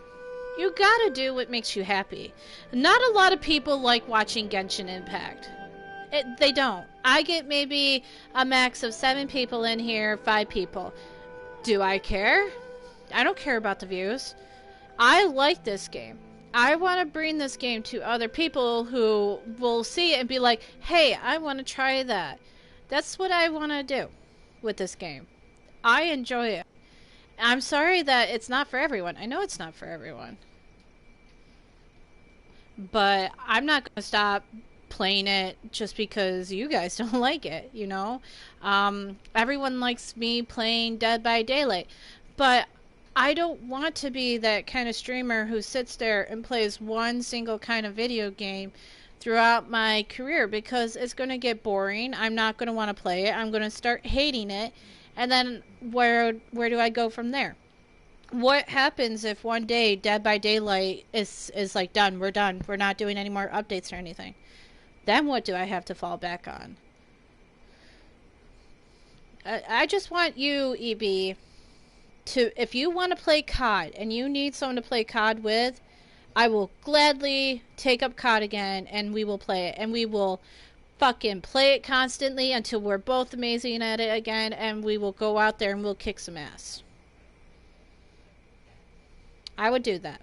You gotta do what makes you happy. Not a lot of people like watching Genshin Impact. They don't. I get maybe a max of 7 people in here, 5 people. Do I care? I don't care about the views. I like this game. I want to bring this game to other people who will see it and be like, hey, I want to try that. That's what I want to do with this game. I enjoy it. I'm sorry that it's not for everyone. I know it's not for everyone. But I'm not going to stop playing it just because you guys don't like it, you know? Everyone likes me playing Dead by Daylight. But I don't want to be that kind of streamer who sits there and plays one single kind of video game throughout my career, because it's going to get boring. I'm not going to want to play it. I'm going to start hating it. And then where do I go from there? What happens if one day Dead by Daylight is like done? We're done. We're not doing any more updates or anything. Then what do I have to fall back on? I just want you, EB, if you want to play COD and you need someone to play COD with, I will gladly take up COD again and we will play it. And we will fucking play it constantly until we're both amazing at it again, and we will go out there and we'll kick some ass. I would do that.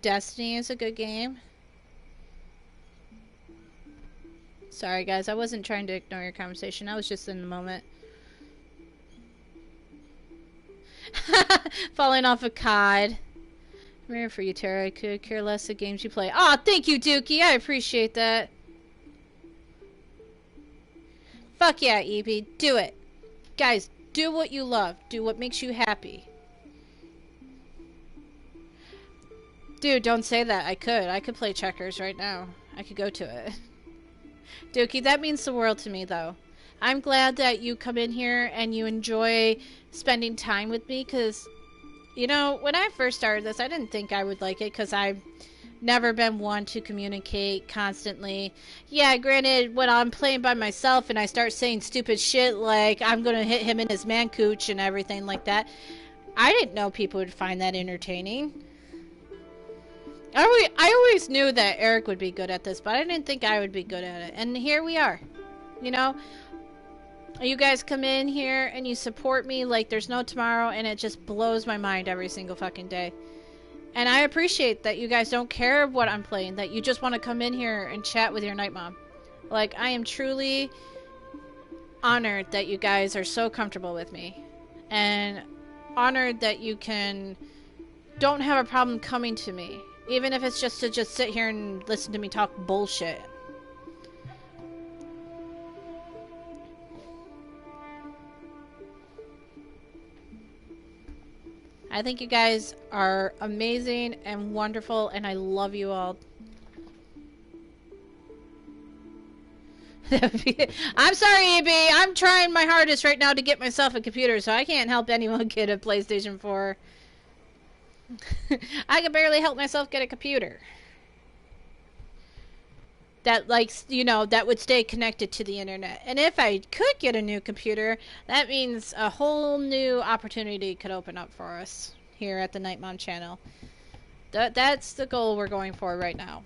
Destiny is a good game. Sorry guys, I wasn't trying to ignore your conversation. I was just in the moment. Falling off a COD. I'm here for you, Tara. I could care less the games you play. Aw, thank you, Dookie. I appreciate that. Fuck yeah, EB. Do it. Guys, do what you love. Do what makes you happy. Dude, don't say that. I could play checkers right now. I could go to it. Dookie, that means the world to me, though. I'm glad that you come in here and you enjoy spending time with me, because, you know, when I first started this, I didn't think I would like it, because I've never been one to communicate constantly. Yeah, granted, when I'm playing by myself and I start saying stupid shit like I'm gonna hit him in his man cooch and everything like that, I didn't know people would find that entertaining. I always knew that Eric would be good at this, but I didn't think I would be good at it. And here we are. You know? You guys come in here and you support me like there's no tomorrow, and it just blows my mind every single fucking day. And I appreciate that you guys don't care what I'm playing, that you just want to come in here and chat with your night mom. Like, I am truly honored that you guys are so comfortable with me. And honored that you don't have a problem coming to me. Even if it's just to just sit here and listen to me talk bullshit. I think you guys are amazing and wonderful, and I love you all. I'm sorry, EB. I'm trying my hardest right now to get myself a computer, so I can't help anyone get a PlayStation 4. I can barely help myself get a computer that, like, you know, that would stay connected to the internet. And if I could get a new computer, that means a whole new opportunity could open up for us here at the Night Mom channel. That's the goal we're going for right now.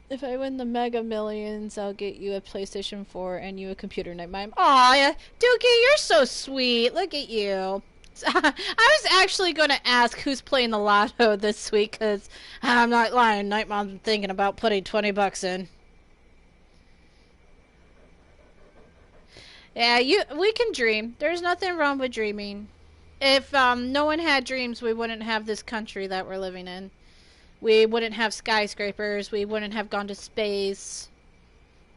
If I win the Mega Millions, I'll get you a PlayStation 4 and you a computer, Night Mom. Aw, Dookie, you're so sweet. Look at you. I was actually going to ask who's playing the lotto this week, because I'm not lying, Night Mom's thinking about putting 20 bucks in. Yeah, we can dream. There's nothing wrong with dreaming. If no one had dreams, we wouldn't have this country that we're living in. We wouldn't have skyscrapers. We wouldn't have gone to space.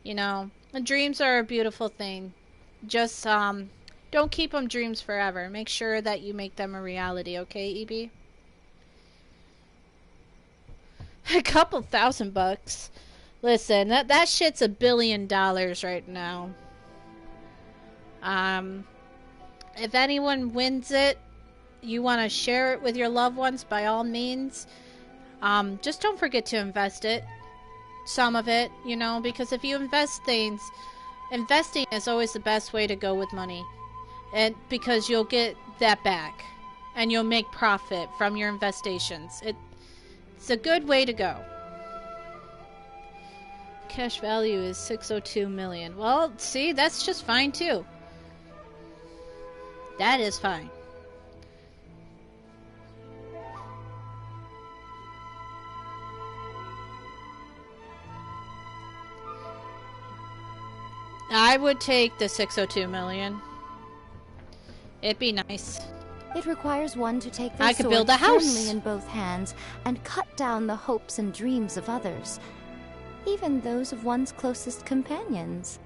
You know, and dreams are a beautiful thing. Just don't keep them dreams forever. Make sure that you make them a reality, okay, EB? A couple $1,000. Listen, that shit's $1 billion right now. If anyone wins it, you want to share it with your loved ones, by all means. Just don't forget to invest it. Some of it, you know, because if you invest things, investing is always the best way to go with money. And because you'll get that back. And you'll make profit from your investigations. It's a good way to go. Cash value is 602 million. Well, see, that's just fine too. That is fine. I would take the 602 million. It'd be nice. It requires one to take their I could sword build a house firmly in both hands and cut down the hopes and dreams of others, even those of one's closest companions.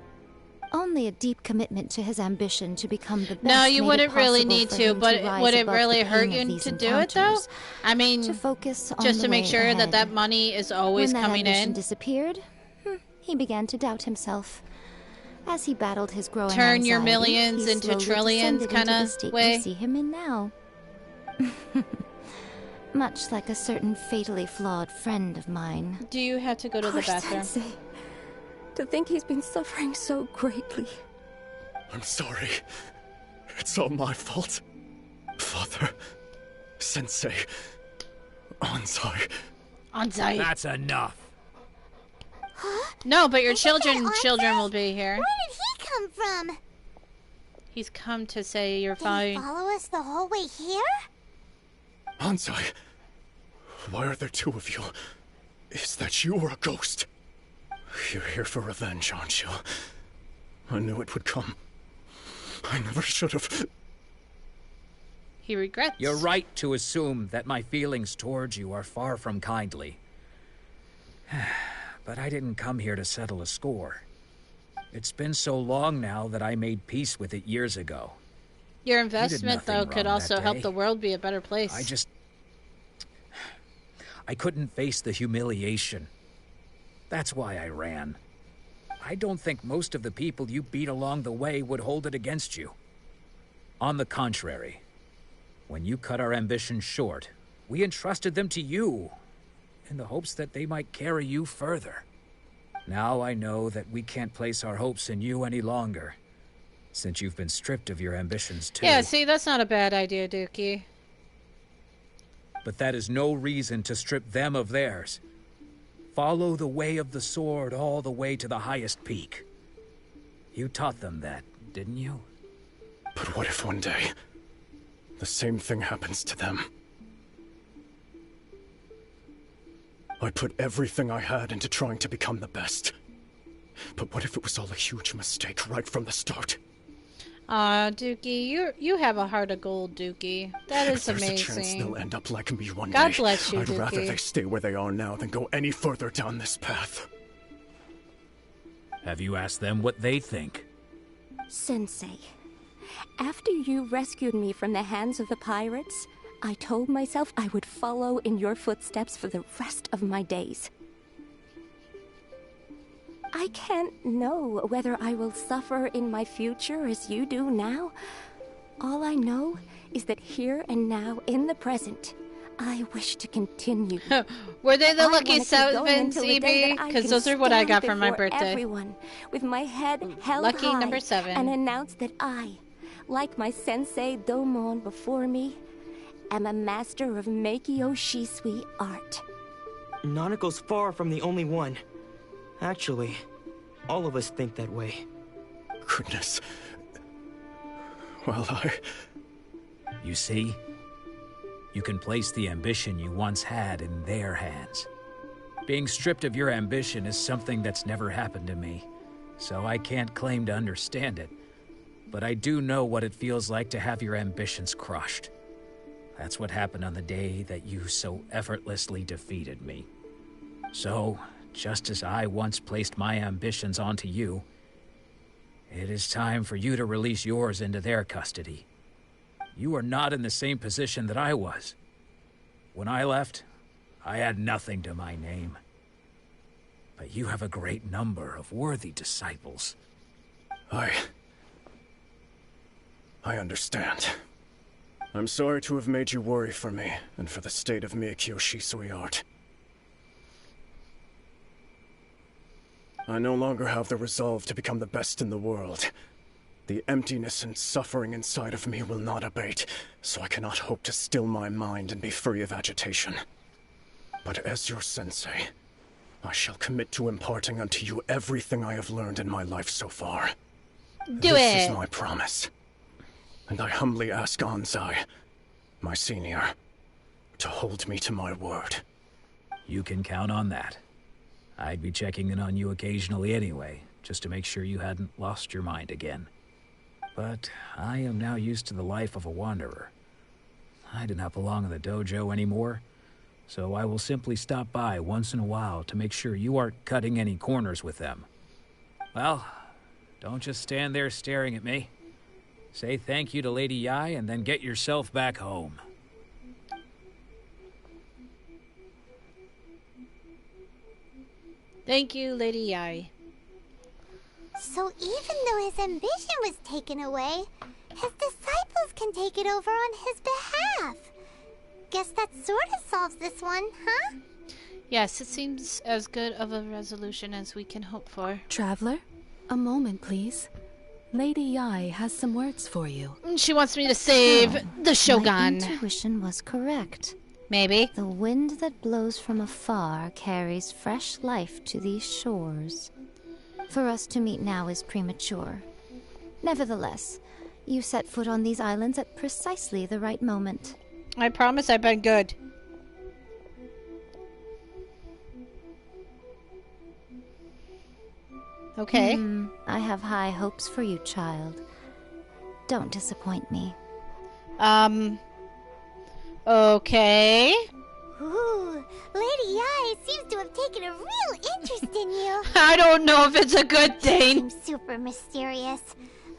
Only a deep commitment to his ambition to become the best. No, you made wouldn't it really possible need for to, him but rise would it above really the hurt pain of you these to do it, though? encounters, I mean, to focus on just the to make way sure ahead. that money is always When that coming ambition in. disappeared, he began to doubt himself. As he battled his growing Turn your anxiety, millions he into slowly trillions descended kind into the of state way. you see him in now. Much like a certain fatally flawed friend of mine. Do you have to go to Poor the bathroom? Sensei. To think he's been suffering so greatly. I'm sorry. It's all my fault. Father, Sensei, Anzai. Anzai. That's enough. No, but your children will be here. Where did he come from? He's come to say you're Did fine. he follow us the whole way here? Anzai, why are there two of you? Is that you or a ghost? You're here for revenge, aren't you? I knew it would come. I never should have. He regrets. You're right to assume that my feelings towards you are far from kindly. But I didn't come here to settle a score. It's been so long now that I made peace with it years ago. Your You did investment, nothing though, could wrong also that help day. the world be a better place. I couldn't face the humiliation. That's why I ran. I don't think most of the people you beat along the way would hold it against you. On the contrary, when you cut our ambitions short, we entrusted them to you, in the hopes that they might carry you further. Now I know that we can't place our hopes in you any longer, since you've been stripped of your ambitions too. Yeah, see, that's not a bad idea, Dookie. But that is no reason to strip them of theirs. Follow the way of the sword all the way to the highest peak. You taught them that, didn't you? But what if one day, the same thing happens to them? I put everything I had into trying to become the best. But what if it was all a huge mistake right from the start? Aw, Dookie, you have a heart of gold, Dookie. That is If there's amazing. a chance they'll end up like me one God day, bless you, I'd rather Dookie. they stay where they are now than go any further down this path. Have you asked them what they think? Sensei, after you rescued me from the hands of the pirates, I told myself I would follow in your footsteps for the rest of my days. I can't know whether I will suffer in my future as you do now. All I know is that here and now, in the present, I wish to continue. Were they the I lucky wanna keep going sevens, until the day EB? that I Because can those are what I stand got for my before birthday. Everyone, with my head held Lucky high, number 7. and announce that I, like my sensei Domon before me, am a master of Meikyo Shisui art. Nanako's far from the only one. Actually, all of us think that way. Goodness. Well, You see? You can place the ambition you once had in their hands. Being stripped of your ambition is something that's never happened to me, so I can't claim to understand it. But I do know what it feels like to have your ambitions crushed. That's what happened on the day that you so effortlessly defeated me. So, just as I once placed my ambitions onto you, it is time for you to release yours into their custody. You are not in the same position that I was. When I left, I had nothing to my name. But you have a great number of worthy disciples. I understand. I'm sorry to have made you worry for me, and for the state of Meikyo Shisui art. I no longer have the resolve to become the best in the world. The emptiness and suffering inside of me will not abate, so I cannot hope to still my mind and be free of agitation. But as your sensei, I shall commit to imparting unto you everything I have learned in my life so far. This is my promise. And I humbly ask Anzai, my senior, to hold me to my word. You can count on that. I'd be checking in on you occasionally anyway, just to make sure you hadn't lost your mind again. But I am now used to the life of a wanderer. I do not belong in the dojo anymore, so I will simply stop by once in a while to make sure you aren't cutting any corners with them. Well, don't just stand there staring at me. Say thank you to Lady Yai and then get yourself back home. Thank you, Lady Yai. So even though his ambition was taken away, his disciples can take it over on his behalf. Guess that sort of solves this one, huh? Yes, it seems as good of a resolution as we can hope for. Traveler, a moment, please. Lady Yai has some words for you. She wants me to save the My Shogun. intuition was correct. Maybe. The wind that blows from afar carries fresh life to these shores. For us to meet now is premature. Nevertheless, you set foot on these islands at precisely the right moment. I promise I've been good. Okay. I have high hopes for you, child. Don't disappoint me. Okay. Ooh, Lady Yai seems to have taken a real interest in you. I don't know if it's a good thing. Seems super mysterious.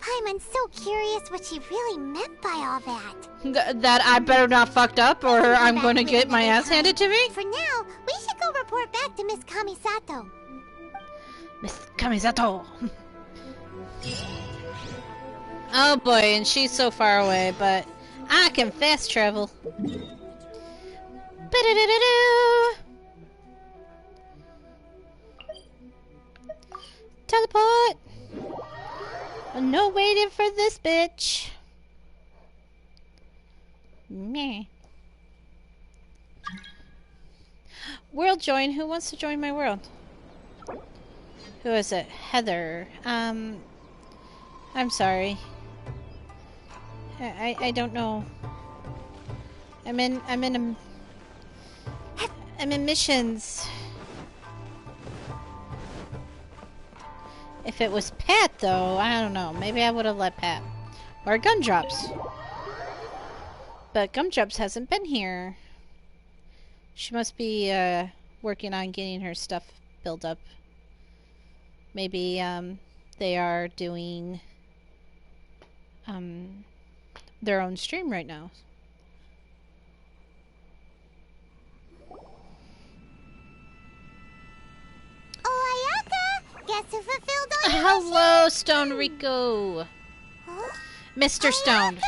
Paimon's so curious what she really meant by all that. That I better not fucked up or I'm going to get my ass handed to me? For now, we should go report back to Miss Kamisato. Miss Kamisato. Oh boy, and she's so far away, but I can fast travel. Ba-da-da-da-da. Teleport! No waiting for this bitch. Meh. World join. Who wants to join my world? Who is it? Heather. I'm sorry. I don't know. I'm in missions. If it was Pat, though, I don't know. Maybe I would have let Pat. Or Gumdrops. But Gumdrops hasn't been here. She must be working on getting her stuff built up. Maybe they are doing their own stream right now. Oh, Ayaka! Guess who fulfilled all your Hello, Stone Rico. Huh? Mr. Stone.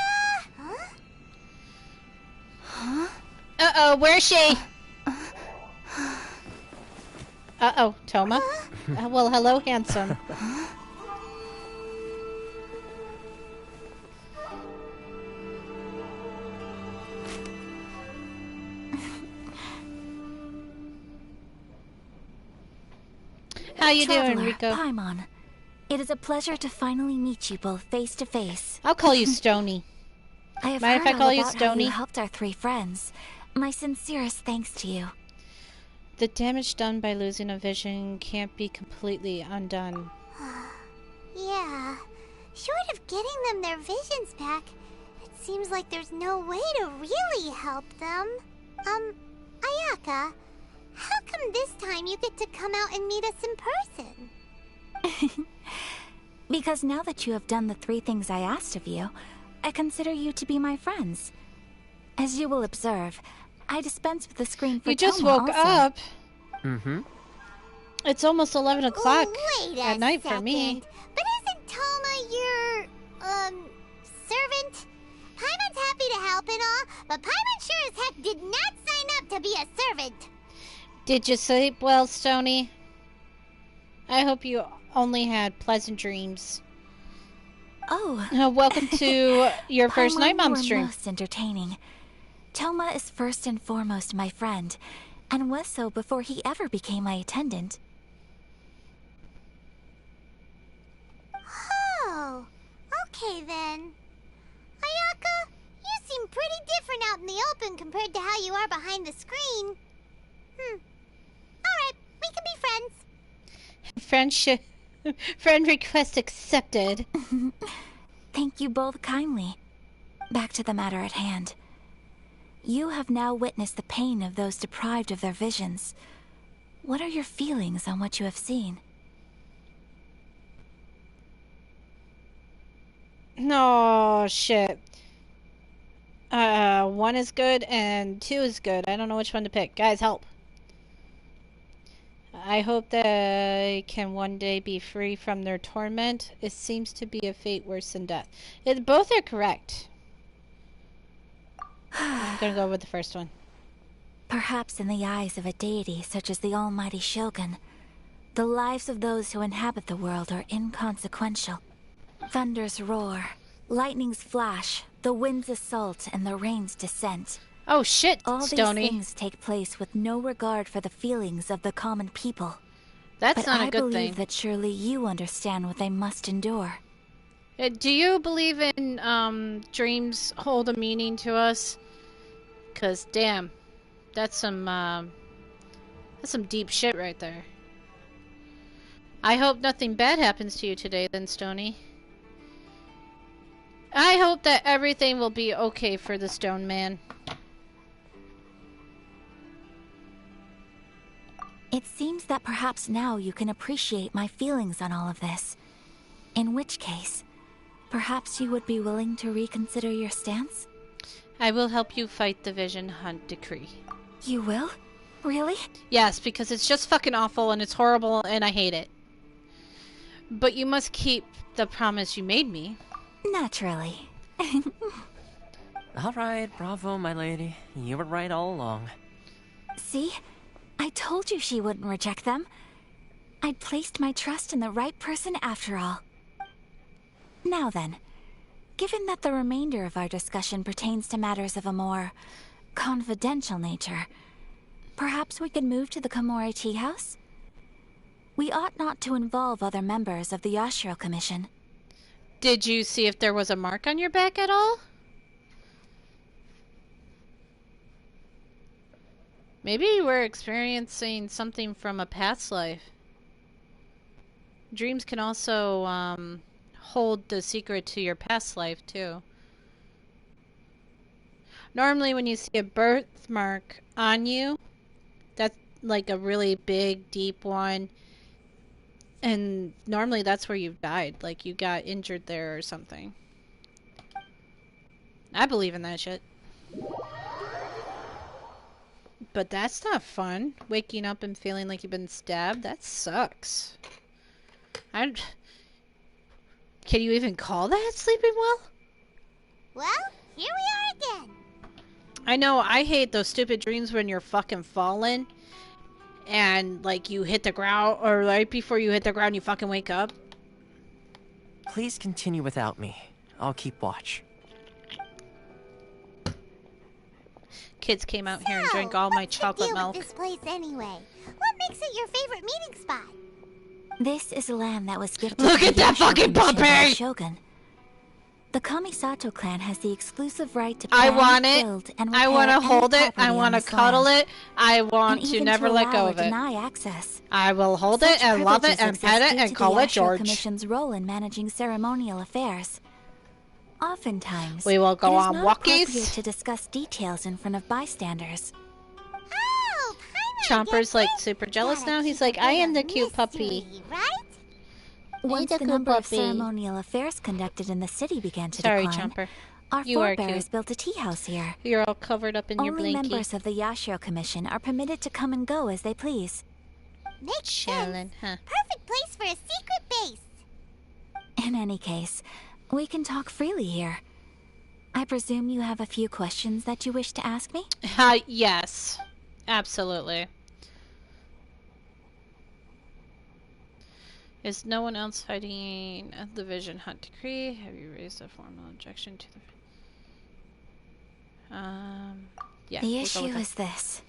Huh? Uh-oh, where's she? Uh-oh, Toma? Well, hello, handsome. How you doing, Rico? Paimon, it is a pleasure to finally meet you both face to face. I'll call you Stony. I have Mind heard if I call all you about how Stony? you helped our three friends. My sincerest thanks to you. The damage done by losing a vision can't be completely undone. Yeah. Short of getting them their visions back, it seems like there's no way to really help them. Ayaka, how come this time you get to come out and meet us in person? Because now that you have done the three things I asked of you, I consider you to be my friends. As you will observe, I dispense with the screen for You just Toma woke also. up. Mm-hmm. It's almost 11 o'clock Wait at a night second. for me. But isn't Toma your, servant? Paimon's happy to help and all, but Paimon sure as heck did not sign up to be a servant. Did you sleep well, Stony? I hope you only had pleasant dreams. Oh. Welcome to your first Paimon, night mom you are stream. most entertaining. Toma is first and foremost my friend, and was so before he ever became my attendant. Oh, okay then. Ayaka, you seem pretty different out in the open compared to how you are behind the screen. Alright, we can be friends. Friendship. Friend request accepted. Thank you both kindly. Back to the matter at hand. You have now witnessed the pain of those deprived of their visions. What are your feelings on what you have seen? No, shit. 1 is good and 2 is good. I don't know which one to pick. Guys, help. I hope that I can one day be free from their torment. It seems to be a fate worse than death. Both are correct. I'm gonna go with the first one. Perhaps in the eyes of a deity such as the almighty Shogun, the lives of those who inhabit the world are inconsequential. Thunders roar, lightnings flash, the winds assault, and the rains descent. Oh shit, All Stony. these things take place with no regard for the feelings of the common people. That's but not a I good believe thing. that surely you understand what they must endure. Do you believe in dreams hold a meaning to us? 'Cause damn, that's some deep shit right there. I hope nothing bad happens to you today then, Stony. I hope that everything will be okay for the Stone Man. It seems that perhaps now you can appreciate my feelings on all of this. In which case, Perhaps you would be willing to reconsider your stance? I will help you fight the Vision Hunt decree. You will? Really? Yes, because it's just fucking awful and it's horrible and I hate it. But you must keep the promise you made me. Naturally. Alright, bravo, my lady. You were right all along. See? I told you she wouldn't reject them. I'd placed my trust in the right person after all. Now then, given that the remainder of our discussion pertains to matters of a more confidential nature, perhaps we could move to the Komori Tea House? We ought not to involve other members of the Yashiro Commission. Did you see if there was a mark on your back at all? Maybe you were experiencing something from a past life. Dreams can also hold the secret to your past life too. Normally when you see a birthmark on you, that's like a really big, deep one. And normally that's where you've died. Like you got injured there or something. I believe in that shit. But that's not fun. Waking up and feeling like you've been stabbed. That sucks. Can you even call that sleeping well? Well, here we are again. I know, I hate those stupid dreams when you're fucking falling. And, like, you hit the ground, or right before you hit the ground, you fucking wake up. Please continue without me. I'll keep watch. Kids came out here and drank all my chocolate milk. What's the deal with this place anyway? What makes it your favorite meeting spot? This is land that was gifted Look to at the that Yashiro fucking Commission by puppy! the Shogun. The Kamisato clan has the exclusive right to I plan, want it. build, and I repair want to any hold it. I property want on to this cuddle land. it. I want And to even never to let allow go or of it. deny access. I will hold Such it and love it privileges and pet exist it due and to call the it Yashiro George. Commission's role in managing ceremonial affairs. Oftentimes, We will go it is on not walkies. appropriate to discuss details in front of bystanders. Oh, Chomper's like super jealous now. He's like, I am the cute puppy. right? Once a the good number of puppy. ceremonial affairs conducted in the city began to Sorry, decline, Chomper. our You are forebears cute. built a tea house here. You're all covered up in your Only blankie. members of the Yashiro Commission are permitted to come and go as they please. Makes Chillin', sense. huh? Perfect place for a secret base. In any case, we can talk freely here. I presume you have a few questions that you wish to ask me? Yes. Absolutely. Is no one else fighting the Vision Hunt decree? Have you raised a formal objection to the... yeah. The we'll go issue with that. is this.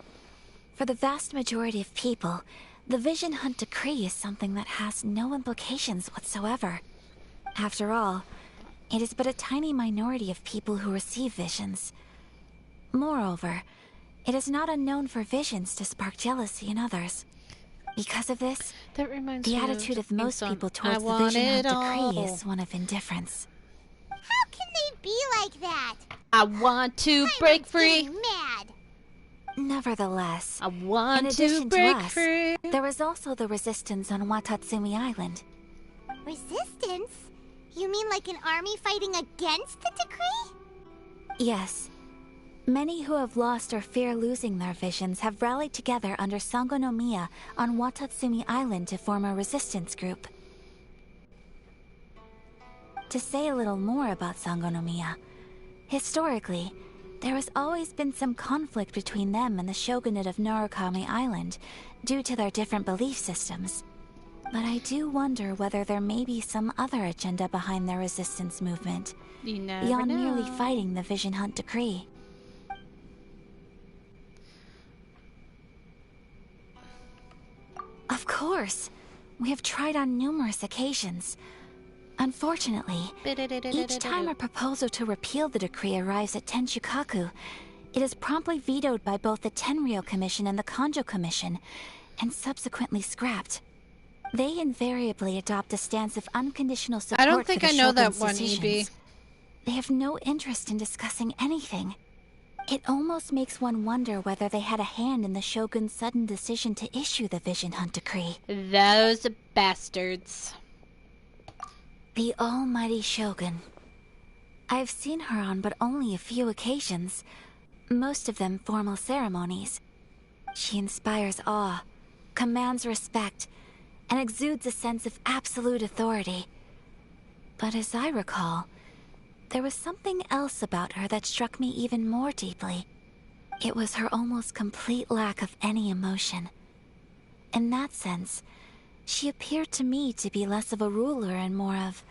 For the vast majority of people, the Vision Hunt decree is something that has no implications whatsoever. After all, it is but a tiny minority of people who receive visions. Moreover, it is not unknown for visions to spark jealousy in others. Because of this, That reminds the me attitude of most some- people I towards the want Vision it Hunt decree all. is one of indifference. How can they be like that? I want to break free. Mad. Nevertheless, I want in to addition break us, free. there is also the resistance on Watatsumi Island. Resistance? You mean like an army fighting against the decree? Yes. Many who have lost or fear losing their visions have rallied together under Sango no Miya on Watatsumi Island to form a resistance group. To say a little more about Sango no Miya, historically, there has always been some conflict between them and the shogunate of Narukami Island due to their different belief systems. But I do wonder whether there may be some other agenda behind their resistance movement, You never beyond know. merely fighting the Vision Hunt decree. Of course. We have tried on numerous occasions. Unfortunately, each time a proposal to repeal the decree arrives at Tenshukaku, it is promptly vetoed by both the Tenryou Commission and the Kanjo Commission, and subsequently scrapped. They invariably adopt a stance of unconditional support I don't think for the I know that Shogun's one, decisions. EB. They have no interest in discussing anything. It almost makes one wonder whether they had a hand in the Shogun's sudden decision to issue the Vision Hunt decree. Those bastards. The almighty Shogun. I've seen her on but only a few occasions, most of them formal ceremonies. She inspires awe, commands respect, and exudes a sense of absolute authority. But as I recall, there was something else about her that struck me even more deeply. It was her almost complete lack of any emotion. In that sense, she appeared to me to be less of a ruler and more of,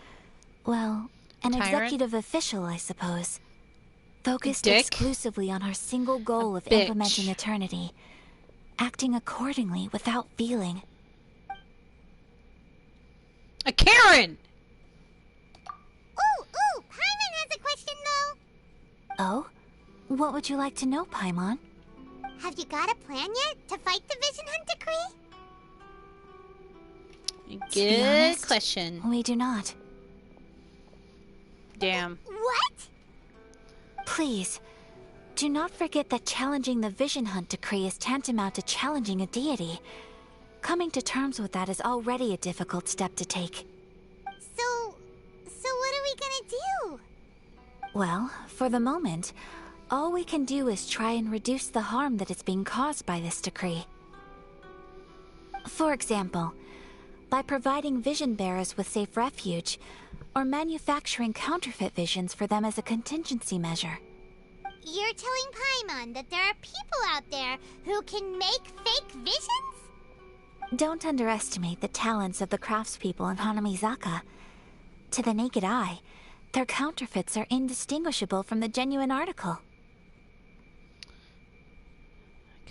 well, an Tyrant? executive official, I suppose. Focused Dick? exclusively on her single goal of bitch. implementing eternity, acting accordingly without feeling. A Karen! Ooh, Paimon has a question though. Oh? What would you like to know, Paimon? Have you got a plan yet to fight the Vision Hunt decree? Good honest, question. We do not. Damn. What? Please, do not forget that challenging the Vision Hunt decree is tantamount to challenging a deity. Coming to terms with that is already a difficult step to take. So what are we gonna do? Well, for the moment, all we can do is try and reduce the harm that is being caused by this decree. For example, by providing vision bearers with safe refuge, or manufacturing counterfeit visions for them as a contingency measure. You're telling Paimon that there are people out there who can make fake visions? Don't underestimate the talents of the craftspeople in Hanamizaka. To the naked eye, their counterfeits are indistinguishable from the genuine article.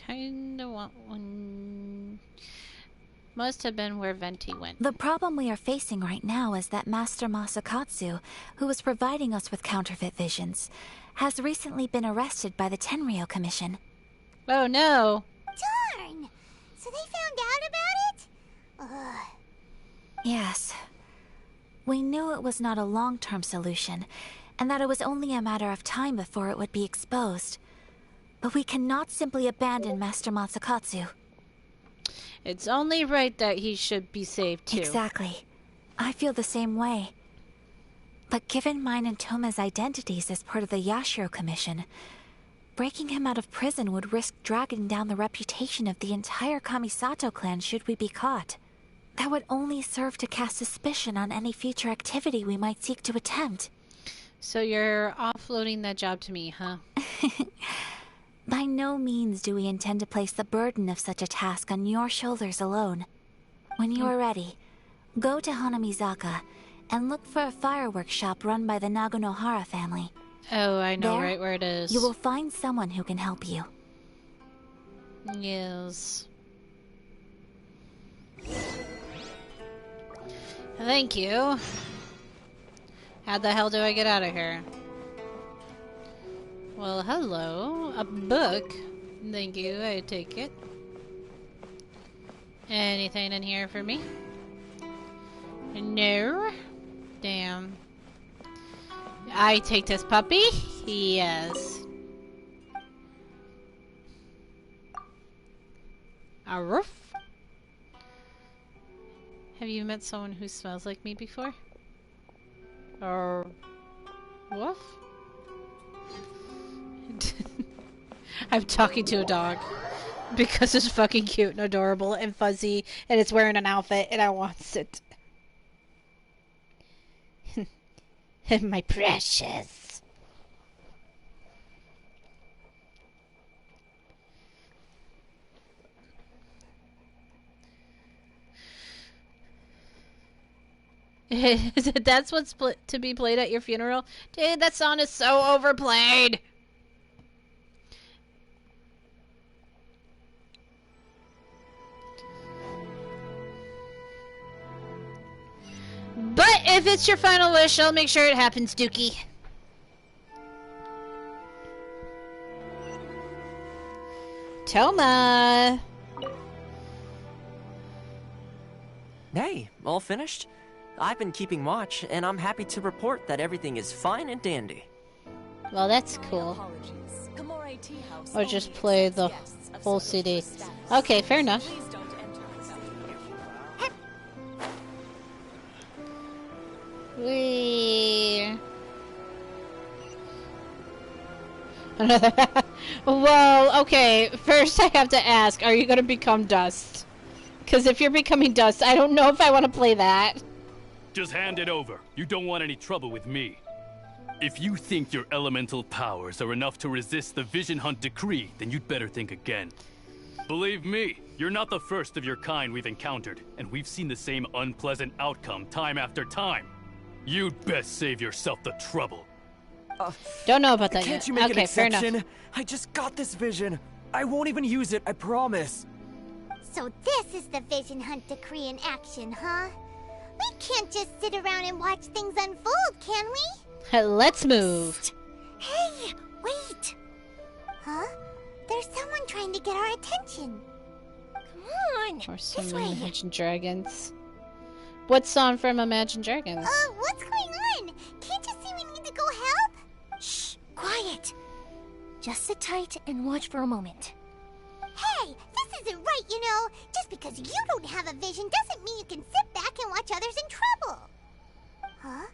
Kinda want one. Must have been where Venti went. The problem we are facing right now is that Master Masakatsu, who was providing us with counterfeit visions, has recently been arrested by the Tenryou Commission. Oh no! Darn! So they found out about it? Ugh. Yes. We knew it was not a long-term solution, and that it was only a matter of time before it would be exposed. But we cannot simply abandon Master Masakatsu. It's only right that he should be saved too. Exactly. I feel the same way. But given mine and Toma's identities as part of the Yashiro Commission, breaking him out of prison would risk dragging down the reputation of the entire Kamisato clan should we be caught. That would only serve to cast suspicion on any future activity we might seek to attempt. So you're offloading that job to me, huh? By no means do we intend to place the burden of such a task on your shoulders alone. When you are ready, go to Hanamizaka and look for a fireworks shop run by the Nagonohara family. Oh, I know There, right where it is. You will find someone who can help you. Yes. Thank you. How the hell do I get out of here? Well, hello. A book. Thank you, I take it. Anything in here for me? No. Damn. I take this puppy? Yes. A roof? Have you met someone who smells like me before? Or... woof? I'm talking to a dog. Because it's fucking cute and adorable and fuzzy and it's wearing an outfit and I want it. My precious. That's what's to be played at your funeral? Dude, that song is so overplayed. But if it's your final wish, I'll make sure it happens, Dookie. Toma! Hey, all finished? I've been keeping watch, and I'm happy to report that everything is fine and dandy. Well, that's cool. Or just play the full CD. Okay, fair enough. Well, okay. First, I have to ask: are you gonna become dust? Because if you're becoming dust, I don't know if I want to play that. Just hand it over. You don't want any trouble with me. If you think your elemental powers are enough to resist the Vision Hunt decree, then you'd better think again. Believe me, you're not the first of your kind we've encountered, and we've seen the same unpleasant outcome time after time. You'd best save yourself the trouble. Don't know about that Can't yet. you make Okay, an fair exception? enough. I just got this vision. I won't even use it, I promise. So this is the Vision Hunt decree in action, huh? We can't just sit around and watch things unfold, can we? Let's move. Hey, wait! Huh? There's someone trying to get our attention. Come on, Or some this way. Imagine Dragons. What's on from Imagine Dragons? What's going on? Can't you see we need to go help? Shh, quiet. Just sit tight and watch for a moment. Hey, this isn't right, you know. Just because you don't have a vision doesn't mean you can sit back and watch others in trouble. Huh?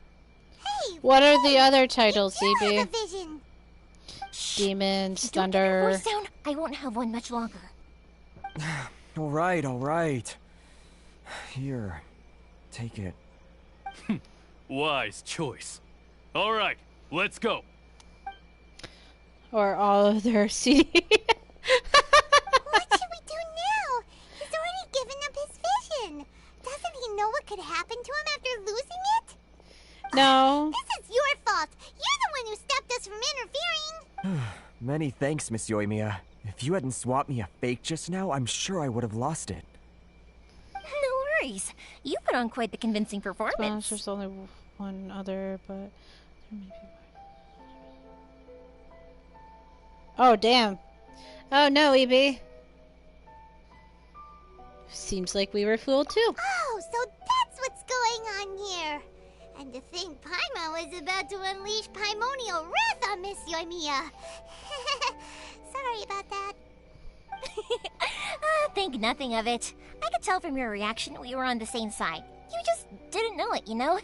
Hey, What are the other titles, you CB? have a vision. Demons, Don't get your Thunder. voice down. I won't have one much longer. All right. Here, take it. Wise choice. All right, let's go. Or all of their CD. What should we do now? He's already given up his vision. Doesn't he know what could happen to him after losing it? No. This is your fault. You're the one who stopped us from interfering. Many thanks, Miss Yoimiya. If you hadn't swapped me a fake just now, I'm sure I would have lost it. No worries. You put on quite the convincing Well, performance. there's only one other, but... Oh, damn. Oh, no, EB. Seems like we were fooled, too. Oh, so that's what's going on here. And to think Paimon was about to unleash Paimonial wrath on Miss Yoimiya. Sorry about that. Think nothing of it. I could tell from your reaction we were on the same side. You just didn't know it, you know?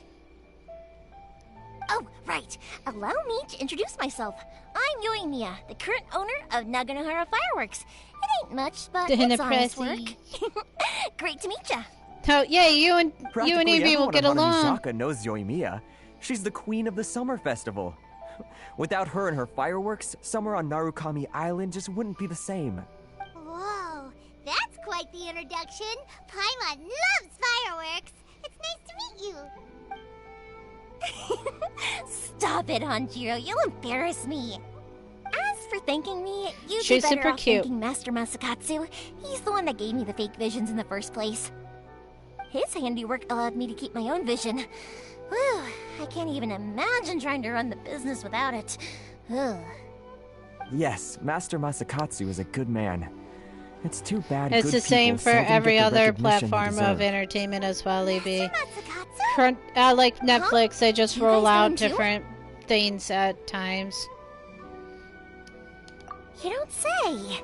Oh, right. Allow me to introduce myself. I'm Yoimiya, the current owner of Naganohara Fireworks. It ain't much, but it's honest work. Great to meet ya. Oh, yeah, you and EB will get along. Misaka knows Yoimiya. She's the queen of the summer festival. Without her and her fireworks, summer on Narukami Island just wouldn't be the same. Whoa, that's quite the introduction. Paimon loves fireworks. It's nice to meet you. Stop it, Hanjiro. You'll embarrass me. As for thanking me, you'd She's be better super off cute. thanking Master Masakatsu. He's the one that gave me the fake visions in the first place. His handiwork allowed me to keep my own vision. Whew, I can't even imagine trying to run the business without it. Ugh. Yes, Master Masakatsu is a good man. It's too bad It's good the same people for seldom get every the other recognition they platform of deserve. entertainment as well, EB. Like Netflix, they just You roll guys out don't too? different things at times. You don't say.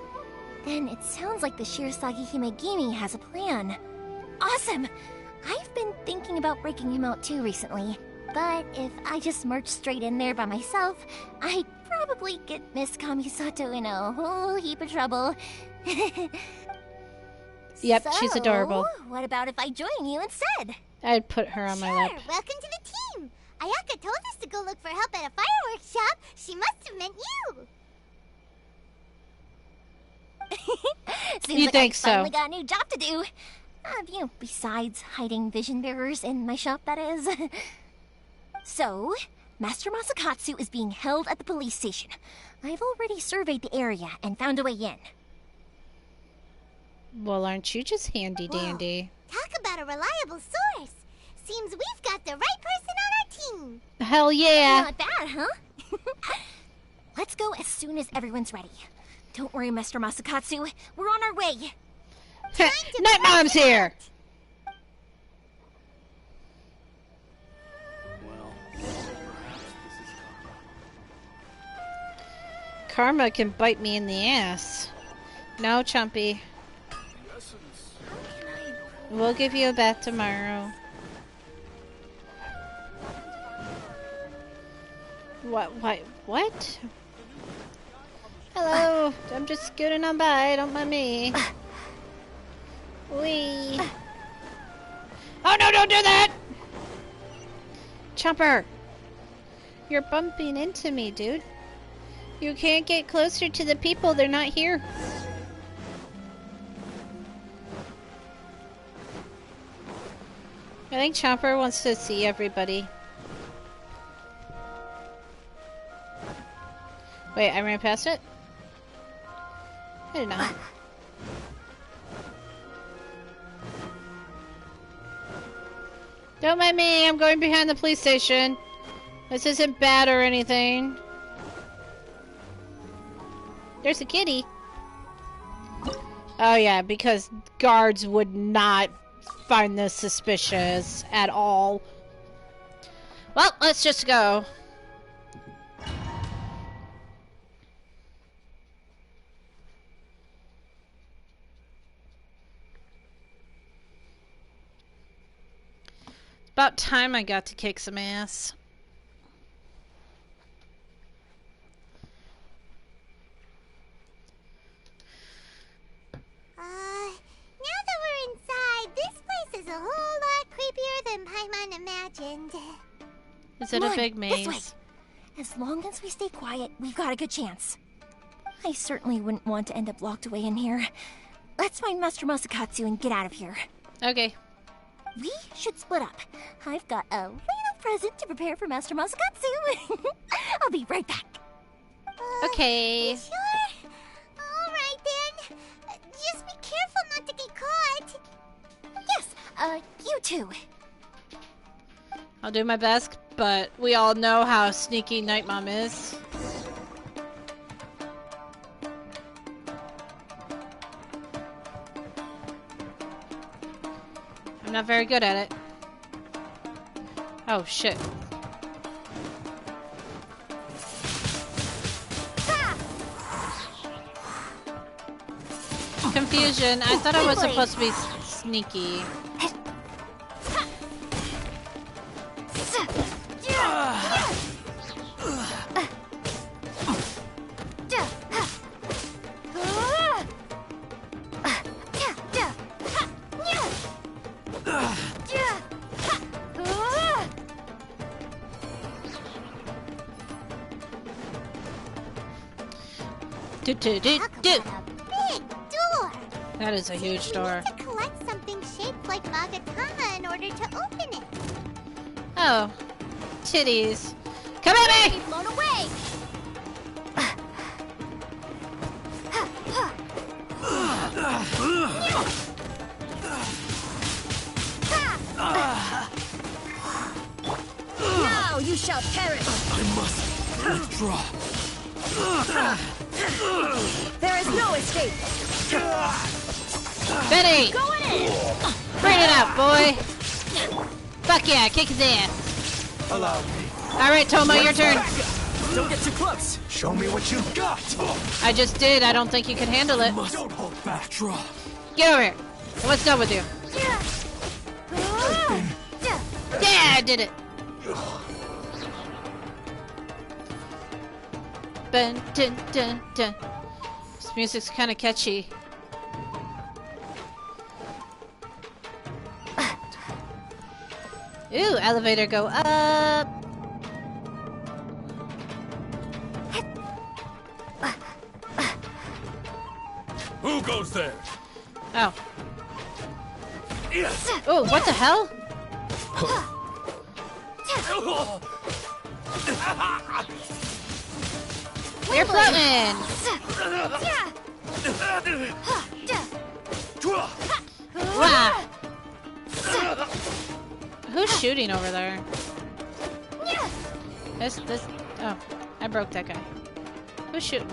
Then it sounds like the Shirasagi Himegimi has a plan. Awesome! I've been thinking about breaking him out too recently. But if I just marched straight in there by myself, I'd probably get Miss Kamisato in a whole heap of trouble. Yep, she's adorable. So, what about if I join you instead? I'd put her on my lap. Welcome to the team. Ayaka told us to go look for help at a fireworks shop. She must have meant you. Seems You like think I so? finally got a new job to do. Besides hiding vision bearers in my shop, that is. So, Master Masakatsu is being held at the police station. I've already surveyed the area and found a way in. Well, aren't you just handy dandy? Talk about a reliable source. Seems we've got the right person on our team. Hell yeah! Not bad, huh? Let's go as soon as everyone's ready. Don't worry, Master Masakatsu. We're on our way. Night Mom's here! Karma can bite me in the ass. No, Chumpy. We'll give you a bath tomorrow. What? Hello. I'm just scooting on by. Don't mind me. Wee. Oh no! Don't do that! Chomper. You're bumping into me, dude. You can't get closer to the people. They're not here. I think Chomper wants to see everybody. Wait, I ran past it? I did not. Don't mind me, I'm going behind the police station. This isn't bad or anything. There's a kitty. Oh yeah, because guards would not find this suspicious at all. Well, let's just go. About time I got to kick some ass. Now that we're inside, this place is a whole lot creepier than Paimon imagined. Is it a big maze? This way. As long as we stay quiet, we've got a good chance. I certainly wouldn't want to end up locked away in here. Let's find Master Masakatsu and get out of here. Okay. We should split up. I've got a little present to prepare for Master Masakatsu. I'll be right back. Okay. Sure? Alright then. Just be careful not to get caught. Yes, you too. I'll do my best, but we all know how sneaky Night Mom is. I'm not very good at it. Oh shit. Confusion. I thought I was supposed to be sneaky. Big door. That is a huge door. We need to collect something shaped like Magatama in order to open it. Oh. Titties. Come at me! Blown away! Now you shall perish! I must withdraw. There is no escape! Benny! Going in! Bring it out, boy! Fuck yeah, kick his ass. Allow me. Alright, Tomo, your turn. Don't get too close. Show me what you've got. I just did. I don't think you can handle it. Don't hold back. Draw. Get over here. What's up with you? Yeah, I did it. Dun, dun, dun, dun. This music's kind of catchy. Ooh, elevator go up. Who goes there? Oh. Yes. Oh, what the hell? You're floating. Wow. Who's shooting over there? This. Oh, I broke that guy. Who's shooting?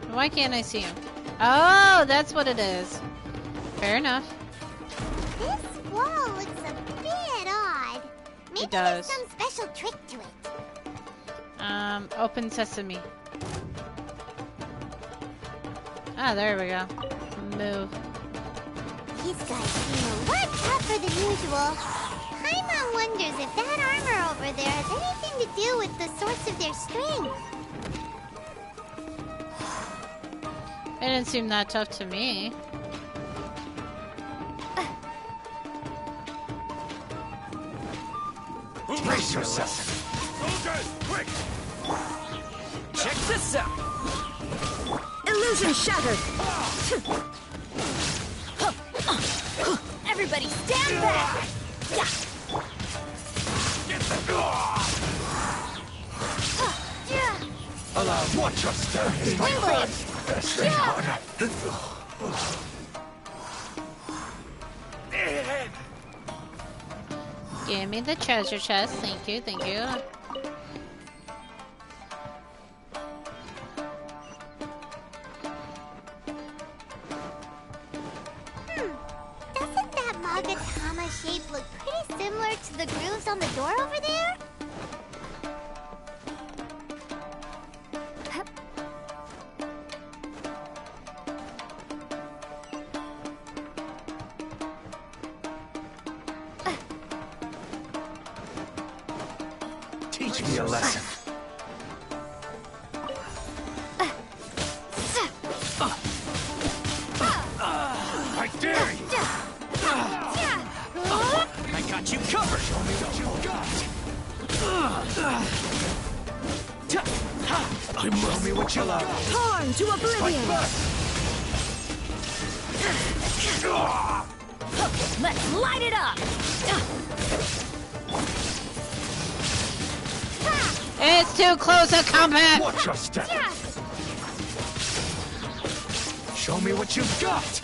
Why can't I see him? Oh, that's what it is. Fair enough. This wall looks a bit odd. Maybe It does. there's some special trick to it. Open sesame. Ah, there we go. Move. These guys seem a lot tougher than usual. Paimon wonders if that armor over there has anything to do with the source of their strength. It didn't seem that tough to me. Brace yourself. Soldiers, quick! Check this out! Illusion shattered! Everybody stand back! Watch your step. Straight harder. Give me the treasure chest. Thank you, thank you. Doesn't that Magatama shape look pretty similar to the grooves on the door over there? Teach me a lesson. I dare you! I got you covered! Show me what you got. Show me what you love. Torn to oblivion! Let's light it up! It's too close a combat! Watch your step. Show me what you've got.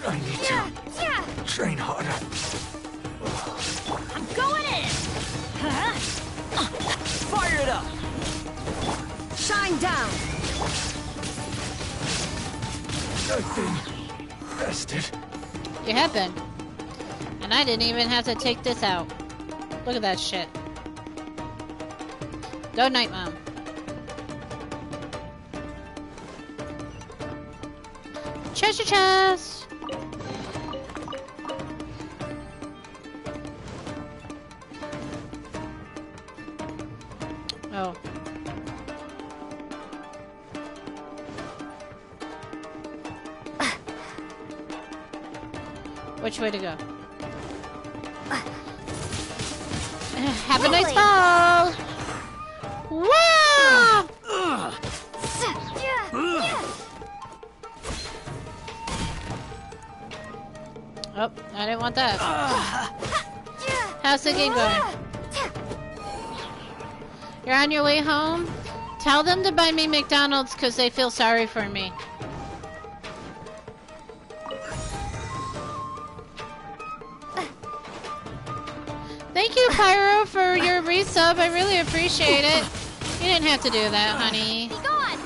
I need to train harder. I'm going in! Fire it up! Shine down! I've been rested. You have been. And I didn't even have to take this out. Look at that shit. Go Night Mom. Treasure chest! Oh. Which way to go? Have a nice fall! Wow! Oh, I didn't want that. How's the game going? You're on your way home? Tell them to buy me McDonald's because they feel sorry for me. Thank you, Pyro, for your resub. I really appreciate it. You didn't have to do that, honey. Be gone!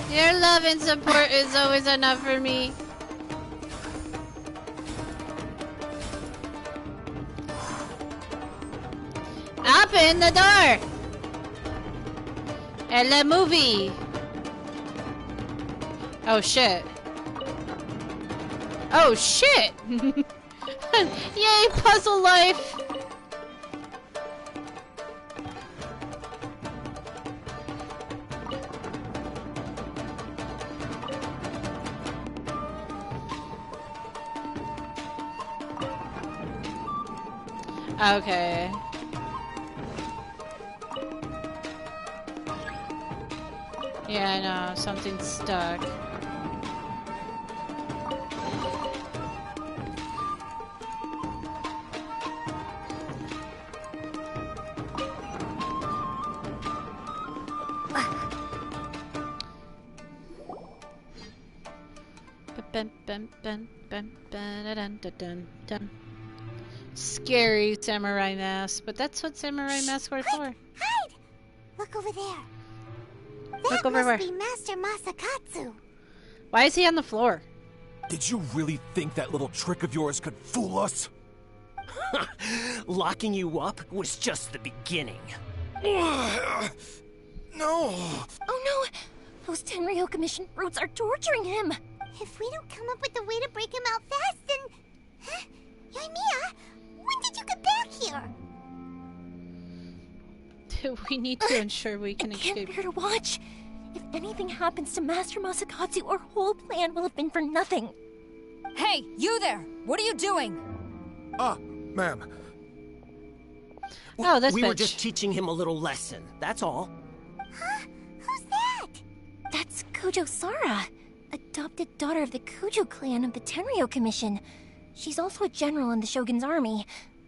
Your love and support is always enough for me. Open the door! And the movie! Oh shit. Oh shit! Yay, puzzle life! Okay. Yeah, I know. Something's stuck. Scary samurai mask, but that's what samurai masks are for. Hide! Look over there. Look That over must where? be Master Masakatsu. Why is he on the floor? Did you really think that little trick of yours could fool us? Locking you up was just the beginning. No! Oh no! Those Tenryo Commission brutes are torturing him! If we don't come up with a way to break him out fast, then... Huh? Yoimiya, when did you get back here? We need to ensure we can escape. I can't bear to watch. If anything happens to Master Masakatsu, our whole plan will have been for nothing. Hey, you there! What are you doing? Ma'am. Oh, this We bitch. were just teaching him a little lesson, that's all. Huh? Who's that? That's Kujo Sara, adopted daughter of the Kujo clan of the Tenryo Commission. She's also a general in the Shogun's army.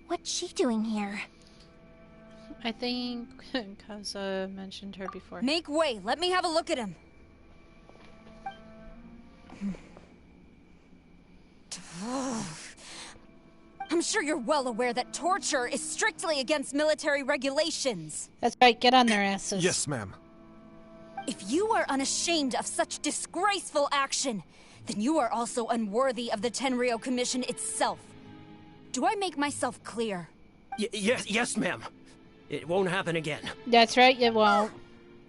What's she doing here? I think Kaza mentioned her before. Make way! Let me have a look at him! I'm sure you're well aware that torture is strictly against military regulations. That's right, get on their asses. Yes, ma'am. If you are unashamed of such disgraceful action, then you are also unworthy of the Tenryo Commission itself. Do I make myself clear? Yes, ma'am. It won't happen again. That's right, it won't.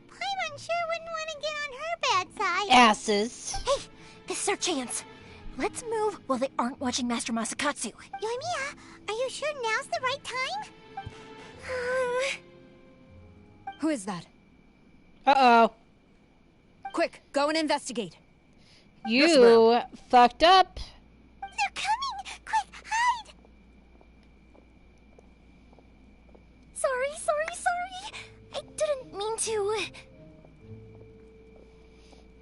Paimon sure wouldn't want to get on her bad side. Asses. Hey, this is our chance. Let's move while they aren't watching Master Masakatsu. Yoimiya, are you sure now's the right time? Who is that? Uh-oh. Quick, go and investigate. You fucked up. They're coming! Quick, hide! Sorry. I didn't mean to.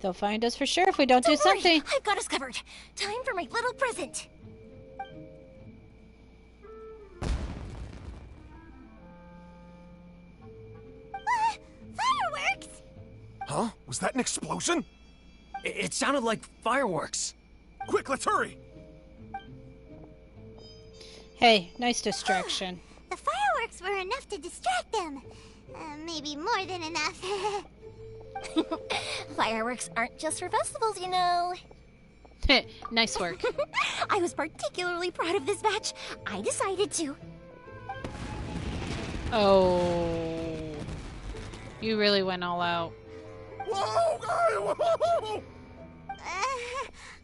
They'll find us for sure if we don't do Don't worry, something. I've got us covered. Time for my little present. Fireworks! Huh? Was that an explosion? It sounded like fireworks. Quick, let's hurry! Hey, nice distraction. The fireworks were enough to distract them. Maybe more than enough. Fireworks aren't just for festivals, you know. Nice work. I was particularly proud of this batch. I decided to. Oh. You really went all out. Whoa!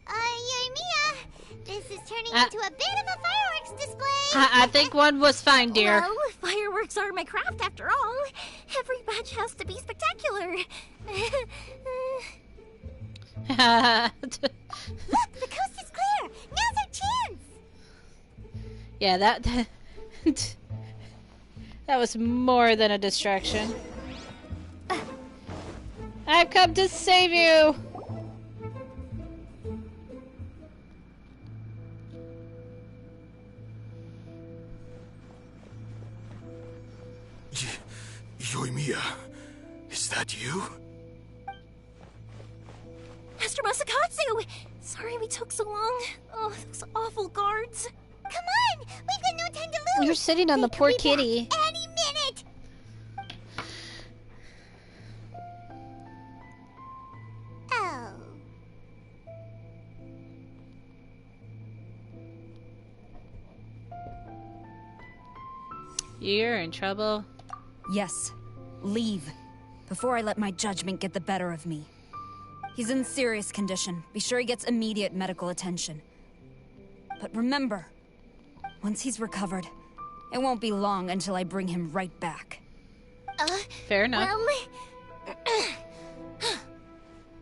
Yoimiya, this is turning into a bit of a fireworks display. I think one was fine, dear. Well, fireworks are my craft after all. Every batch has to be spectacular. Look, the coast is clear. Now's our chance. Yeah, that that was more than a distraction. I've come to save you. Yoimiya, is that you? Master Masakatsu! Sorry we took so long. Oh, those awful guards. Come on! We've got no time to lose! You're sitting on the poor kitty. Any minute! Oh. You're in trouble. Yes. Leave. Before I let my judgment get the better of me. He's in serious condition. Be sure he gets immediate medical attention. But remember, once he's recovered, it won't be long until I bring him right back. Fair enough. Well,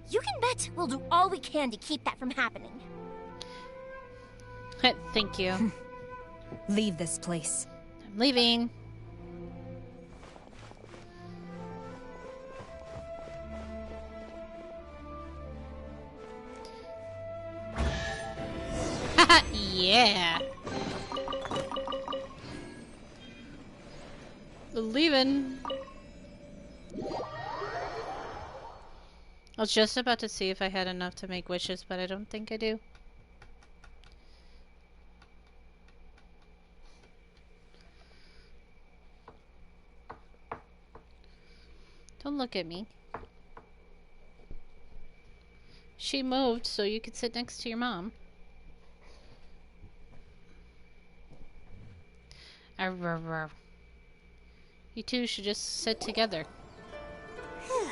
you can bet we'll do all we can to keep that from happening. Thank you. Leave this place. I'm leaving. Yeah. Leaving. I was just about to see if I had enough to make wishes, but I don't think I do. Don't look at me. She moved so you could sit next to your mom. You two should just sit together. Whew.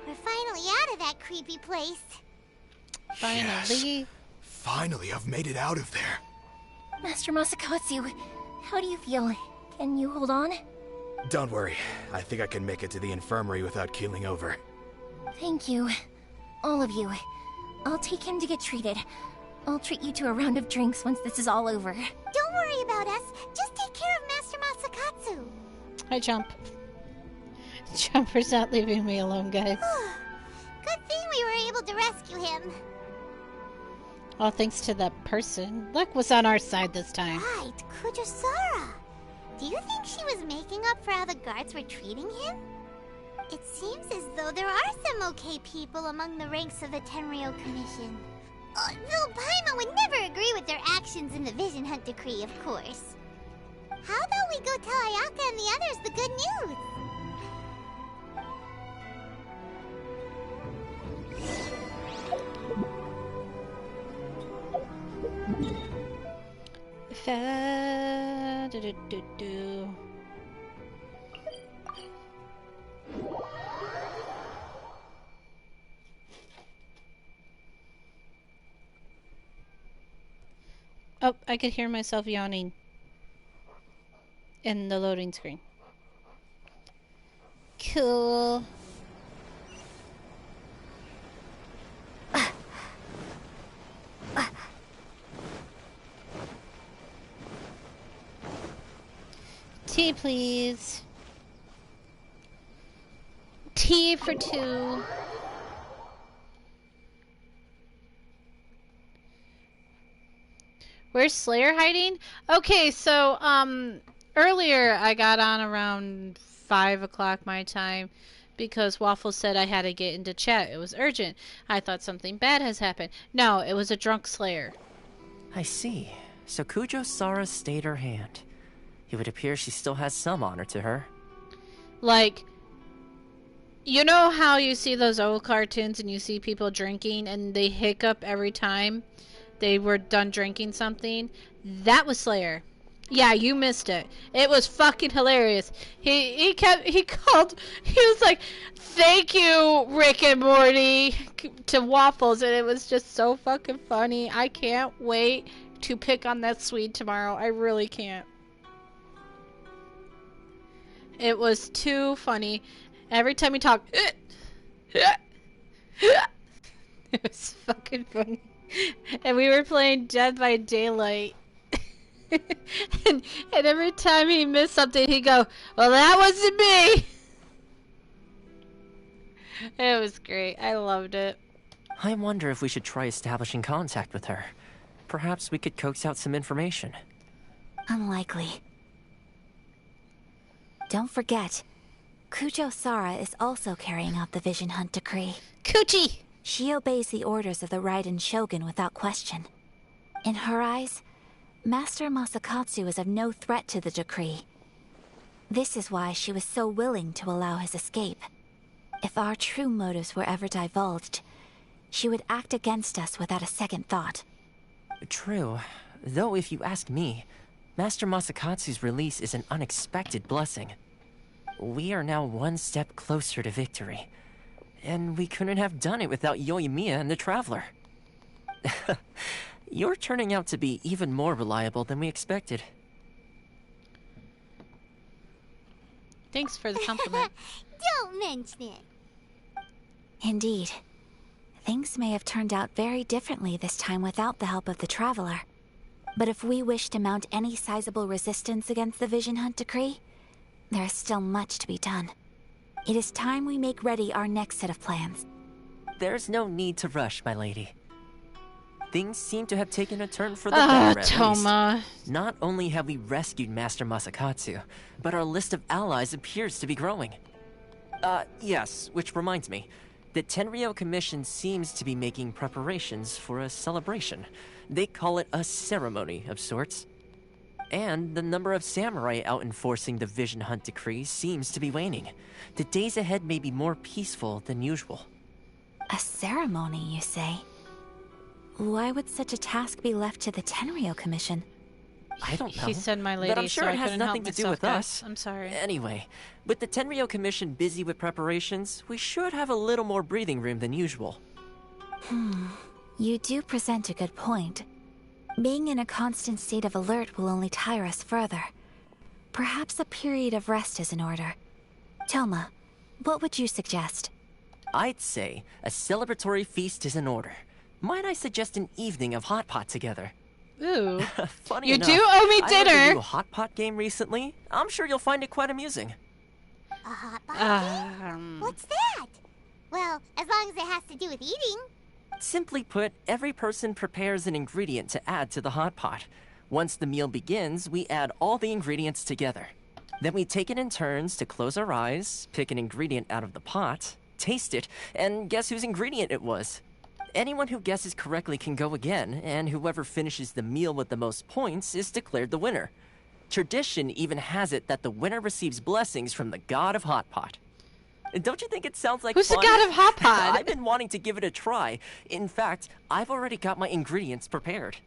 We're finally out of that creepy place. Finally. Yes. Finally, I've made it out of there. Master Masakatsu, how do you feel? Can you hold on? Don't worry. I think I can make it to the infirmary without keeling over. Thank you. All of you. I'll take him to get treated. I'll treat you to a round of drinks once this is all over. Don't worry about us. Just take care of Master Masakatsu. Hi, Jump. Jumper's not leaving me alone, guys. Good thing we were able to rescue him. All thanks to that person. Luck was on our side this time. Right, Kujosara. Do you think she was making up for how the guards were treating him? It seems as though there are some okay people among the ranks of the Tenryou Commission. Though Paimon would never agree with their actions in the Vision Hunt Decree, of course. How about we go tell Ayaka and the others the good news? Do-do-do-do. Oh, I could hear myself yawning in the loading screen. Cool. Tea, please. Tea for two. Where's Slayer hiding? Okay, so, earlier I got on around 5 o'clock my time because Waffle said I had to get into chat. It was urgent. I thought something bad has happened. No, it was a drunk Slayer. I see. So Kujo-Sara stayed her hand. It would appear she still has some honor to her. Like, you know how you see those old cartoons and you see people drinking and they hiccup every time they were done drinking something? That was Slayer. Yeah, you missed it. It was fucking hilarious. He was like, "Thank you, Rick and Morty," to Waffles, and it was just so fucking funny. I can't wait to pick on that Swede tomorrow. I really can't. It was too funny. Every time he talked, it was fucking funny. And we were playing Dead by Daylight. and every time he missed something, he'd go, "Well, that wasn't me." It was great. I loved it. I wonder if we should try establishing contact with her. Perhaps we could coax out some information. Unlikely. Don't forget, Kujo-Sara is also carrying out the Vision Hunt Decree. Coochie! She obeys the orders of the Raiden Shogun without question. In her eyes, Master Masakatsu is of no threat to the decree. This is why she was so willing to allow his escape. If our true motives were ever divulged, she would act against us without a second thought. True. Though if you ask me, Master Masakatsu's release is an unexpected blessing. We are now one step closer to victory. And we couldn't have done it without Yoimiya and the Traveler. You're turning out to be even more reliable than we expected. Thanks for the compliment. Don't mention it. Indeed. Things may have turned out very differently this time without the help of the Traveler. But if we wish to mount any sizable resistance against the Vision Hunt Decree, there is still much to be done. It is time we make ready our next set of plans. There's no need to rush, my lady. Things seem to have taken a turn for the better, at Toma. least. Not only have we rescued Master Masakatsu, but our list of allies appears to be growing. Yes, which reminds me. The Tenryou Commission seems to be making preparations for a celebration. They call it a ceremony of sorts. And the number of samurai out enforcing the Vision Hunt Decree seems to be waning. The days ahead may be more peaceful than usual. A ceremony, you say? Why would such a task be left to the Tenryou Commission? I don't know. He said my lady, but I'm sure so it I has couldn't nothing help to do myself, with guys. us. I'm sorry. Anyway, with the Tenryou Commission busy with preparations, we should have a little more breathing room than usual. You do present a good point. Being in a constant state of alert will only tire us further. Perhaps a period of rest is in order. Toma, what would you suggest? I'd say a celebratory feast is in order. Might I suggest an evening of hot pot together? Ooh. Funny You enough, do owe me I learned a dinner. new hot pot game recently. I'm sure you'll find it quite amusing. A hot pot? What's that? Well, as long as it has to do with eating. Simply put, every person prepares an ingredient to add to the hot pot. Once the meal begins, we add all the ingredients together. Then we take it in turns to close our eyes, pick an ingredient out of the pot, taste it, and guess whose ingredient it was. Anyone who guesses correctly can go again, and whoever finishes the meal with the most points is declared the winner. Tradition even has it that the winner receives blessings from the god of hot pot. Don't you think it sounds like Who's fun? the god of hot pot? I've been wanting to give it a try. In fact, I've already got my ingredients prepared.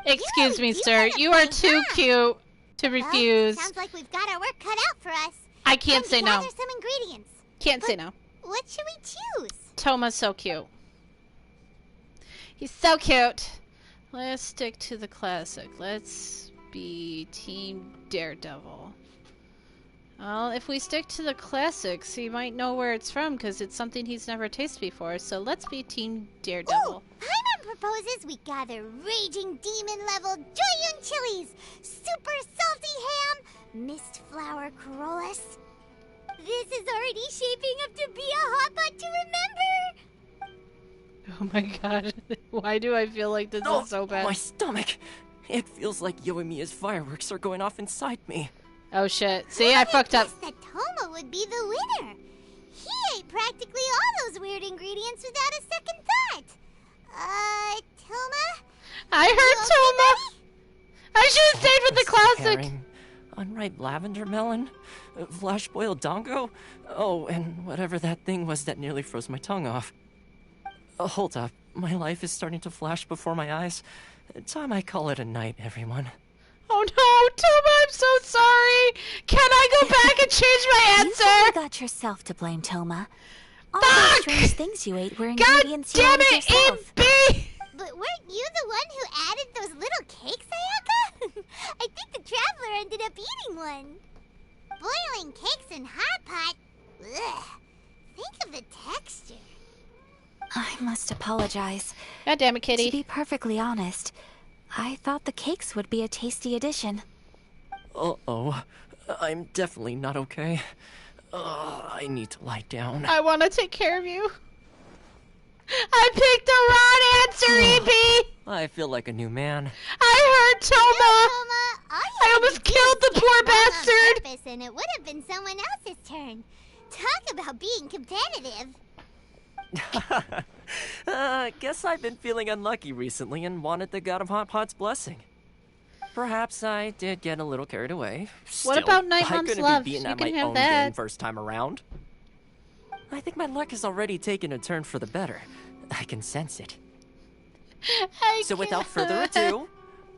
Excuse me, sir. You are too cute to refuse. Sounds like we've got our work cut out for us. I can't Time say to no. gather some ingredients. Can't say no. What should we choose? Toma's so cute. He's so cute. Let's stick to the classic. Let's be Team Daredevil. Well, if we stick to the classics, he might know where it's from because it's something he's never tasted before. So let's be Team Daredevil. Paimon proposes we gather raging demon-level Joyun chilies, super salty ham, mist flower corollas. This is already shaping up to be a hot pot to remember. Oh my god. Why do I feel like this is so bad? My stomach! It feels like Yoimiya's fireworks are going off inside me. Oh shit. See, I fucked up. That Toma would be the winner. He ate practically all those weird ingredients without a second thought. Toma? I heard Toma! I should have stayed with the classic! Herring, unripe lavender melon, flash boiled dongo. Oh, and whatever that thing was that nearly froze my tongue off. Hold up, my life is starting to flash before my eyes. Time I call it a night, everyone. Oh no, Toma, I'm so sorry! Can I go back and change my answer? You got yourself to blame, Toma. All those strange things you ate were ingredients you added yourself. But weren't you the one who added those little cakes, Ayaka? I think the traveler ended up eating one. Boiling cakes in hot pot? Ugh. Think of the texture. I must apologize. God damn it, Kitty. To be perfectly honest, I thought the cakes would be a tasty addition. Uh-oh. I'm definitely not okay. I need to lie down. I want to take care of you. I picked the wrong answer, E.B. I feel like a new man. I heard Toma. Toma, I almost killed the poor bastard. Purpose, and it would have been someone else's turn. Talk about being competitive. Guess I've been feeling unlucky recently and wanted the god of hot pot's blessing. Perhaps I did get a little carried away. What Still, about Night I Mom's couldn't love? be beaten You at can my have own that. game first time around. I think my luck has already taken a turn for the better. I can sense it. So without further ado,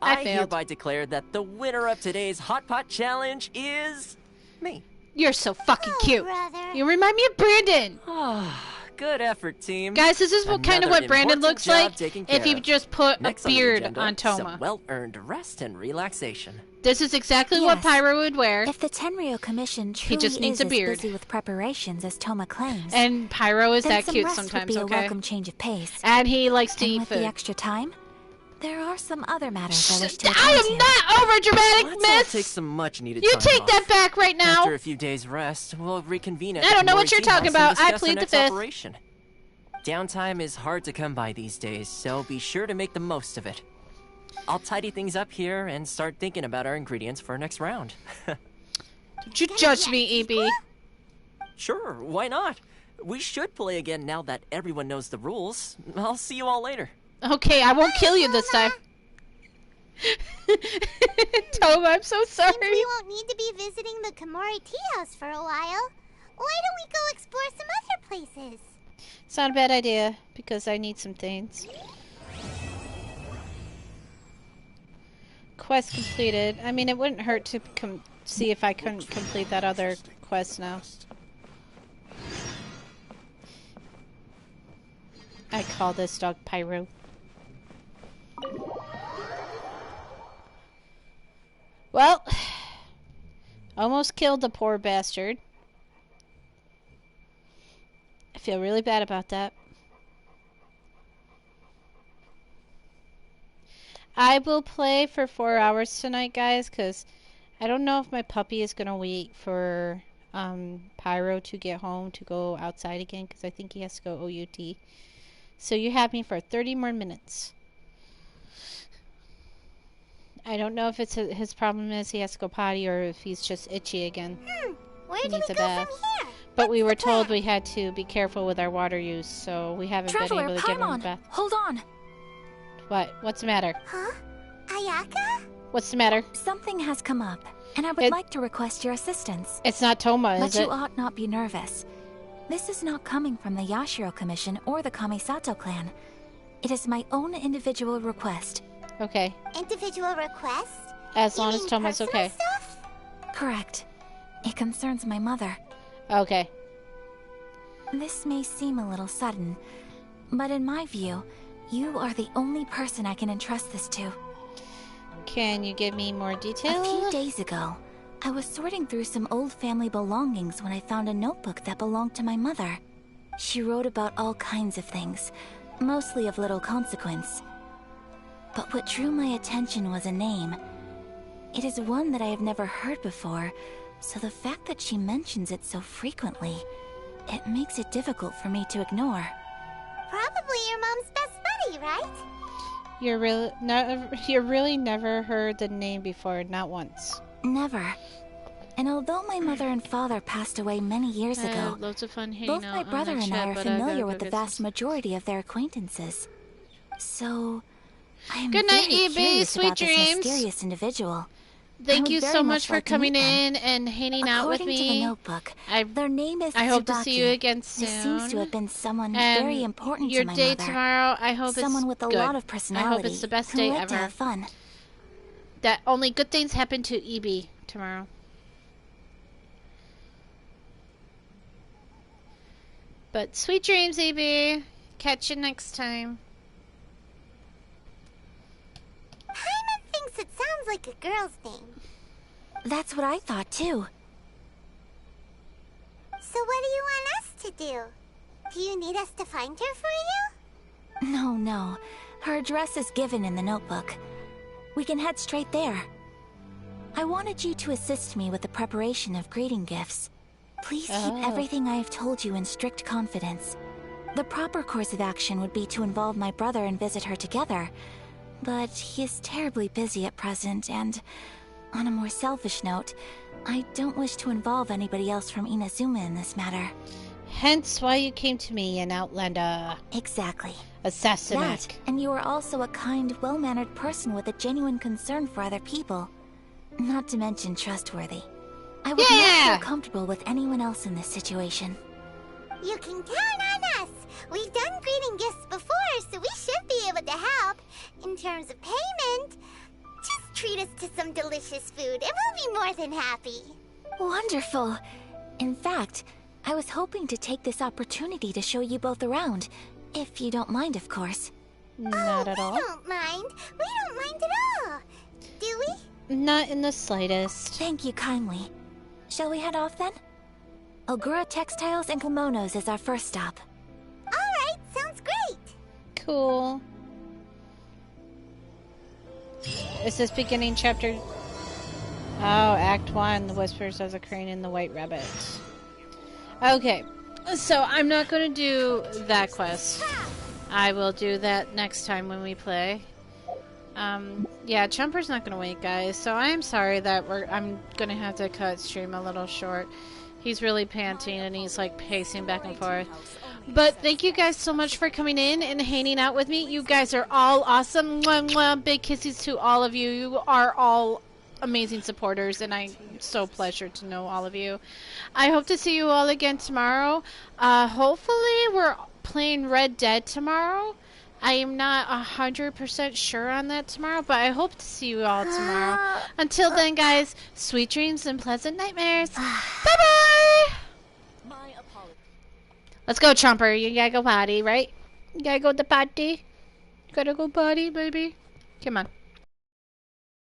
I failed. hereby declare that the winner of today's Hot Pot Challenge is me. You're so fucking cute. Brother. You remind me of Brandon. Good effort, team. Guys, this is what kind of Another what Brandon important looks job like taken if care you of. just put Next a on the beard agenda, on Toma. some well-earned rest and relaxation. This is exactly what Yes. Pyro would wear. If the Tenryo Commission truly just needs is a as beard. busy with preparations as Toma claims, And Pyro is then that some cute rest sometimes, would be okay? a welcome change of pace. And he likes to And eat with food. the extra time, there are some other matters I wish to I attend am to. not over dramatic, Let's all miss. take some much-needed You time take off. that back right now. After a few days' rest, we'll reconvene at I don't know what Komori you're Tea talking House and about. I discuss plead our the next fifth. operation. Downtime is hard to come by these days, so be sure to make the most of it. I'll tidy things up here and start thinking about our ingredients for our next round. Don't you judge me, EB. Sure, why not? We should play again now that everyone knows the rules. I'll see you all later. Okay, I won't kill you this time. Toma, I'm so sorry. Seems we won't need to be visiting the Komori Tea House for a while. Why don't we go explore some other places? It's not a bad idea, because I need some things. Quest completed. I mean, it wouldn't hurt to see if I couldn't complete that other quest now. I call this dog Pyro. Well, Almost killed the poor bastard. I feel really bad about that. I will play for 4 hours tonight, guys, because I don't know if my puppy is going to wait for Pyro to get home to go outside again, because I think he has to go OUT. So you have me for 30 more minutes. I don't know if it's his problem is he has to go potty or if he's just itchy again. Where He do needs we a go bath. from here? But we were told we had to be careful with our water use, so we haven't been Traveler, able to give him a Paimon, bath. hold on. What? What's the matter? Huh? Ayaka? What's the matter? Something has come up, and I would like to request your assistance. It's not Toma, but is it? you ought not be nervous. This is not coming from the Yashiro Commission or the Kamisato clan. It is my own individual request. Okay. Individual request? As long as Toma's okay. Stuff? Correct. It concerns my mother. Okay. This may seem a little sudden, but in my view, you are the only person I can entrust this to. Can you give me more detail? A few days ago, I was sorting through some old family belongings when I found a notebook that belonged to my mother. She wrote about all kinds of things, mostly of little consequence. But what drew my attention was a name. It is one that I have never heard before, so the fact that she mentions it so frequently, it makes it difficult for me to ignore. Probably your mom's best buddy, right? You're really never heard the name before, not once. Never. And although my mother and father passed away many years ago, loads of fun hanging both out my on brother that and I chat, are but I gotta familiar go with the get vast majority of their acquaintances. So, I am Good night, very EB. curious Sweet about dreams. this mysterious individual. Thank you so much for like to coming meet them. in and hanging out with According to the me. notebook, their name is I hope to Tsubaki. see you again soon. This seems to have been someone And very important your to my day mother. tomorrow, I hope Someone it's with a good. lot of I personality. hope it's the best who day liked to ever. have fun. That only good things happen to EB tomorrow. But sweet dreams, EB. Catch you next time. Paimon thinks it sounds like a girl's name. That's what I thought too. So what do you want us to do? Do you need us to find her for you? No. Her address is given in the notebook. We can head straight there. I wanted you to assist me with the preparation of greeting gifts. Please keep everything I have told you in strict confidence. The proper course of action would be to involve my brother and visit her together. But he is terribly busy at present, and on a more selfish note, I don't wish to involve anybody else from Inazuma in this matter. Hence why you came to me, an outlander. Exactly. Assassin. That, and you are also a kind, well-mannered person with a genuine concern for other people. Not to mention trustworthy. I would not feel comfortable with anyone else in this situation. You can count on us. We've done greeting gifts before, so we should be able to help. In terms of payment, just treat us to some delicious food and we'll be more than happy. Wonderful. In fact, I was hoping to take this opportunity to show you both around. If you don't mind, of course. Not at all. We don't mind. We don't mind at all. Do we? Not in the slightest. Thank you kindly. Shall we head off then? Ogura Textiles and Kimonos is our first stop. Alright, sounds great. Cool. Is this beginning chapter? Oh, Act 1, The Whispers of the Crane and the White Rabbit. Okay, so I'm not going to do that quest. I will do that next time when we play. Yeah, Chumper's not going to wait, guys, so I'm sorry that I'm going to have to cut stream a little short. He's really panting and he's like pacing back and forth. But thank you guys so much for coming in and hanging out with me. You guys are all awesome. Mwah, mwah. Big kisses to all of you. You are all amazing supporters, and I'm so pleasure to know all of you. I hope to see you all again tomorrow. Hopefully we're playing Red Dead tomorrow. I am not 100% sure on that tomorrow, but I hope to see you all tomorrow. Until then, guys, sweet dreams and pleasant nightmares. Bye-bye! Let's go, Chomper. You gotta go potty, right? You gotta go to potty? You gotta go potty, baby? Come on.